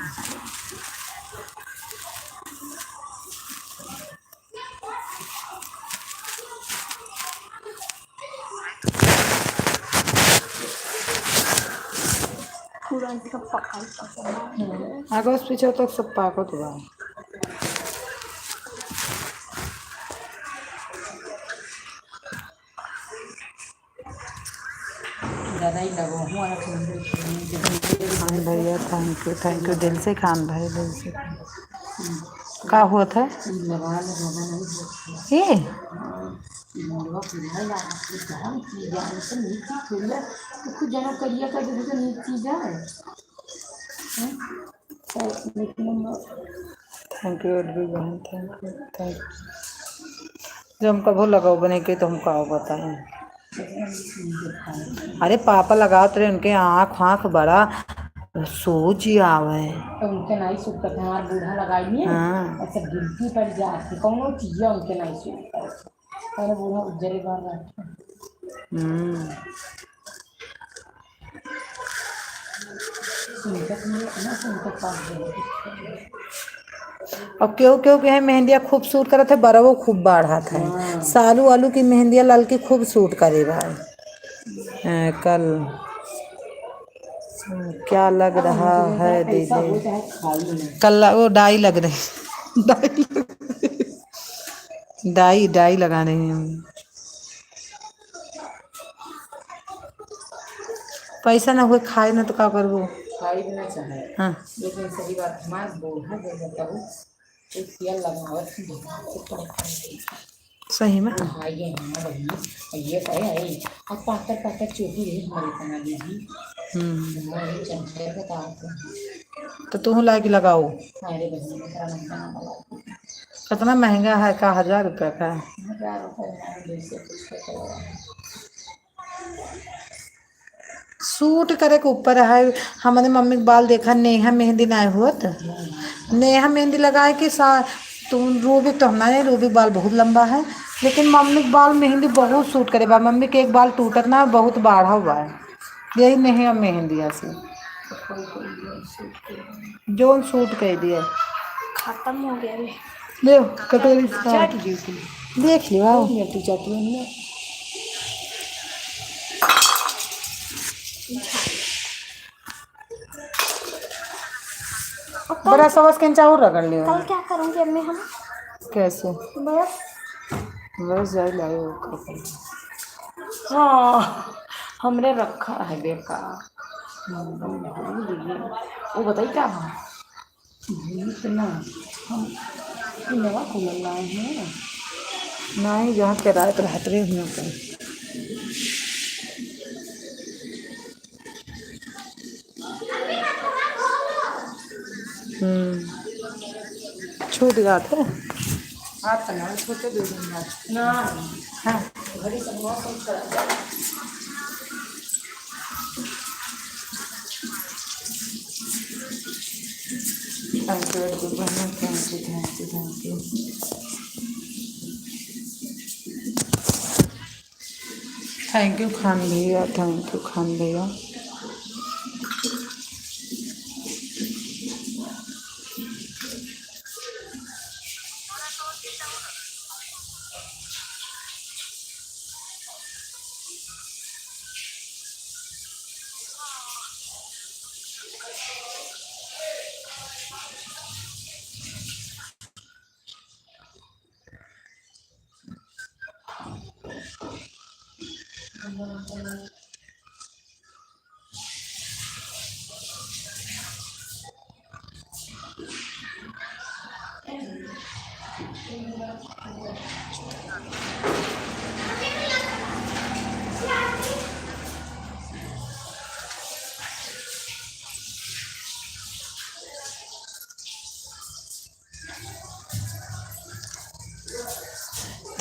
अगस्त पीछे तक सब पाकत हुआ ज़्यादा ही लगो हूँ खान भैया थैंक यू दिल से खान भाई दिल से। क्या हुआ था ये कुछ जना करिए का जैसे नीच चीज़ है थैंक यू अडबी बहन, थैंक यू। जब हम कभो लगाओ बने के तो हम का बताएं। अरे पापा लगाओ तेरे उनके आँख आँख बड़ा सोच ही आवे। तो उनके नहीं सूट करते हमारे बूढ़ा लगाइए हाँ ऐसे गिनती पड़ जाती कौन चीज़ उनके नहीं सूट करते अरे बूढ़ा उज्जरे बार रहते हम्म। सुनते ना सुनते पास और क्यों क्यों के मेहंदिया खूब सूट करे थे बरवो खूब बाढ़ा था। सालू वालू की मेहंदिया लाल की खूब सूट करे भाई। कल क्या लग रहा है पैसा दीदी? हो चाहे खाई नहीं कल वो डाई लग रही डाई डाई लगा रही हूँ। पैसा ना हुए खाए ना तो क्या करबो। खाई भी नहीं चाहे हाँ लेकिन सही बात हमारे बूढ़ा जो बताऊँ तो तेल लगावत ही तो पड़े सही में। खाइए हाँ वही ये कहे अरे अब पातर पातर चोटी रही हमारी बना लीजिए हमारे चंचल बता तो तुम लाइक लगाओ। अरे बहन मेरा महंगा ना लगा कितना महंगा है का 1000 रुपये का? 1000 रुपये जैसे कुछ करवा सूट करे के ऊपर है। हमारे मम्मी के बाल देखा नेहा मेहंदी ना हुत नेहा मेहंदी लगाए कि सा तुम रूबी तो हमना नहीं रूबी बाल बहुत लंबा है लेकिन मम्मी के बाल मेहंदी बहुत सूट करे बा। मम्मी के एक बाल टूटत ना बहुत बाढ़ा हुआ है यही नहीं है मेहंदिया से जोन सूट कह दिया खत्म हो गया ये। ले कटोरी चाट दी थी देख लियो आओ। मिर्ची चाटी हमने बड़ा सवस के चाउर रगड़ लियो। कल क्या करूँगी अम्मी हम? कैसे? बस बस जाए लाओ। हाँ हमने रखा है बेकार वो बताइए क्या है इतना हम नवा कूलर लाए हैं नहीं जहाँ किराए पर रहते रहे हुए पर छूट गया था। आप करना छोटे दे दूँगा ना हाँ घड़ी सब मौसम खराब thank you thank you thank you thank you. Thank you Khan भैया थैंक यू खान भैया।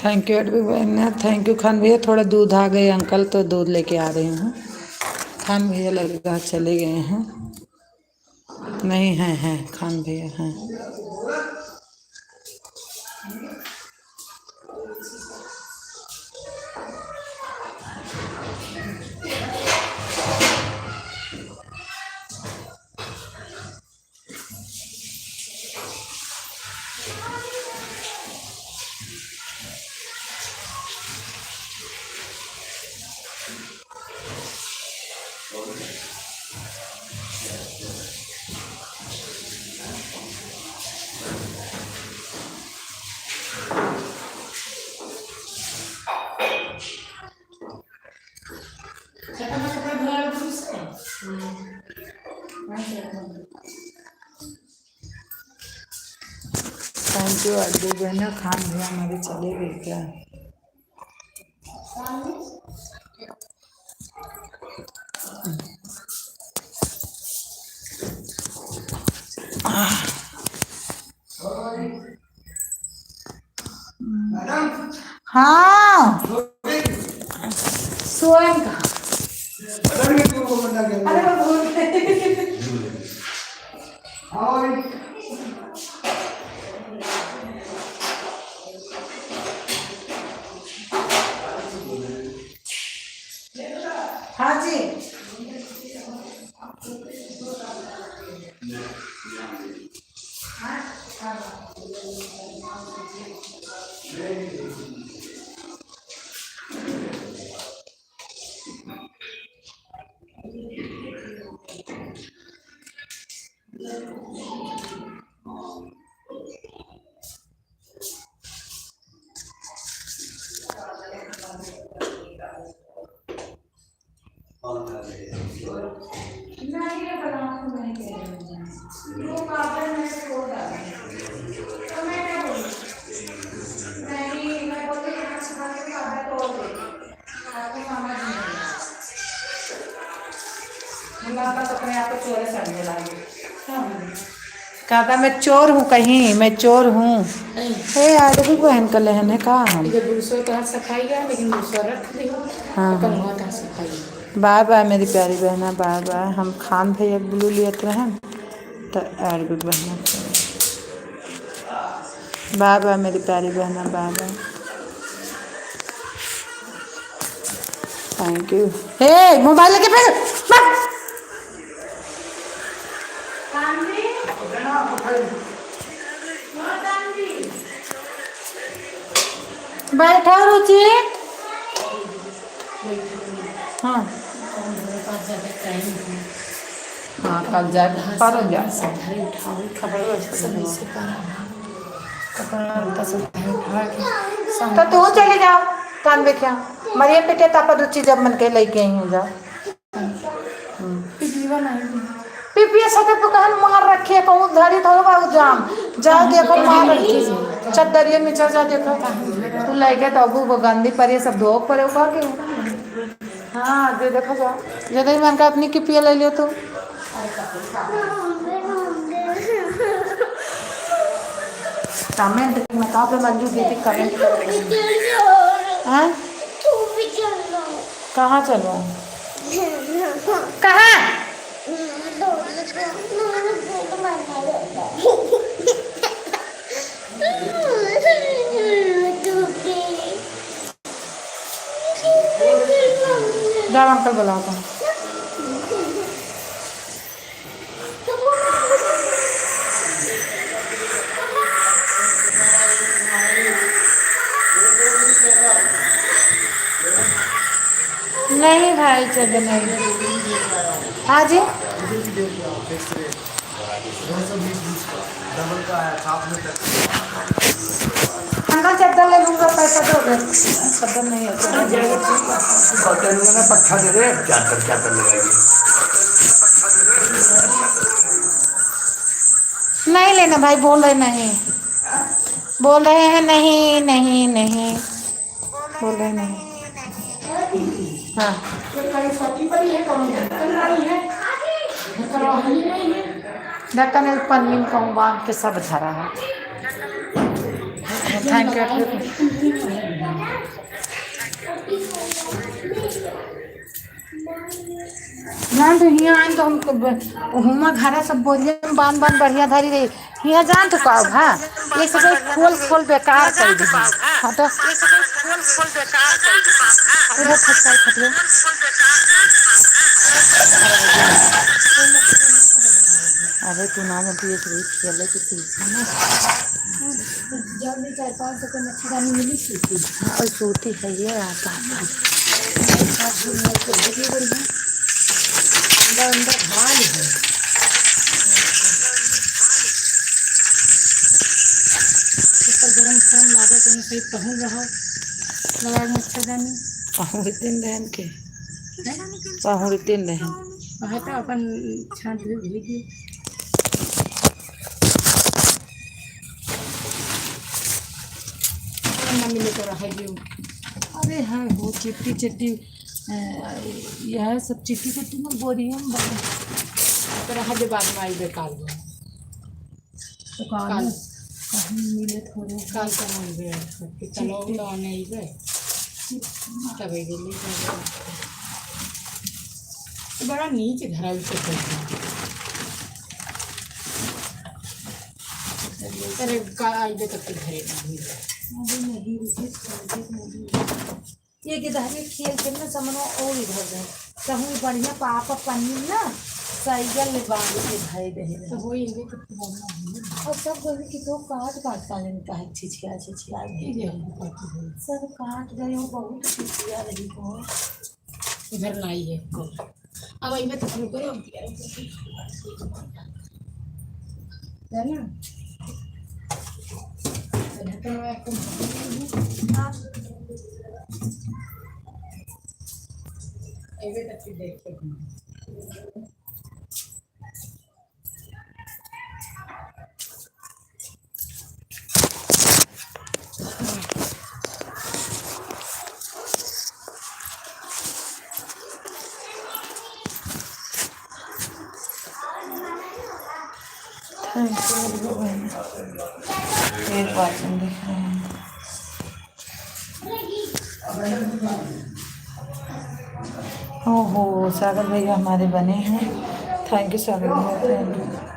थैंक यू एडवी थैंक यू खान भैया। थोड़ा दूध आ गए अंकल तो दूध लेके आ रहे हैं। खान भैया लगेगा चले गए हैं। नहीं हैं खान भैया हैं। थैंक यू अड्डू बहना। खान भैया हमारे चले गए क्या? हाँ सोए कहाँ? पता नहीं क्यों वो बंदा गया। अरे वो भूल गए। और हाँ जी। नहीं ये बना तो नहीं कह रही हूँ। वो कागज में छोड़ डाला। तो मैं क्या बोलूँ? नहीं मैं बोलती हूँ यहाँ से बाहर के कागज तोड़ दे। आपको समझ नहीं आया। मुलाका तो अपने आप को चोर समझने लगी। कहता मैं चोर हूँ कहीं, मैं चोर हूँ। हे आदमी बहन का लहन है कहाँ हम? जब दूसरों का सफाई है लेकिन दूसरा रख दे हाँ तो बहुत सफाई है। बाय बाय मेरी प्यारी बहना, बाय बाय। हम खान भैया ब्लू लियत रहें तो और भी बहना। बाय बाय मेरी प्यारी बहना, बाय बाय। Thank you. हे मोबाइल लेके फिर बैठो रुचि। हाँ हाँ कल जाए पारो जा तो तू चले जाओ कान देखिया मरिया पेटे तापा रुचि जब मन के लेके आई हूँ जाओ पीपिया साथे दुकान मार रखी है कहूँ धरी थोड़ा बहुत जाम जाओ देखो मार रखी है चद्दरिया में जा देखो तू लेके तो अबू गंदी पर ये सब धोख पर उठा के हाँ दे देखो जाओ जब मन का अपनी की पिया ले लियो तू कमेंट में कहाँ पे मंजू दीदी कमेंट हाँ कहाँ चलो कहाँ जाओ अंकल बुलाओ तुम नहीं भाई चलो नहीं हाँ जी अंकल चद्दर ले लूँगा पैसा दोगे चद्दर नहीं है पट्टा दे दे चादर लगाइए नहीं लेना भाई बोल रहे नहीं बोल रहे हैं नहीं नहीं नहीं बोल रहे नहीं हाँ ढक्कन एक पन्नी में कहूँ बांध के सब धरा है थैंक यू ना तो यहाँ आए तो हम हुमा घरा सब बोलिए बांध बांध बढ़िया धरी रही यहाँ जान तो कहो हाँ ये सब खोल खोल बेकार कर दी हाँ तो अरे तू ना मत ये खेले के पीछे ना जल्दी 400-500 का मच्छरदानी मिली थी और सूती है ये आता अंदर भाल है ऊपर गरम गरम लागे तो सही पहन रहा लगा मच्छरदानी पहुँचते रहन के पहुँचते रहन वहाँ तो अपन छाँट भेजी मिले तो रह गई अरे हाँ वो चिट्टी चिट्टी यह सब चिट्टी चिट्टी में बोरी हम तो रहा जब बाद में आई बेकार वो तो कहीं मिले थोड़े काल का मन गया चलो तो नहीं गए तभी दिल्ली बड़ा नीचे धरा उसे अरे आई दे तक घरे ये गिधारी खेल के ना समनो और इधर गए कहूँ बढ़िया पापा पन्नी ना साइकिल ले बांध के भाई दे तो वो इनके और सब बोले कि तो काट काले में काहे छिछिया सब काट गए वो बहुत छिछिया रही को इधर लाई है को अब आई मैं तो शुरू करो है ना देखते एक बात देख रहे हैं ओहो सागर भैया हमारे बने हैं थैंक यू सागर भैया थैंक यू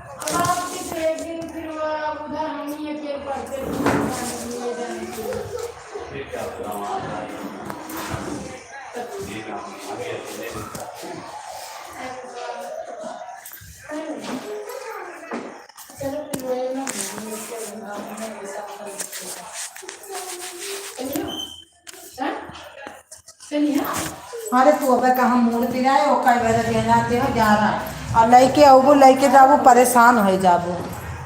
अरे तू अब कहाँ मूड पिरा है कई बजे जाते हो जा रहा है और लैके आबू लैके जाबू परेशान हो जाबू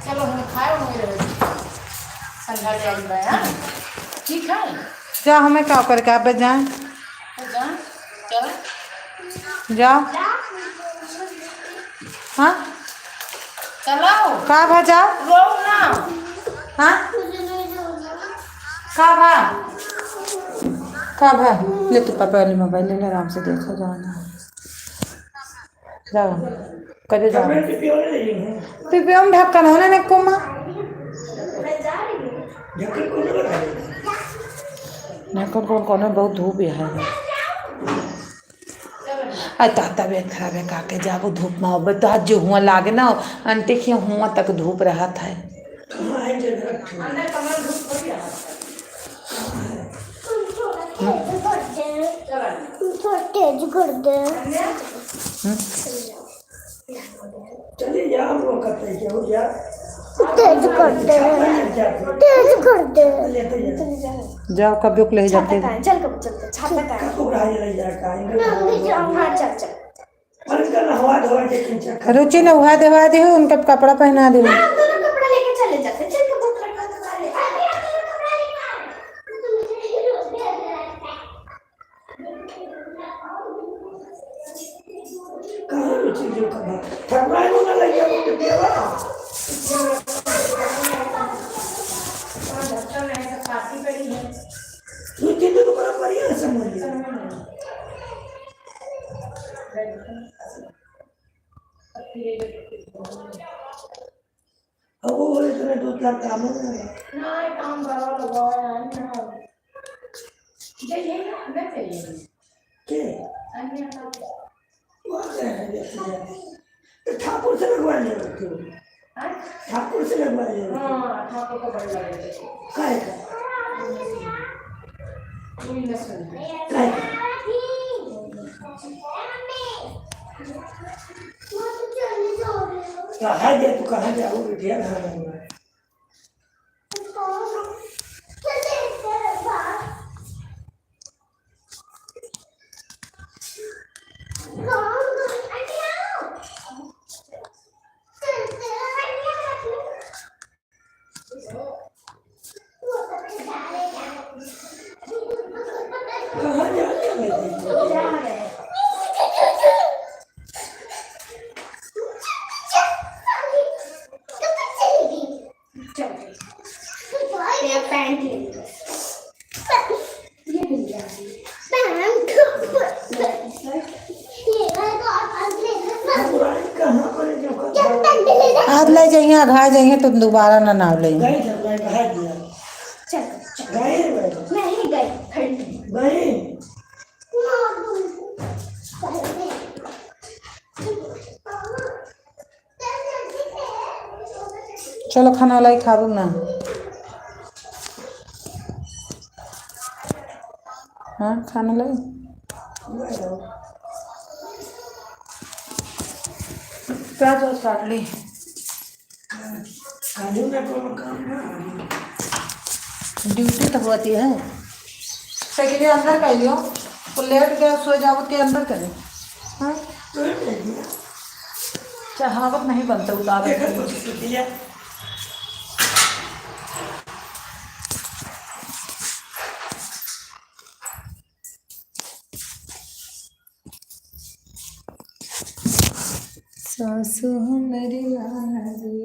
चलो हम खाए होंगे संध्या जाए हां ठीक है जा हमें क्या करके आप जाए जा चल जाओ हाँ चलो का भा जाओ रो ना हाँ का भा ले तू पापा वाली मोबाइल ले ले आराम से देखो जाना जाओ करे जाओ पिपियो में ढक्कन होने ने कुमा ढक्कन कौन बहुत धूप है तबियत खराब है काके जाबो धूप में अब तो आज जो हुआ लागे ना आंटी के हुआ तक धूप रहा था तेज कर दे चलिए जाओ वो करते हैं हो जा तेज कर दे तेज कर दे जाओ कभी ले जाते चल कब चलते छाता का कब उड़ा ले जा का हाँ चल चल और इसका हवा धवा के खींचा रुचि ने हुआ देवा दे उनका कपड़ा पहना दे दोनों कपड़ा लेके चले जाते चल के बुक रखा तो वाले कहाँ रुचि जो करना ठगवाई होना लग गया वो देवा रुचि तो बड़ा बढ़िया समझ लिया अब वो इतने दो चार काम हो गए ना काम बड़ा लगाया है ना ये ना मैं चाहिए के अन्य वो है तो ठाकुर से लगवा ले ठाकुर से लगवा ले हां ठाकुर को बड़ा लगे काय का कोई न सुन काय कहाँ जा तू कहाँ जाओ बिटिया कहाँ जाऊँगा कहाँ जा रहे पैंट ले ये मिल गया आज ले जाइए घा जाइए तो दोबारा ना नाव ले गए जब मैं कहा दिया चल गए नहीं गई खड़ी गए चलो खाना वाला ही खा ना। हाँ खाना लाई प्याज वज काट ली। खाने में कोई काम ना ड्यूटी तो होती है सही के अंदर कर लियो तो लेट गया सो जाओ के अंदर करें। हाँ चाहवत नहीं बनता उतार दिया सासू मेरी लाडी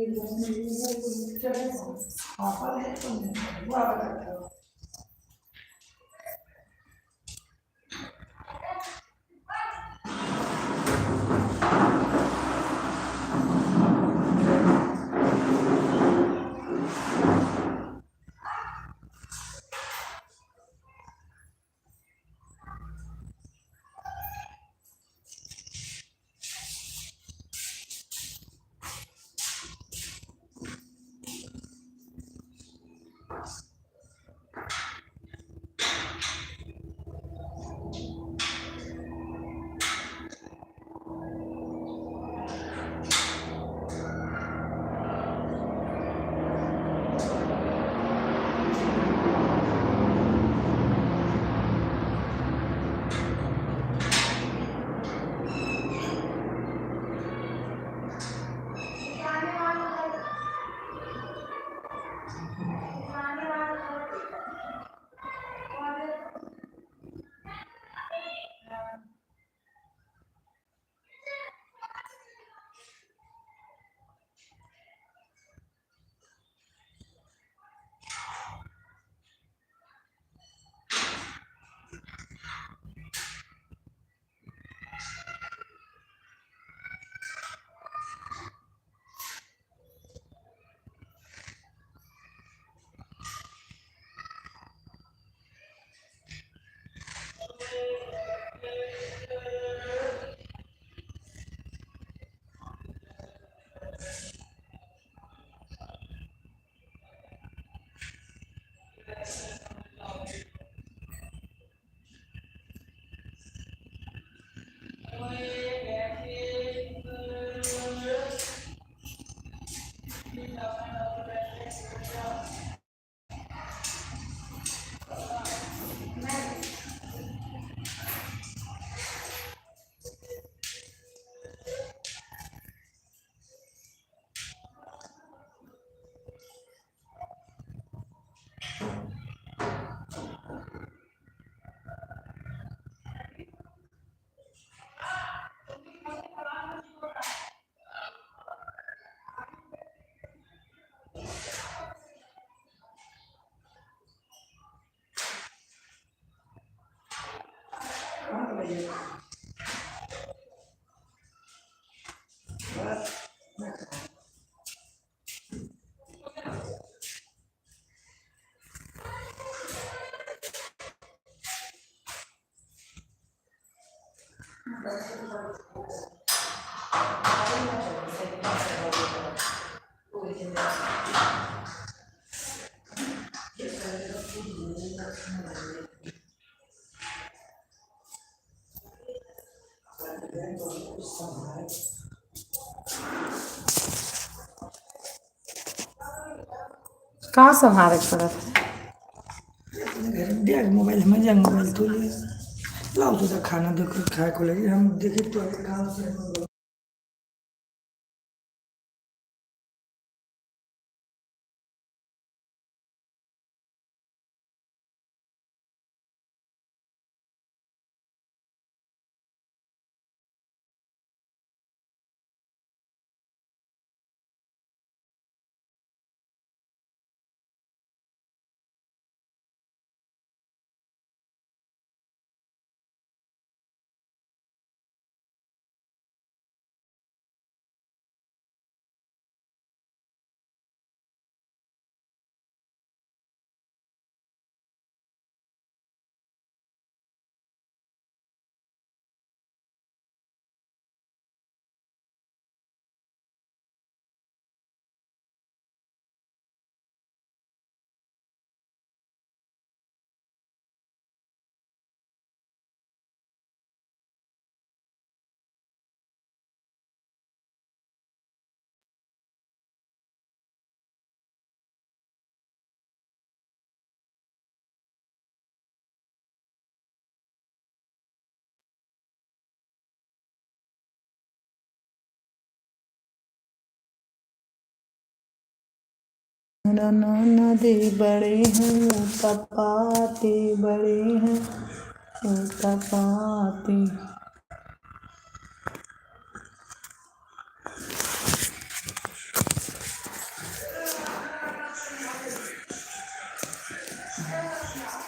कहाँ संभारे पड़त देख मोबाइल में जा मोबाइल तो ले लाओ तो खाना देखो खाए को लगे हम देखे तो काम से नाना दे बड़े हैं तपाते बड़े हैं तपाते